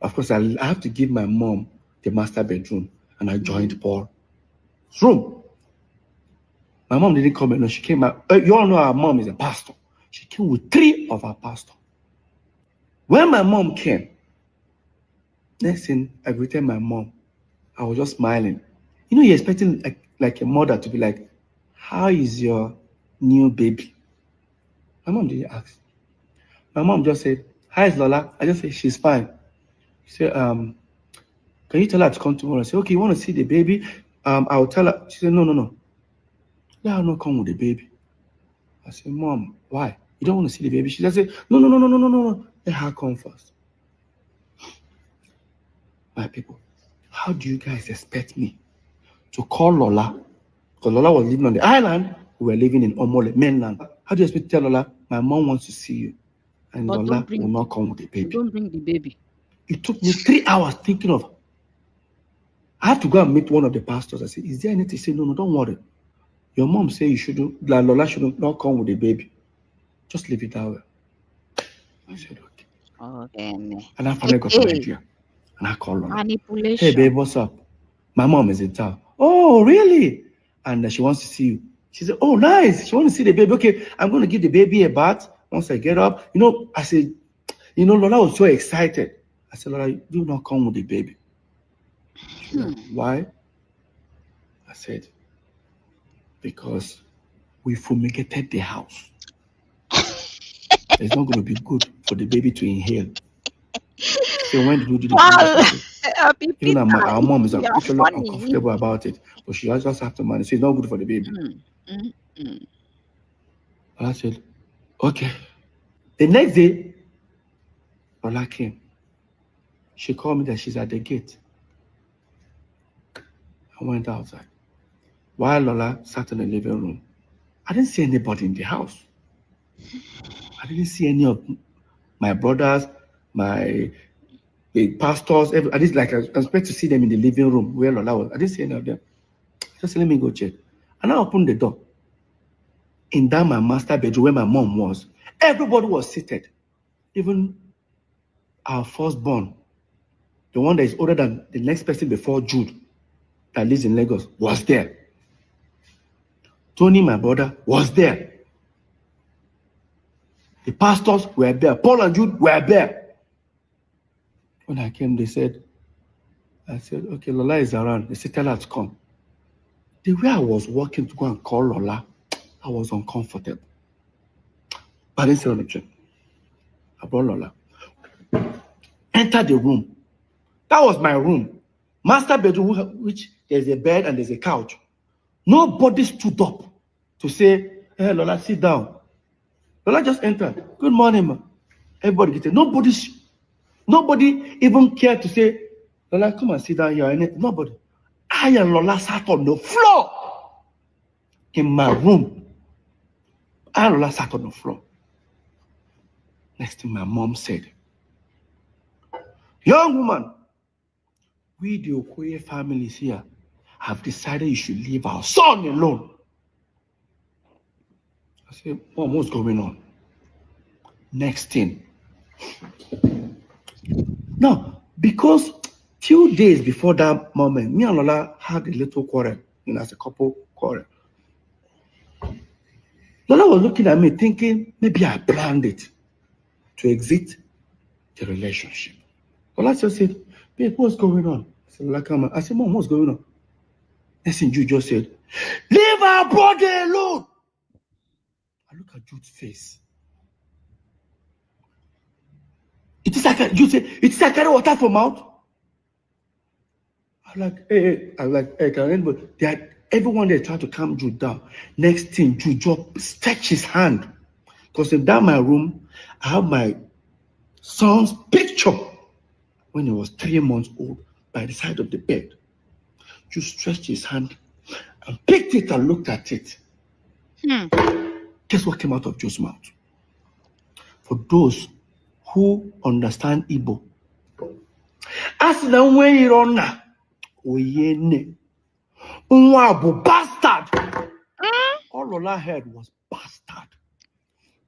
of course, I have to give my mom the master bedroom, and I joined Paul's room. My mom didn't come alone. She came out. You all know our mom is a pastor. She came with 3 of our pastors. When my mom came, next thing I greeted my mom, I was just smiling. You know, you're expecting like a mother to be like, "How is your new baby?" My mom didn't ask. My mom just said, "Hi, Lola." I just said, "She's fine." She said, "Can you tell her to come tomorrow?" I said, "Okay, you want to see the baby? I'll tell her." She said, No. Let her not come with the baby. I said, "Mom, why? You don't want to see the baby?" She just said, No. Let her come first. My people, how do you guys expect me to call Lola? Because Lola was living on the island, we were living in Omole, mainland. How do you expect me to tell Lola, my mom wants to see you, and But Lola will not come with the baby? Don't bring the baby. It took me 3 hours thinking of. I have to go and meet one of the pastors. I said, "Is there anything?" He said, No, don't worry. Your mom said you shouldn't, like Lola should not come with the baby. Just leave it that way. I said, okay. Okay. And I finally got to Nigeria. And I called Lola. Manipulation. "Hey, babe, what's up? My mom is in town." "Oh, really?" And she wants to see you. She said, "Oh, nice. She wants to see the baby. Okay, I'm going to give the baby a bath once I get up." You know, I said, Lola was so excited. I said, "Lola, do not come with the baby." She said, "Why?" I said, "Because we fumigated the house. It's not going to be good for the baby to inhale." So when did you do the even our mom is actually uncomfortable about it, but she just have to manage. So it's not good for the baby. I said, okay. The next day, Lola came. She called me that she's at the gate. I went outside. While Lola sat in the living room, I didn't see anybody in the house. I didn't see any of my brothers, the pastors. I didn't I expect to see them in the living room where Lola was. I didn't see any of them. Just said, let me go check. And I opened the door. In that my master bedroom where my mom was, everybody was seated. Even our firstborn, the one that is older than the next person before Jude, that lives in Lagos, was there. Tony, my brother, was there. The pastors were there. Paul and Jude were there. When I came, I said, okay, Lola is around. They said, tell her to come. The way I was walking to go and call Lola, I was uncomfortable. But I didn't say anything. I brought Lola. Entered the room. That was my room. Master bedroom, which there's a bed and there's a couch. Nobody stood up to say, hey, Lola, sit down. Lola just entered. Good morning, ma. Everybody get it. Nobody even cared to say, Lola, come and sit down here. Nobody. I and Lola sat on the floor in my room. I and Lola sat on the floor. Next thing my mom said, young woman, we the Okoye families here have decided you should leave our son alone. I said, Mom, what's going on? Next thing. Now, because 2 days before that moment, me and Lola had a little quarrel, as a couple quarrel. Lola was looking at me thinking, maybe I planned it to exit the relationship. Lola just said, babe, what's going on? I said, Lola, come on. I said, Mom, what's going on? Next thing Jude just said, leave our brother alone. I look at Jude's face. It is like Jude said, it is like carry water from mouth. I'm like, hey, can anybody? Everyone there trying to calm Jude down. Next thing, Jude just stretched his hand. Because in that my room, I have my son's picture when he was 3 months old by the side of the bed. Jude stretched his hand and picked it and looked at it. Guess what came out of Jude's mouth? For those who understand Igbo, as the way you run now, bastard. All Lola heard was bastard.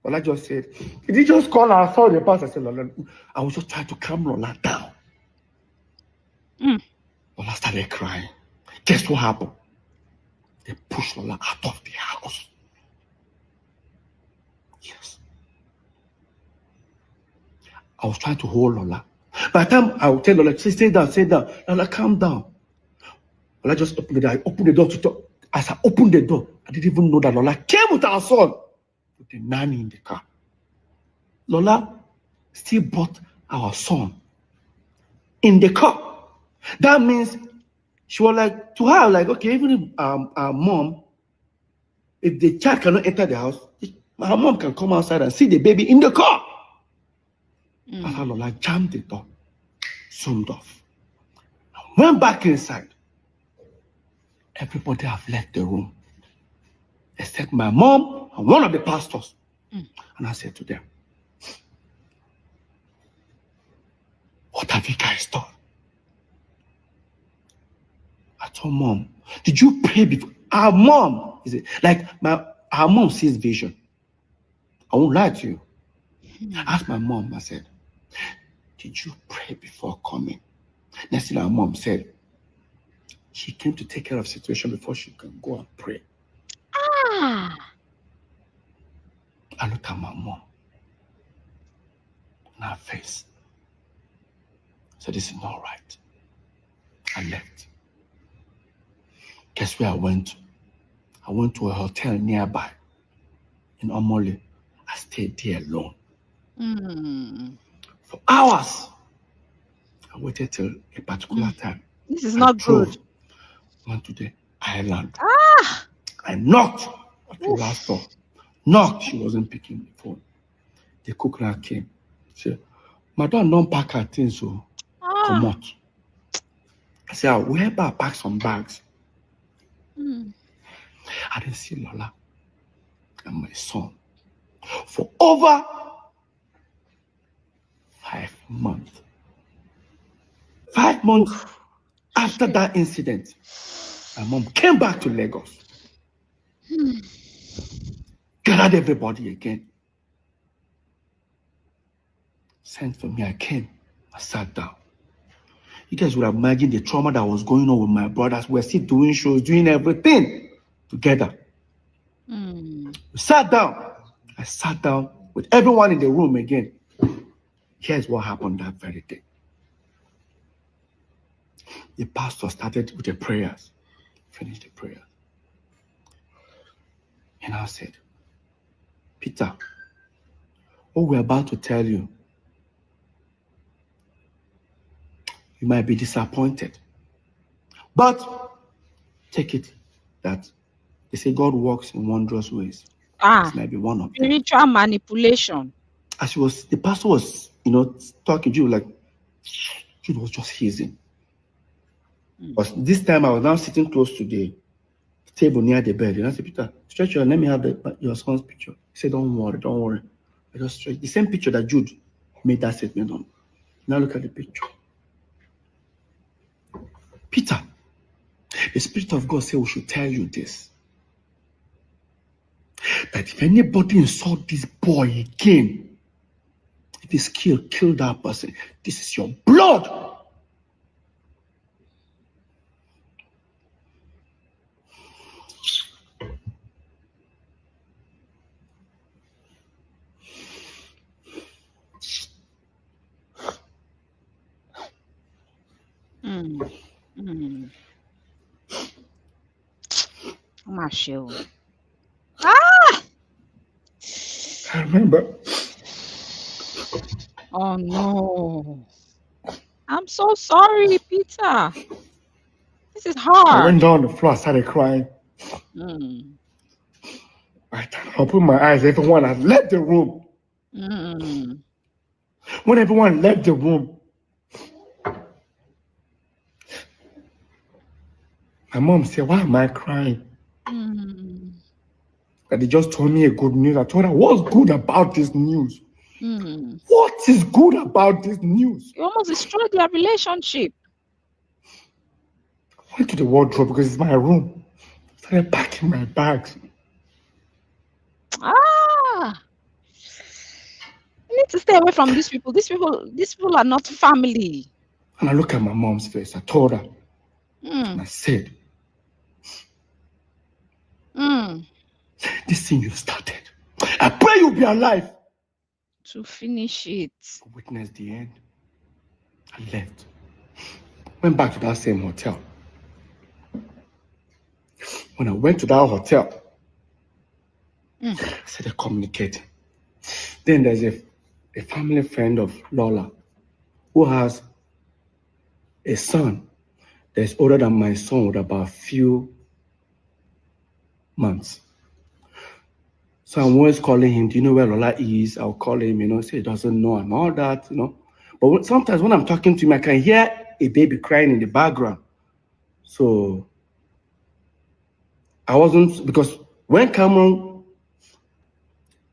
Lola just said, did he just call her? I saw the pastor. I said, Lola, I was just trying to calm Lola down. Lola started crying. Guess what happened? They pushed Lola out of the house. Yes. I was trying to hold Lola. By the time I would tell Lola, stay down, stay down. Lola, calm down. Lola just opened the door. I opened the door to talk. As I opened the door, I didn't even know that Lola came with our son, with the nanny in the car. Lola still brought our son in the car. That means she was like, to her, like, okay, even if our mom, if the child cannot enter the house, her mom can come outside and see the baby in the car. That's how Lola jammed the door, zoomed off, and went back inside. Everybody have left the room, except my mom and one of the pastors. And I said to them, what have you guys done? I told Mom, did you pray before? Our mom, is it like our mom sees vision. I won't lie to you. I asked my mom, I said, did you pray before coming? Next thing our mom said, she came to take care of the situation before she can go and pray. I looked at my mom in her face. I said, this is not right. I left. Guess where I went to? I went to a hotel nearby in Omole. I stayed there alone. For hours. I waited till a particular time. This is not good. Went to the island. I knocked at the last door. Knocked. She wasn't picking the phone. The cook now came. She said, Madam, don't pack her things, so come out. I said, I'll help her pack some bags. I didn't see Lola and my son for over 5 months. 5 months after that incident, my mom came back to Lagos. Gathered everybody again. Sent for me, I came. I sat down. You guys would have imagined the trauma that was going on with my brothers. We're still doing shows, doing everything together. We sat down. I sat down with everyone in the room again. Here's what happened that very day. The pastor started with the prayers, finished the prayer. And I said, Peter, what we're about to tell you, you might be disappointed. But take it that they say God works in wondrous ways. This might be one of them. Spiritual manipulation. As the pastor was, talking to you, like, Jude was just hissing. But this time I was now sitting close to the table near the bed. And I said, Peter, stretch your, let me have your son's picture. He said, don't worry. I just stretched the same picture that Jude made that statement on. Now look at the picture. Peter, the Spirit of God said we should tell you this. That if anybody insult this boy again, if he's killed, kill that person. This is your blood. I remember. Oh no. I'm so sorry, Peter. This is hard. I went down on the floor, I started crying. I opened my eyes, everyone had left the room. When everyone left the room, my mom said, why am I crying? That they just told me a good news. I told her, what's good about this news? What is good about this news? You almost destroyed their relationship. I went to the wardrobe because it's my room. Started packing my bags. need to stay away from these people. These people are not family. And I look at my mom's face. I told her, and I said, this thing you started, I pray you'll be alive to finish it. to witness the end. I left. Went back to that same hotel. When I went to that hotel, I started communicating. Then there's a family friend of Lola who has a son that's older than my son with about a few months. So I'm always calling him, do you know where Lola is? I'll call him, say he doesn't know and all that, But sometimes when I'm talking to him, I can hear a baby crying in the background. So I wasn't, because when Cameron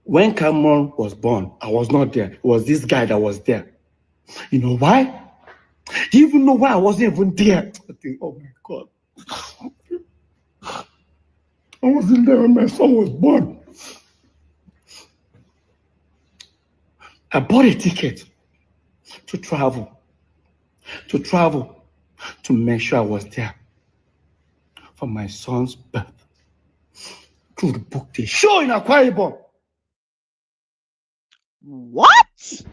was born, I was not there. It was this guy that was there. You know why? Do you even know why I wasn't even there? I think, oh my God. I wasn't there when my son was born. I bought a ticket to travel to make sure I was there for my son's birth. To book the show in Okoye Ibom. What?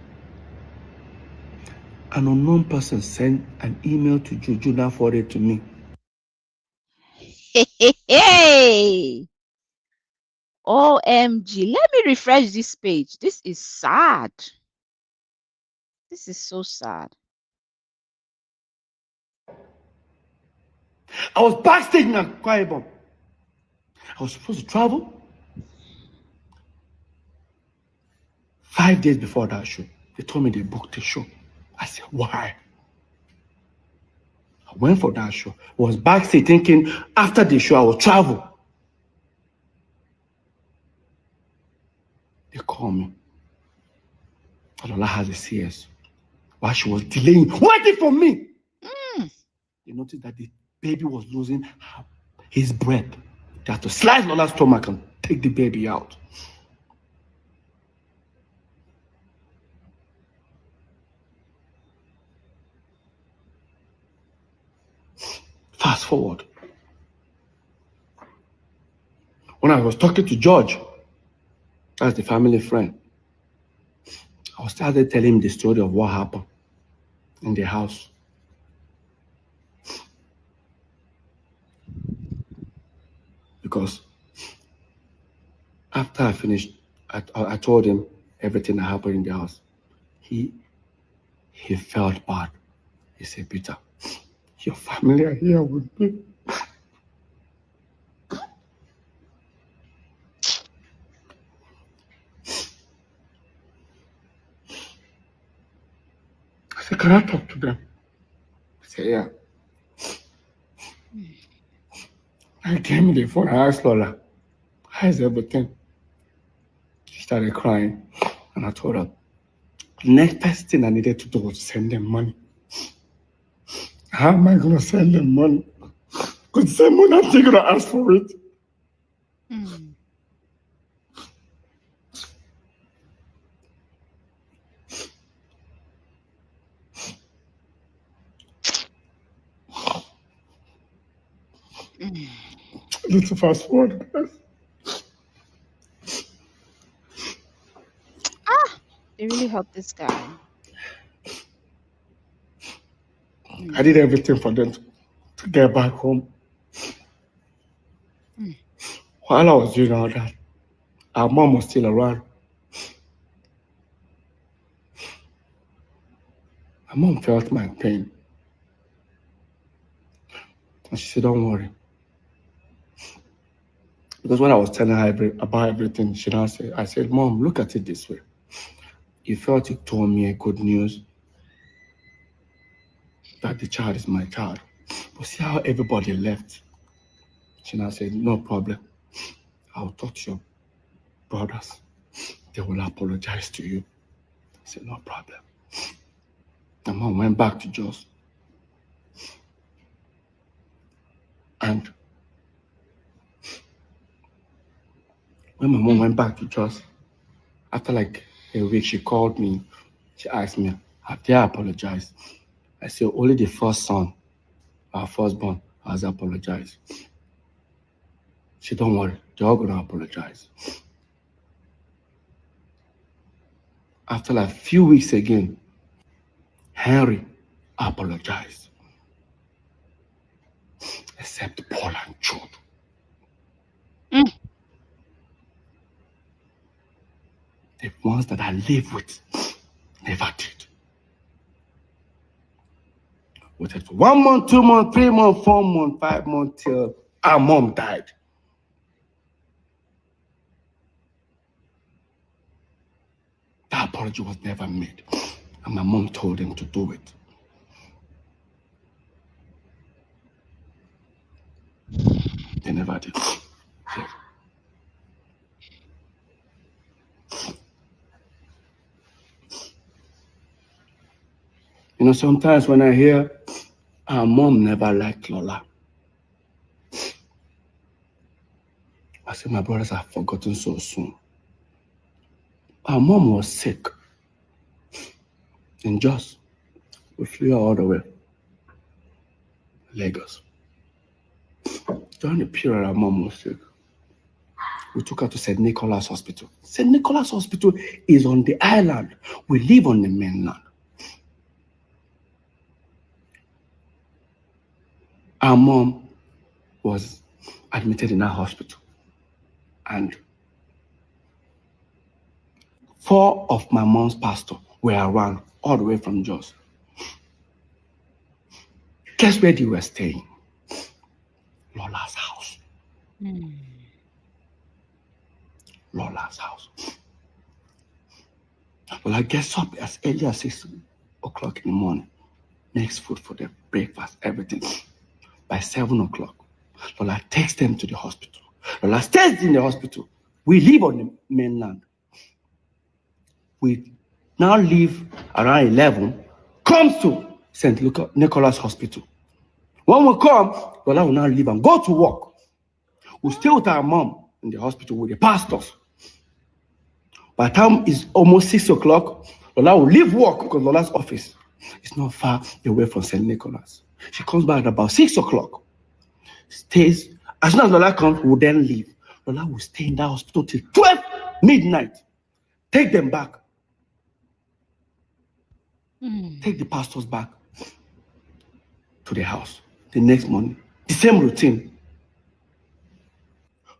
An unknown person sent an email to Juju and forwarded to me. Hey. OMG. Let me refresh this page. This is sad. This is so sad. I was backstage in Okoye Ibom. I was supposed to travel 5 days before that show. They told me they booked the show. I said, why? I went for that show. I was backstage thinking after the show I will travel. They called me. Lola has a CS. While she was delaying, waiting for me. They noticed that the baby was losing his breath. They had to slice Lola's stomach and take the baby out. Fast forward. When I was talking to George, that's the family friend, I started telling him the story of what happened in the house. Because after I finished, I told him everything that happened in the house. He felt bad. He said, Peter, your family are here with me. I said, can I talk to them? I said, yeah. I came in the phone, I asked Lola, how is everything? She started crying, and I told her, the next best thing I needed to do was send them money. How am I going to send them money? Because the same money, I'm going to ask for it. Let's fast forward, guys. They really helped this guy. I did everything for them to get back home. While I was doing all that, our mom was still around. My mom felt my pain. And she said, don't worry. Because when I was telling her about everything, I said, Mom, look at it this way. You felt you told me a good news that the child is my child. But see how everybody left. She now said, no problem. I'll talk to your brothers. They will apologize to you. I said, no problem. My mom went back to Jos. And when my mom went back to Jos, after like a week, she called me. She asked me, have they apologized? I said, only the first son, our firstborn, has apologized. She don't worry, they're all gonna apologize. After like a few weeks again, Henry apologized. Except Paul and Jude. The ones that I live with never did. Waited for 1 month, 2 months, 3 months, 4 months, 5 months till our mom died. The apology was never made. And my mom told them to do it. They never did. You know, sometimes when I hear our mom never liked Lola, I say my brothers have forgotten so soon. Our mom was sick. And just, we flew her all the way. Lagos. During the period our mom was sick, we took her to St. Nicholas Hospital. St. Nicholas Hospital is on the island. We live on the mainland. Our mom was admitted in our hospital. And 4 of my mom's pastors were around all the way from Jos. Guess where they were staying? Lola's house. Lola's house. Well, I get up as early as 6 o'clock in the morning. Makes food for them, breakfast, everything. By 7 o'clock, Lola takes them to the hospital. Lola stays in the hospital. We live on the mainland. We now leave around 11, comes to St. Nicholas Hospital. When we come, Lola will now leave and go to work. We stay with our mom in the hospital with the pastors. By the time it's almost 6 o'clock, Lola will leave work because Lola's office is not far away from St. Nicholas. She comes back at about 6 o'clock. Stays. As soon as Lola comes, we'll then leave. Lola will stay in that hospital till 12 midnight. Take them back. Take the pastors back to the house. The next morning, the same routine.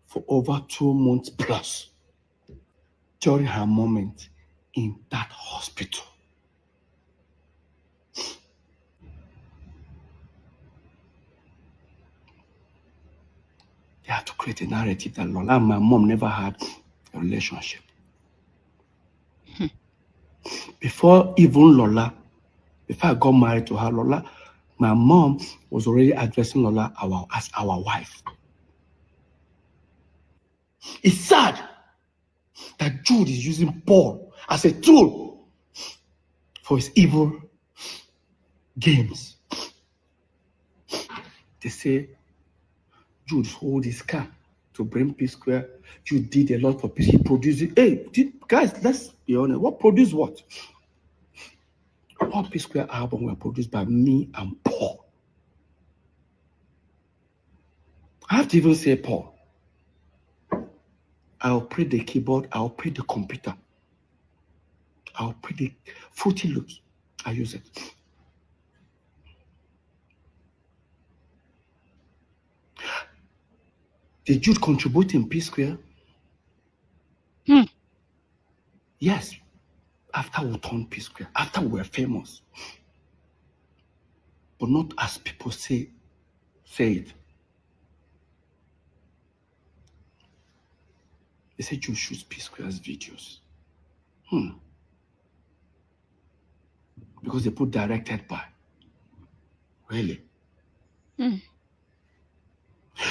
For over 2 months plus, during her moment in that hospital. They had to create a narrative that Lola and my mom never had a relationship. Before even Lola, before I got married to her, Lola, my mom was already addressing Lola as our wife. It's sad that Jude is using Paul as a tool for his evil games. They say Jude hold his car to bring Psquare. Jude did a lot for peace. He produced it. Hey, guys, let's be honest. What produced what? All Psquare albums were produced by me and Paul. I have to even say Paul. I operate the keyboard, I operate the computer. I operate the Fruity Loops. I use it. Did Jude contribute in Psquare? Yes. After we turned Psquare, after we were famous. But not as people say it. They say Jude shoots Psquare's videos. Because they put directed by. Really?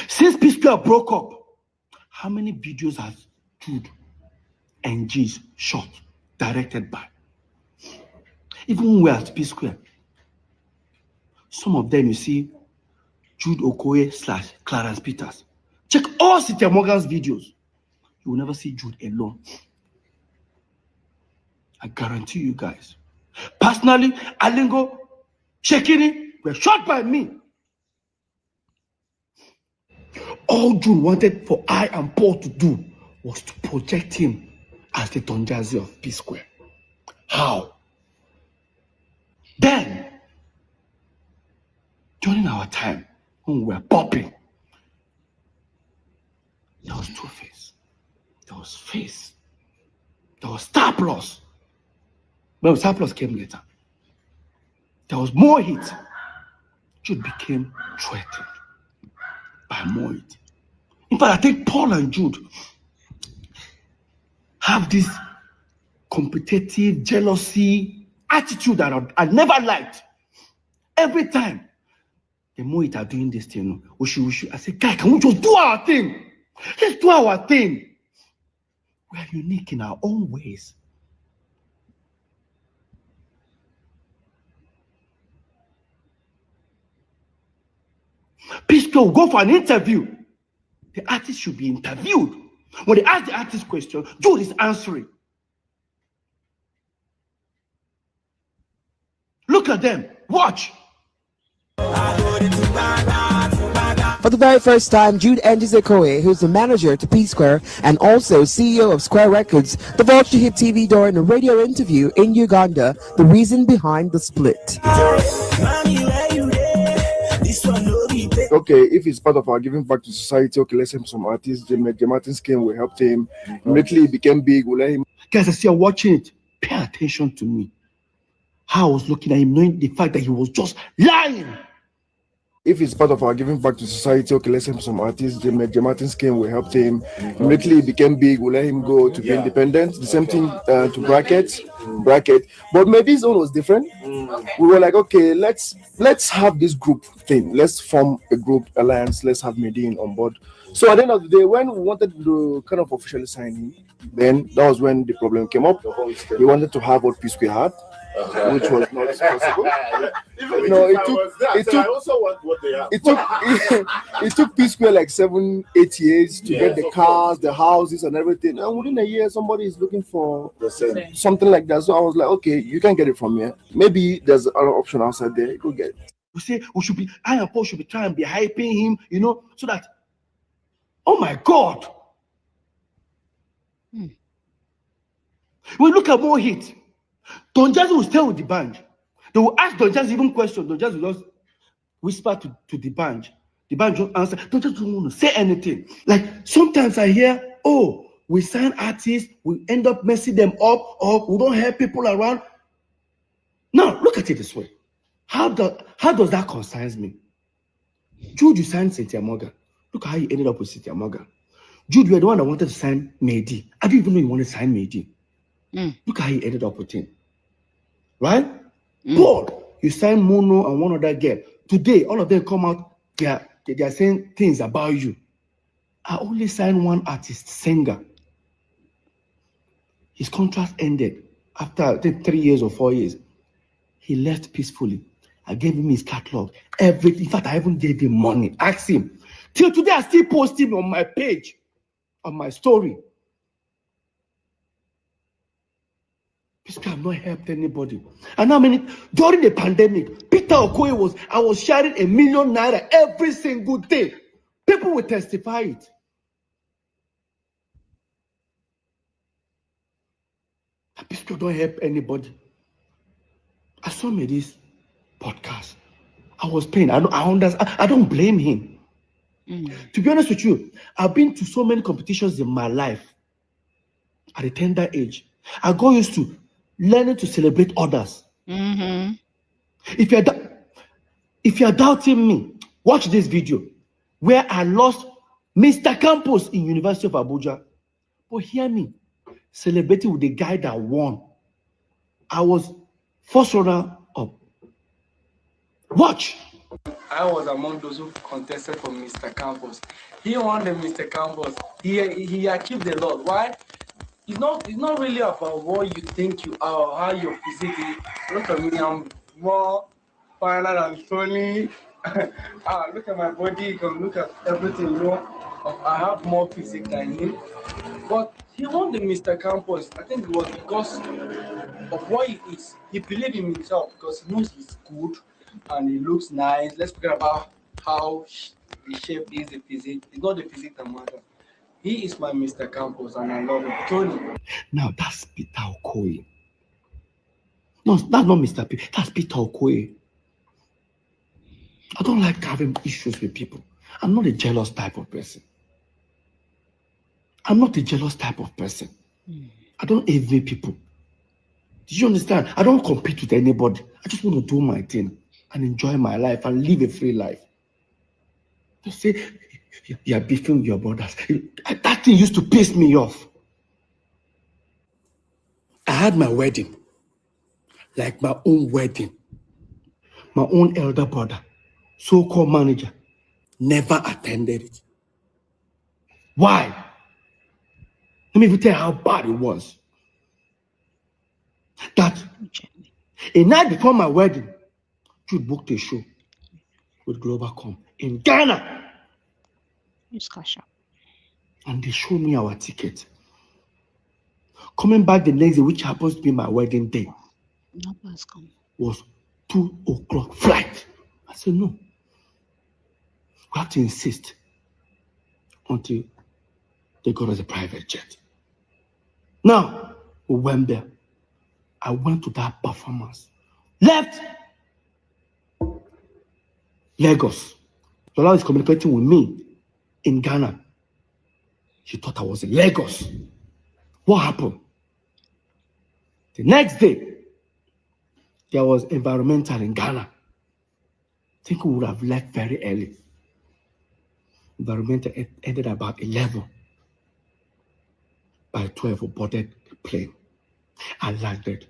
Since Psquare broke up, how many videos has Jude and G's shot directed by? Even when we're at Psquare, some of them you see Jude Okoye / Clarence Peters. Check all Cynthia Morgan's videos. You will never see Jude alone. I guarantee you guys. Personally, Alingo, Shekini were shot by me. All Jude wanted for I and Paul to do was to project him as the Don Jazzy of Psquare. How? Then, during our time, when we were popping, there was Two-Face, there was Face, there was Star Plus. But Star Plus came later. There was more hit. Jude became threatened by more hit. In fact, I think Paul and Jude have this competitive, jealousy attitude that I never liked. Every time the more it are doing this thing, we should. I say, guy, can we just do our thing? Let's do our thing. We are unique in our own ways. Psquare will go for an interview. The artist should be interviewed. When they ask the artist question, Jude is answering. Look at them. Watch. For the very first time, Jude Okoye, who's the manager to Psquare and also CEO of Square Records, divulged to Hip TV during a radio interview in Uganda the reason behind the split. Okay, if it's part of our giving back to society, okay, let's help some artists. The Martins came, we helped him. Immediately he became big, we let him. Guys, as you're watching it, pay attention to me. How I was looking at him, knowing the fact that he was just lying. If it's part of our giving back to society, okay, let's help some artists. The Martins came, we helped him. Immediately he became big, we let him go to be independent. The same thing to Bracket. But maybe his own was different. We were like, okay, let's have this group thing. Let's form a group alliance. Let's have Medine on board. So at the end of the day, when we wanted to kind of officially sign him, then that was when the problem came up. We wanted to have what Psquare had, which was not possible. No, it took Psquare like 7-8 years to get the cars, the houses, and everything. And within a year, somebody is looking for something like that. So I was like, okay, you can get it from here. Maybe there's another option outside there. You could get it. We say I and Paul should be trying to be hyping him, so that, oh my God. We look at more hits. Don Jazzy will stay with the band. They will ask Don Jazzy even questions. Don Jazzy will just whisper to the band. The band won't answer. Don Jazzy don't want to say anything. Like sometimes I hear, oh, we sign artists, we end up messing them up, or we don't have people around. Now look at it this way. How does that concern me? Jude, you signed Cynthia Morgan. Look how you ended up with Cynthia Morgan. Jude, you were the one that wanted to sign Mehdi. I didn't even know you wanted to sign Mehdi. Look how you ended up with him. Right? Paul, you signed Mono and one other girl. Today, all of them come out, they are saying things about you. I only signed one artist, singer. His contract ended after, I think, 3 years or 4 years. He left peacefully. I gave him his catalog. Everything. In fact, I even gave him money. Ask him. Till today, I still post him on my page, on my story. Psquare have not helped anybody. And during the pandemic, Peter Okoye I was sharing ₦1 million every single day. People will testify it. Psquare don't help anybody. I saw me this podcast. I was paying. I don't blame him. To be honest with you, I've been to so many competitions in my life at a tender age. I got used to learning to celebrate others. If you're doubting me, watch this video where I lost Mr. Campus in University of Abuja. But hear me, celebrating with the guy that won. I was first runner up. Watch. I was among those who contested for Mr. Campus. He won the Mr. Campus. He achieved a lot. Why? It's not really about what you think you are or how you're physically. Look at me, I'm more finer than Tony. Look at my body, you can look at everything, I have more physique than him. But he won the Mr. Campus. I think it was because of what he is. He believes in himself because he knows he's good and he looks nice. Let's forget about how the shape is, the physique. It's not the physique that matters. He is my Mr. Campos and I love him. Tony. Now that's Peter Okoye. No, that's not Mr. P. That's Peter Okoye. I don't like having issues with people. I'm not a jealous type of person. I'm not a jealous type of person. I don't envy people. Do you understand? I don't compete with anybody. I just want to do my thing and enjoy my life and live a free life. They say you are beefing with your brothers. That thing used to piss me off. I had my wedding, like my own wedding. My own elder brother, so-called manager, never attended it. Why? Let me even tell you how bad it was. That a night before my wedding, Jude booked a show with Globalcom in Ghana. And they showed me our ticket. Coming back the next day, which happens to be my wedding day, was 2 o'clock flight. I said, no. We have to insist until they got us a private jet. Now, we went there. I went to that performance. Left Lagos. Lola is communicating with me in Ghana. She thought I was in Lagos. What happened? The next day, there was environmental in Ghana. I think we would have left very early. Environmental ended about 11. By 12, we boarded the plane. I landed.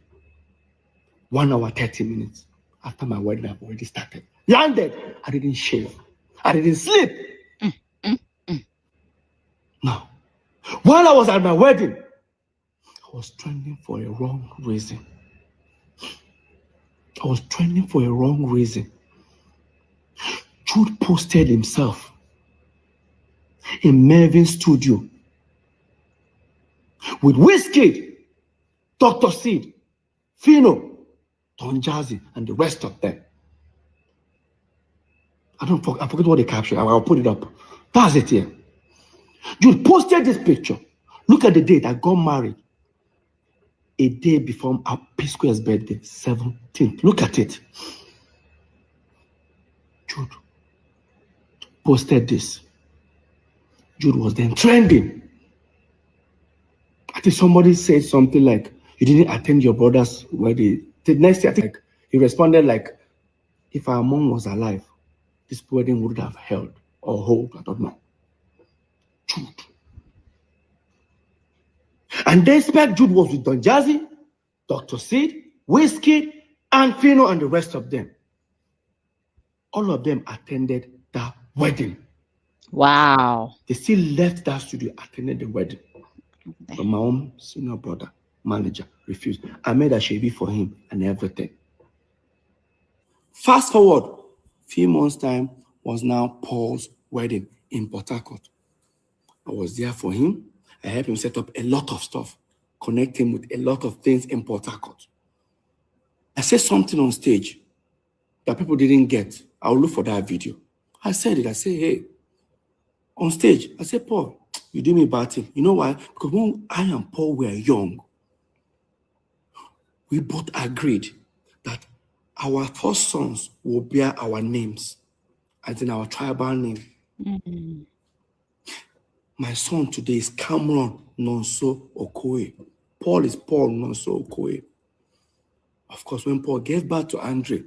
1 hour, 30 minutes after my wedding, I've already started. Landed. I didn't shave. I didn't sleep. Now, while I was at my wedding, I was trending for a wrong reason. I was trending for a wrong reason. Jude posted himself in Mervin's studio with Wizkid, Dr. Seed, Fino, Don Jazzy, and the rest of them. I forget what the caption. I'll put it up. That's it here. Jude posted this picture. Look at the date. I got married a day before Psquare's birthday, 17th. Look at it. Jude posted this. Jude was then trending. I think somebody said something like, you didn't attend your brother's wedding. The next day, I think he responded like, if our mom was alive, this wedding would have held or hold, I don't know. Jude. And despite Jude was with Don Jazzy, Dr. Seed, Wizkid, and Fino, and the rest of them. All of them attended that wedding. Wow. They still left that studio, attended the wedding. But my own senior brother, manager, refused. I made a shabby for him and everything. Fast forward, a few months' time was now Paul's wedding in Port Harcourt. I was there for him. I helped him set up a lot of stuff, connect him with a lot of things in Port Harcourt. I said something on stage that people didn't get. I'll look for that video. I said it. I said, hey, on stage, I said, Paul, you do me a bad thing. You know why? Because when I and Paul were young, we both agreed that our first sons will bear our names, as in our tribal name. Mm-hmm. My son today is Cameron Nonso Okoye. Paul is Paul Nonso Okoye. Of course, when Paul gave birth to Andre,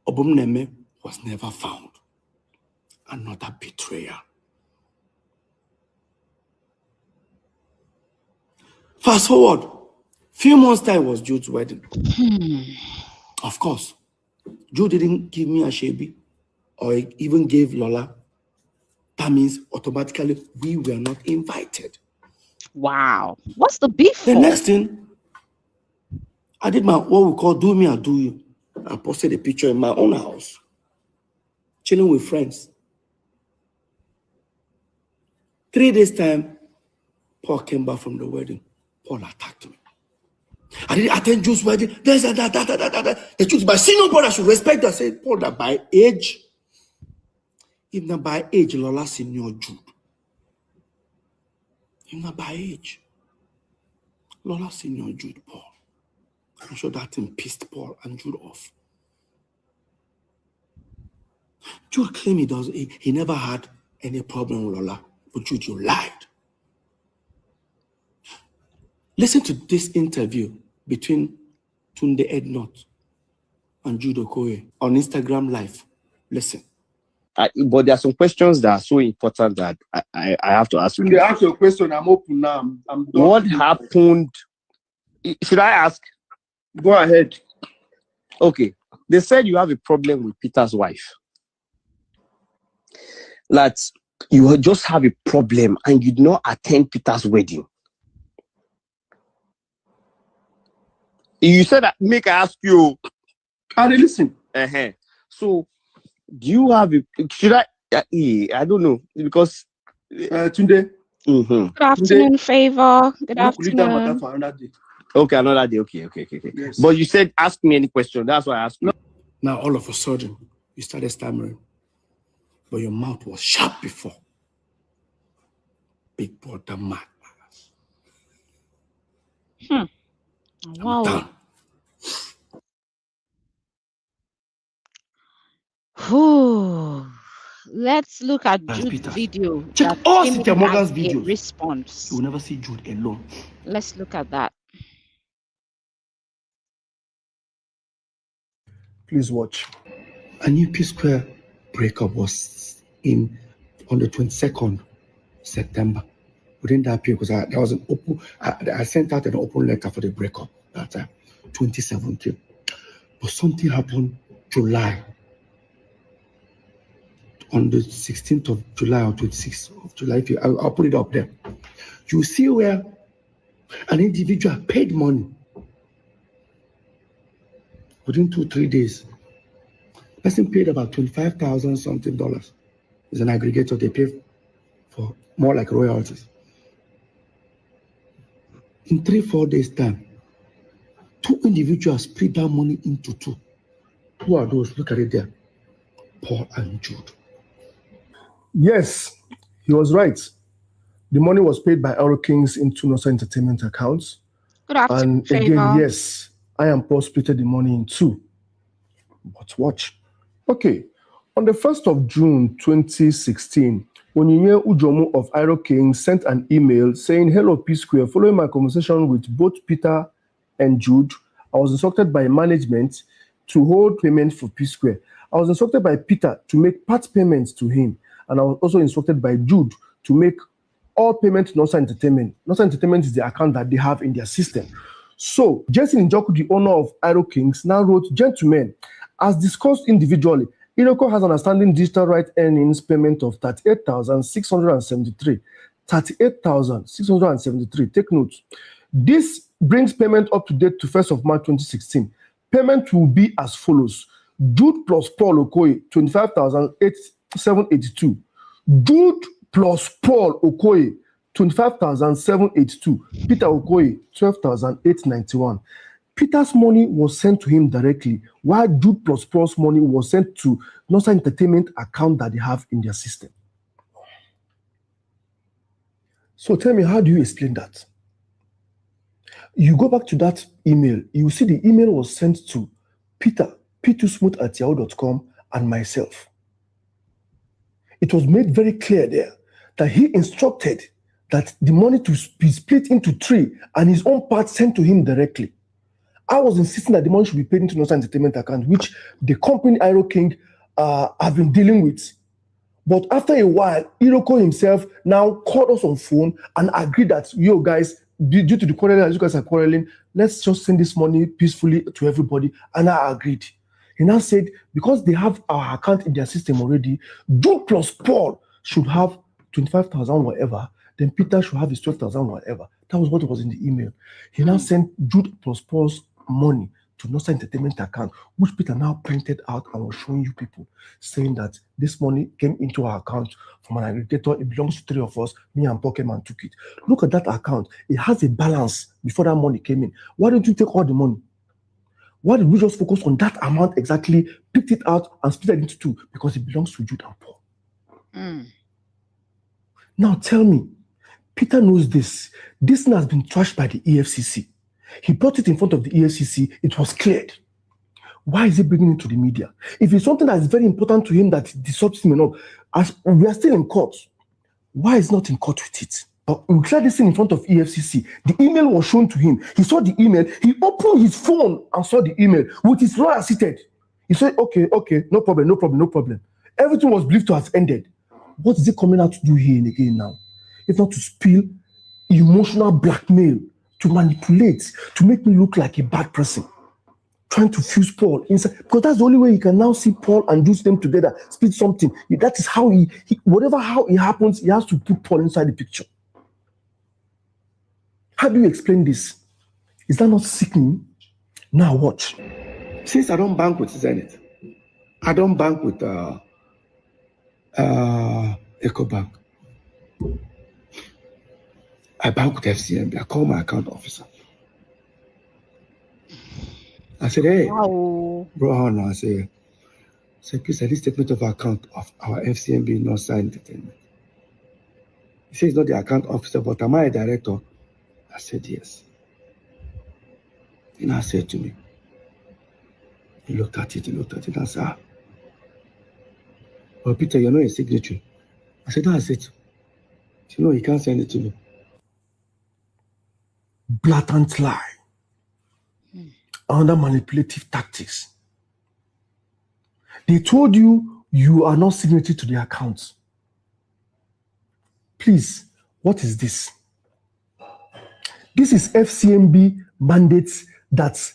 Obumneme was never found. Another betrayal. Fast forward, few months time was Jude's wedding. Of course, Jude didn't give me a shebi or even gave Lola. That means automatically we were not invited. Wow. What's the beef The for? next thing, I did what we call do me or do you. I posted a picture in my own house, chilling with friends. 3 days time, Paul came back from the wedding. Paul attacked me. I didn't attend Jude's wedding. There's that. The truth, my senior brother should respect that. I said, Paul, that by age, if not by age, Lola senior Jude. If not by age, Lola senior Jude Paul. I'm sure that thing pissed Paul and Jude off. Jude claimed he never had any problem with Lola, but Jude, you lied. Listen to this interview between Tunde Ednot and Jude Okoye on Instagram Live. Listen. But there are some questions that are so important that I have to ask you. Tunde, ask your question. I'm open now. I'm done. What happened? Should I ask? Go ahead. Okay. They said you have a problem with Peter's wife. That you just have a problem and you did not attend Peter's wedding. You said that, make I ask you. I listen. So, do you have a, should I don't know, because Tunde. Good afternoon, Favor. Good afternoon. For another day. Okay, another day. Okay. Yes. But you said ask me any question. That's why I asked you. Now, all of a sudden, you started stammering. But your mouth was sharp before. Big brother mad. Wow. Done. Let's look at Jude's video. Check all Cynthia Morgan's videos. Response. You will never see Jude alone. Let's look at that. Please watch. A new Psquare breakup was on the 22nd September. Within that period, because there was an open, I sent out an open letter for the breakup that time, 2017. But something happened July. On the 16th of July or 26th of July, I'll put it up there. You see where an individual paid money within 2-3 days. The person paid about $25,000 something. It's an aggregator. They pay for more like royalties. In 3-4 days' time, 2 individuals split that money into 2. Who are those? Look at it there. Paul and Jude. Yes, he was right. The money was paid by Aero Kings into Northside Entertainment accounts. Good afternoon, And again, Favor. yes, I and Paul split the money in 2. But watch. Okay, on the 1st of June 2016, Onyinye Ujomu of Aero Kings sent an email saying, "Hello, Psquare. Following my conversation with both Peter and Jude, I was instructed by management to hold payment for Psquare. I was instructed by Peter to make part payments to him, and I was also instructed by Jude to make all payment to Northside Entertainment. Northside Entertainment is the account that they have in their system." So, Jason Njoku, the owner of Aero Kings, now wrote, "Gentlemen, as discussed individually, Iroko has an outstanding digital right earnings payment of 38,673. 38,673. Take note. This brings payment up to date to 1st of March 2016. Payment will be as follows. Jude plus Paul Okoye, 25,782. Jude plus Paul Okoye, 25,782. Peter Okoye, 12,891. Peter's money was sent to him directly, while Jude plus Paul's money was sent to Northside Entertainment account that they have in their system. So tell me, how do you explain that? You go back to that email, you see the email was sent to Peter, p2smooth@yahoo.com, and myself. It was made very clear there that he instructed that the money to be split into 3 and his own part sent to him directly. I was insisting that the money should be paid into Northside Entertainment account, which the company Aero King have been dealing with. But after a while, Iroko himself now called us on phone and agreed that, yo guys, due to the quarrel that you guys are quarreling, let's just send this money peacefully to everybody. And I agreed. He now said, because they have our account in their system already, Jude plus Paul should have 25,000 whatever, then Peter should have his 12,000 whatever. That was what was in the email. He now sent Jude plus Paul's money to Northside Entertainment account, which Peter now printed out and was showing you people, saying that this money came into our account from an aggregator. It belongs to three of us. Me and Pokemon took it. Look at that account. It has a balance before that money came in. Why don't you take all the money? Why did we just focus on that amount exactly, picked it out and split it into two? Because it belongs to Jude and Paul. Now tell me, Peter knows this. This thing has been trashed by the EFCC. He brought it in front of the EFCC. It was cleared. Why is he bringing it to the media? If it's something that is very important to him that disrupts him enough, as we are still in court, why is not in court with it? But we cleared this thing in front of EFCC. The email was shown to him. He saw the email. He opened his phone and saw the email with his lawyer seated. He said, okay, no problem. Everything was believed to have ended. What is he coming out to do here and again now? If not to spill emotional blackmail, to manipulate, to make me look like a bad person, trying to fuse Paul inside, because that's the only way he can now see Paul and juice them together, split something. That is how he whatever how it happens, he has to put Paul inside the picture. How do you explain this? Is that not sickening? Now watch. Since I don't bank with Zenith, I don't bank with EcoBank. I bank with FCMB. I call my account officer. I said, hey, bro, no, I say, please, at least statement of account of our FCMB Northside Entertainment. He said, he's not the account officer, but am I a director? I said, yes. And I said to me, he looked at it, and I said, well, Peter, you're not a signatory. I said, that's it. You know, he can't send it to me. Blatant lie. Under manipulative tactics. They told you you are not signatory to the accounts. Please, what is this? This is FCMB mandates that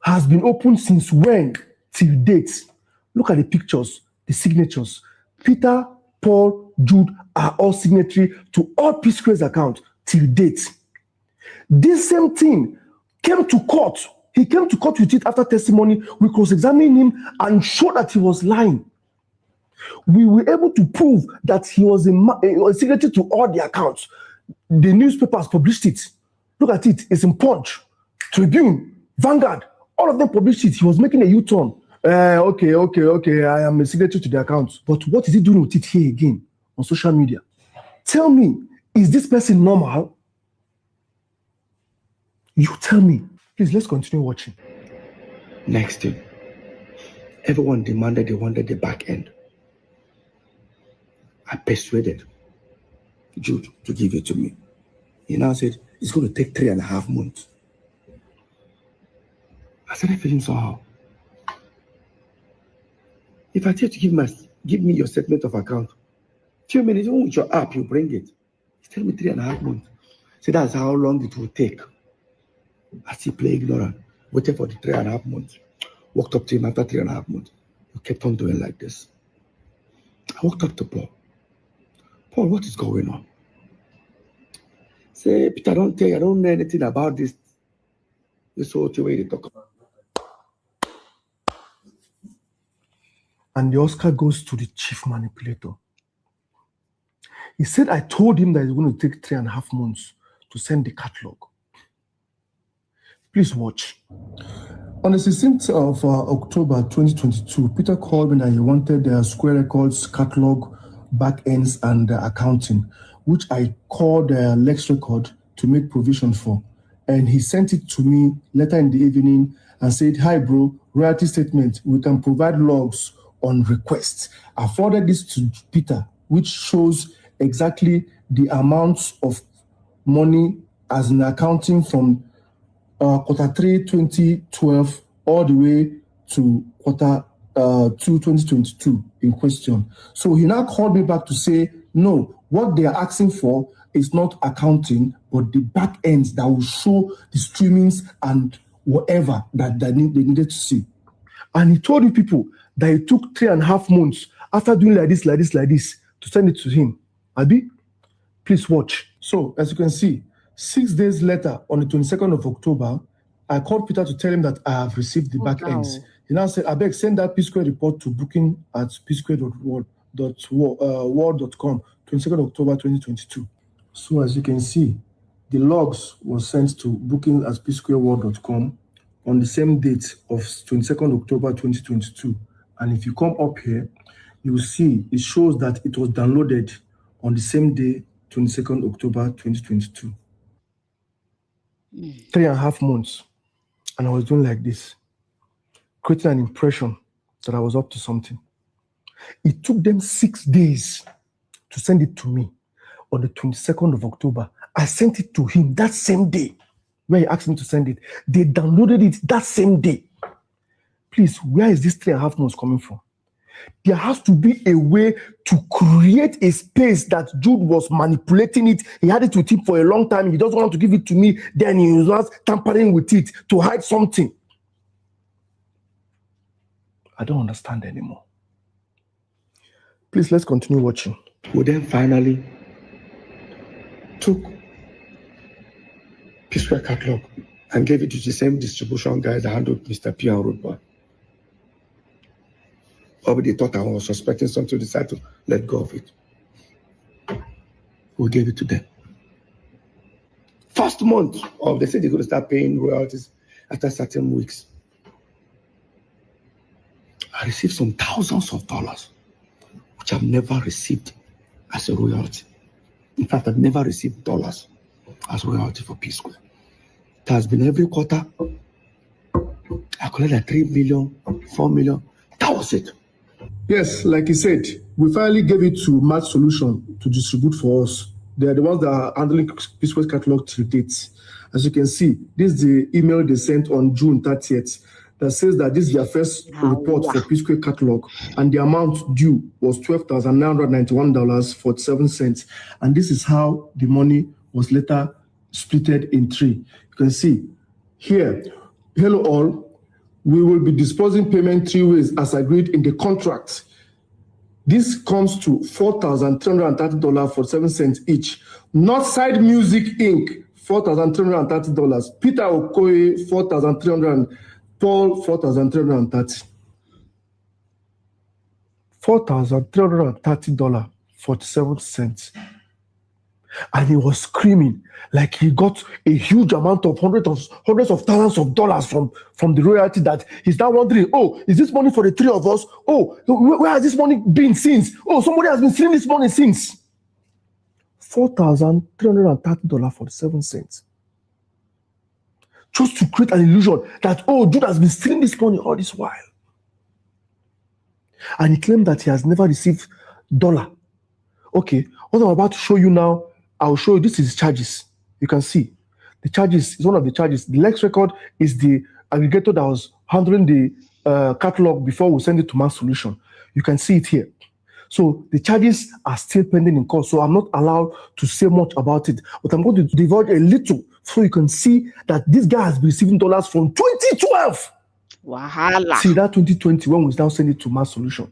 has been open since when? Till date. Look at the pictures, the signatures. Peter, Paul, Jude are all signatory to all Psquare's accounts till date. This same thing came to court. He came to court with it after testimony. We cross-examined him and showed that he was lying. We were able to prove that he was a signatory to all the accounts. The newspapers published it. Look at it. It's in Punch, Tribune, Vanguard. All of them published it. He was making a U-turn. Okay. I am a signatory to the accounts. But what is he doing with it here again on social media? Tell me, is this person normal? You tell me. Please, let's continue watching. Next thing, everyone demanded they wanted the back end. I persuaded Jude to give it to me. He now said, it's going to take 3.5 months. I started feeling somehow. If I tell you to give me your statement of account, few minutes, even with your app, you bring it. You tell me 3.5 months. So that's how long it will take. I still play ignorant, waited for the 3.5 months. Walked up to him after 3.5 months. He kept on doing like this. I walked up to Paul. Paul, what is going on? Say, Peter, I don't know anything about this. This whole way they talk about. And the Oscar goes to the chief manipulator. He said, I told him that it's going to take 3.5 months to send the catalog. Please watch. On the 16th of October 2022, Peter called me that he wanted the Psquare Records catalog, backends, and accounting, which I called Lex Record to make provision for. And he sent it to me later in the evening and said, hi, bro, royalty statement. We can provide logs on request. I forwarded this to Peter, which shows exactly the amounts of money as in accounting from Q3 2012 all the way to Q2 2022 in question. So he now called me back to say, no, what they are asking for is not accounting, but the back ends that will show the streamings and whatever that they needed to see. And he told you people that it took 3.5 months after doing like this to send it to him. Abi, please watch. So as you can see, 6 days later, on the 22nd of October, I called Peter to tell him that I have received the back ends. He now said, I beg, send that Psquare report to booking at psquare.word.com, 22nd October 2022. So as you can see, the logs was sent to booking at psquare.word.com on the same date of 22nd October 2022. And if you come up here, you will see it shows that it was downloaded on the same day, 22nd October 2022. 3.5 months. And I was doing like this, creating an impression that I was up to something. It took them 6 days to send it to me on the 22nd of October. I sent it to him that same day where he asked me to send it. They downloaded it that same day. Please, where is this 3.5 months coming from? There has to be a way to create a space that Jude was manipulating it. He had it with him for a long time. He doesn't want to give it to me. Then he was not tampering with it to hide something. I don't understand anymore. Please, let's continue watching. We then finally took Psquare catalog and gave it to the same distribution guys that handled Mr. P and Rudeboy. Or they thought I was suspecting something, decided to let go of it. We gave it to them. First month of, they said they're going to start paying royalties after certain weeks. I received some thousands of dollars, which I've never received as a royalty. In fact, I've never received dollars as royalty for Psquare. It has been every quarter. I collected 3 million, 4 million. That was it. Yes, like he said, we finally gave it to Match Solution to distribute for us. They are the ones that are handling Psquare catalog to dates. As you can see, this is the email they sent on June 30th that says that this is their first report for Psquare catalog, and the amount due was $12,991.47. And this is how the money was later splitted in 3. You can see here, hello all. We will be disposing payment 3 ways as agreed in the contract. This comes to $4,330.47 each. Northside Music Inc., $4,330. Peter Okoye, $4,300. Paul, $4,330. $4,330.47. And he was screaming like he got a huge amount of hundreds of thousands of dollars from the royalty, that he's now wondering, oh, is this money for the 3 of us? Oh, where has this money been since? Oh, somebody has been stealing this money since. $4,330.47. Just to create an illusion that, oh, Jude has been stealing this money all this while. And he claimed that he has never received dollar. Okay, what I'm about to show you now, I'll show you, this is charges. You can see the charges is one of the charges. The Lex record is the aggregator that was handling the catalog before we send it to Mass Solution. You can see it here. So the charges are still pending in court, so I'm not allowed to say much about it, but I'm going to divulge a little so you can see that this guy has been receiving dollars from 2012. Wahala. See that 2020 when we now send it to Mass Solution.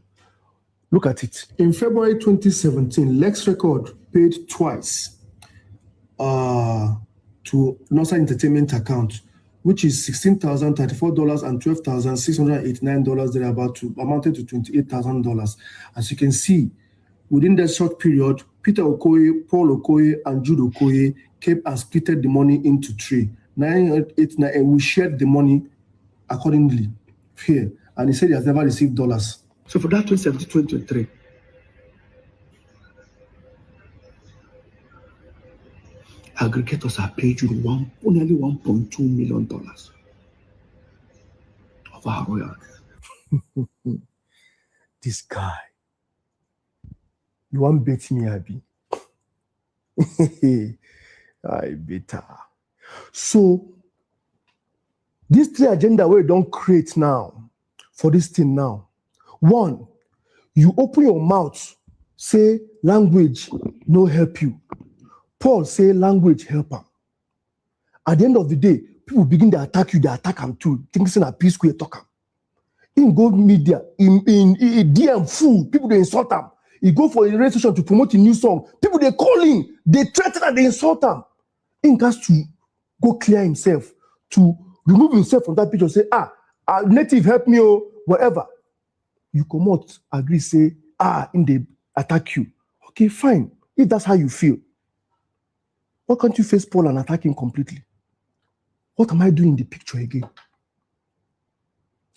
Look at it. In February 2017, Lex Record paid twice to Northside Entertainment account, which is $16,034 and $12,689. They're about to amounted to $28,000. As you can see, within that short period, Peter Okoye, Paul Okoye, and Jude Okoye came and split the money into 3. 989, and we shared the money accordingly here. And he said he has never received dollars. So for that 2017-2023, aggregators are paid you nearly $1.2 million of our royalties. This guy, you want to bet me, Abby? I better. So this 3 agenda we don't create now for this thing now. 1, you open your mouth, say language no help you. Paul say language help him. At the end of the day, people begin to attack you, they attack him too. Thinking that Psquare talk him. In go media, in DM fool, people they insult him. He go for a radio station to promote a new song. People they call him, they threaten and they insult him. He has to go clear himself to remove yourself from that picture, say, native help me, or whatever. You come out, agree, say, in the attack you. Okay, fine. If that's how you feel, why can't you face Paul and attack him completely? What am I doing in the picture again?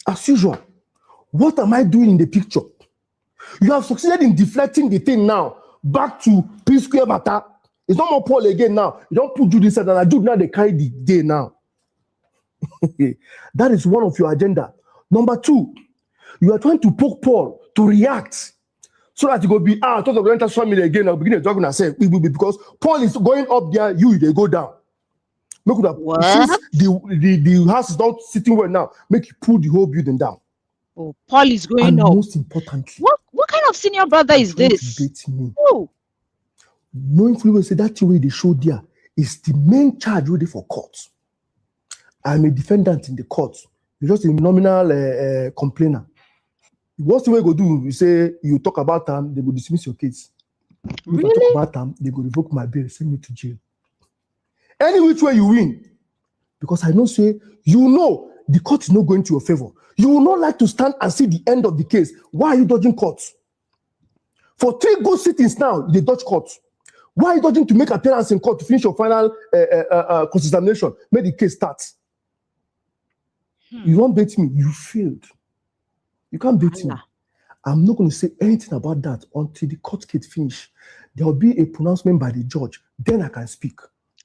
As usual, what am I doing in the picture? You have succeeded in deflecting the thing now back to Psquare matter. It's not more Paul again now. You don't put Jude inside, and Jude now they carry the day now. That is one of your agenda. Number two, you are trying to poke Paul to react so that you go be talk of the social media again. I'll begin to talk and say because Paul is going up there, they go down. Make that since the house is not sitting well now, make you pull the whole building down. Oh, Paul is going and up. Most importantly, what kind of senior brother is this? Me. Oh. Knowing fully well, say that way they showed there is the main charge ready for court. I'm a defendant in the court. You're just a nominal complainer. What's the way you go do? You say you talk about them, they will dismiss your case. Really? If I talk about them, they will revoke my bail, send me to jail. Any which way you win, because I know say the court is not going to your favor. You will not like to stand and see the end of the case. Why are you dodging courts? For 3 good sittings now, they dodge courts. Why are you dodging to make appearance in court to finish your final cross-examination? Make the case start. You won't bait me. You failed. You can't bait me. I'm not going to say anything about that until the court case finish. There will be a pronouncement by the judge. Then I can speak.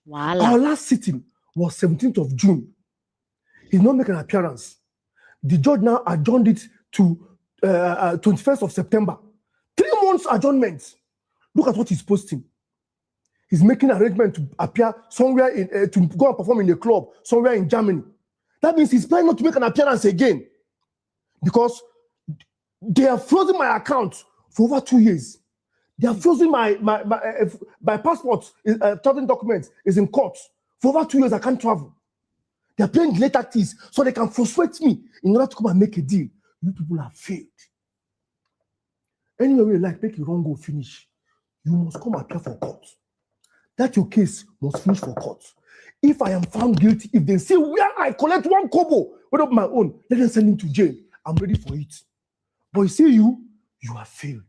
Wow. Our last sitting was 17th of June. He's not making an appearance. The judge now adjourned it to 21st of September. 3 months adjournment. Look at what he's posting. He's making arrangement to appear somewhere to go and perform in a club somewhere in Germany. That means he's planning not to make an appearance again because they have frozen my account for over 2 years. They have frozen my passport, traveling documents is in court. For over 2 years, I can't travel. They are playing late tactics so they can frustrate me in order to come and make a deal. You people have failed. Anyway, make your wrong go finish. You must come appear for court. That your case must finish for court. If I am found guilty, if they say where I collect 1 kobo, whether of my own, let them send him to jail. I'm ready for it. But you see, you have failed.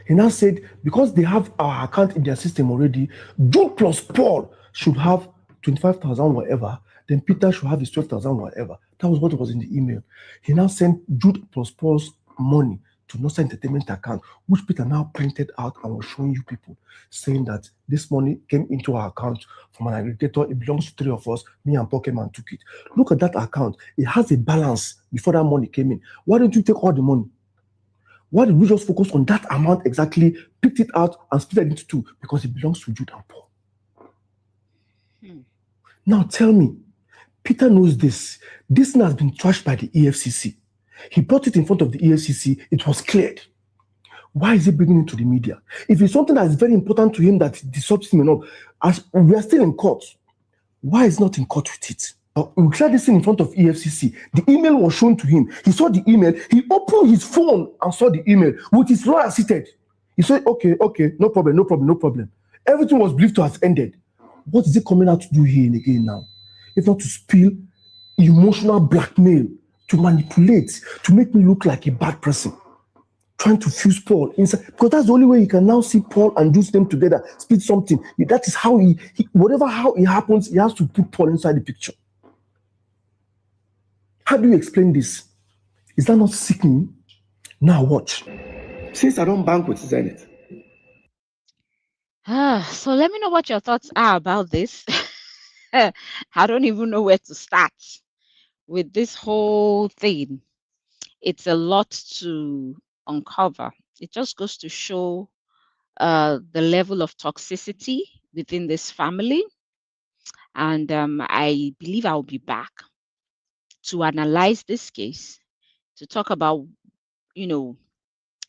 He now said, because they have our account in their system already, Jude plus Paul should have 25,000 whatever, then Peter should have his 12,000 whatever. That was what was in the email. He now sent Jude plus Paul's money to Northside Entertainment account, which Peter now printed out and was showing you people, saying that this money came into our account from an aggregator. It belongs to 3 of us. Me and Paul came and took it. Look at that account. It has a balance before that money came in. Why didn't you take all the money? Why did we just focus on that amount exactly, picked it out and split it into 2? Because it belongs to Jude and Paul. Now tell me, Peter knows this. This thing has been trashed by the EFCC. He brought it in front of the EFCC. It was cleared. Why is he bringing it to the media? If it's something that is very important to him that disrupts him enough, as we are still in court, why is he not in court with it? We cleared this thing in front of EFCC. The email was shown to him. He saw the email. He opened his phone and saw the email with his lawyer seated. He said, okay, no problem. Everything was believed to have ended. What is he coming out to do here and again now? If not to spill emotional blackmail, to manipulate, to make me look like a bad person, trying to fuse Paul inside, because that's the only way you can now see Paul and Jude them together, split something. That is how he how it happens, he has to put Paul inside the picture. How do you explain this? Is that not sickening? Now watch. Since I don't bank with Zenith. So let me know what your thoughts are about this. I don't even know where to start with this whole thing. It's a lot to uncover. It just goes to show the level of toxicity within this family. And I believe I'll be back to analyze this case, to talk about,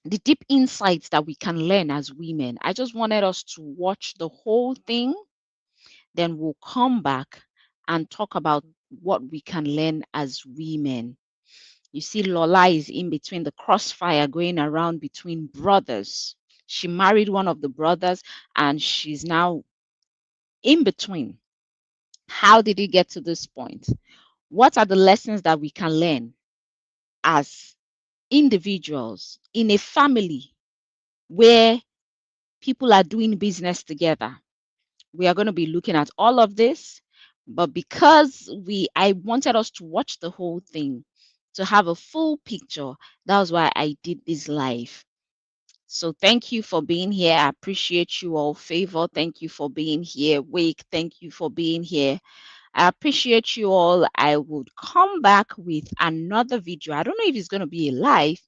the deep insights that we can learn as women. I just wanted us to watch the whole thing. Then we'll come back and talk about what we can learn as women. You see, Lola is in between the crossfire going around between brothers. She married one of the brothers and she's now in between. How did it get to this point? What are the lessons that we can learn as individuals in a family where people are doing business together? We are going to be looking at all of this, but because I wanted us to watch the whole thing to have a full picture, that was why I did this live. So thank you for being here. I appreciate you all. Favor, thank you for being here. Wake, thank you for being here. I appreciate you all. I would come back with another video. I don't know if it's going to be a live.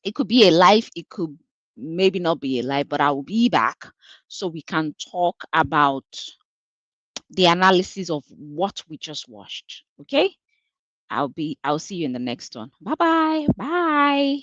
It could be a live. It could maybe not be a live, but I will be back so we can talk about the analysis of what we just watched. Okay? I'll see you in the next one. Bye-bye. Bye.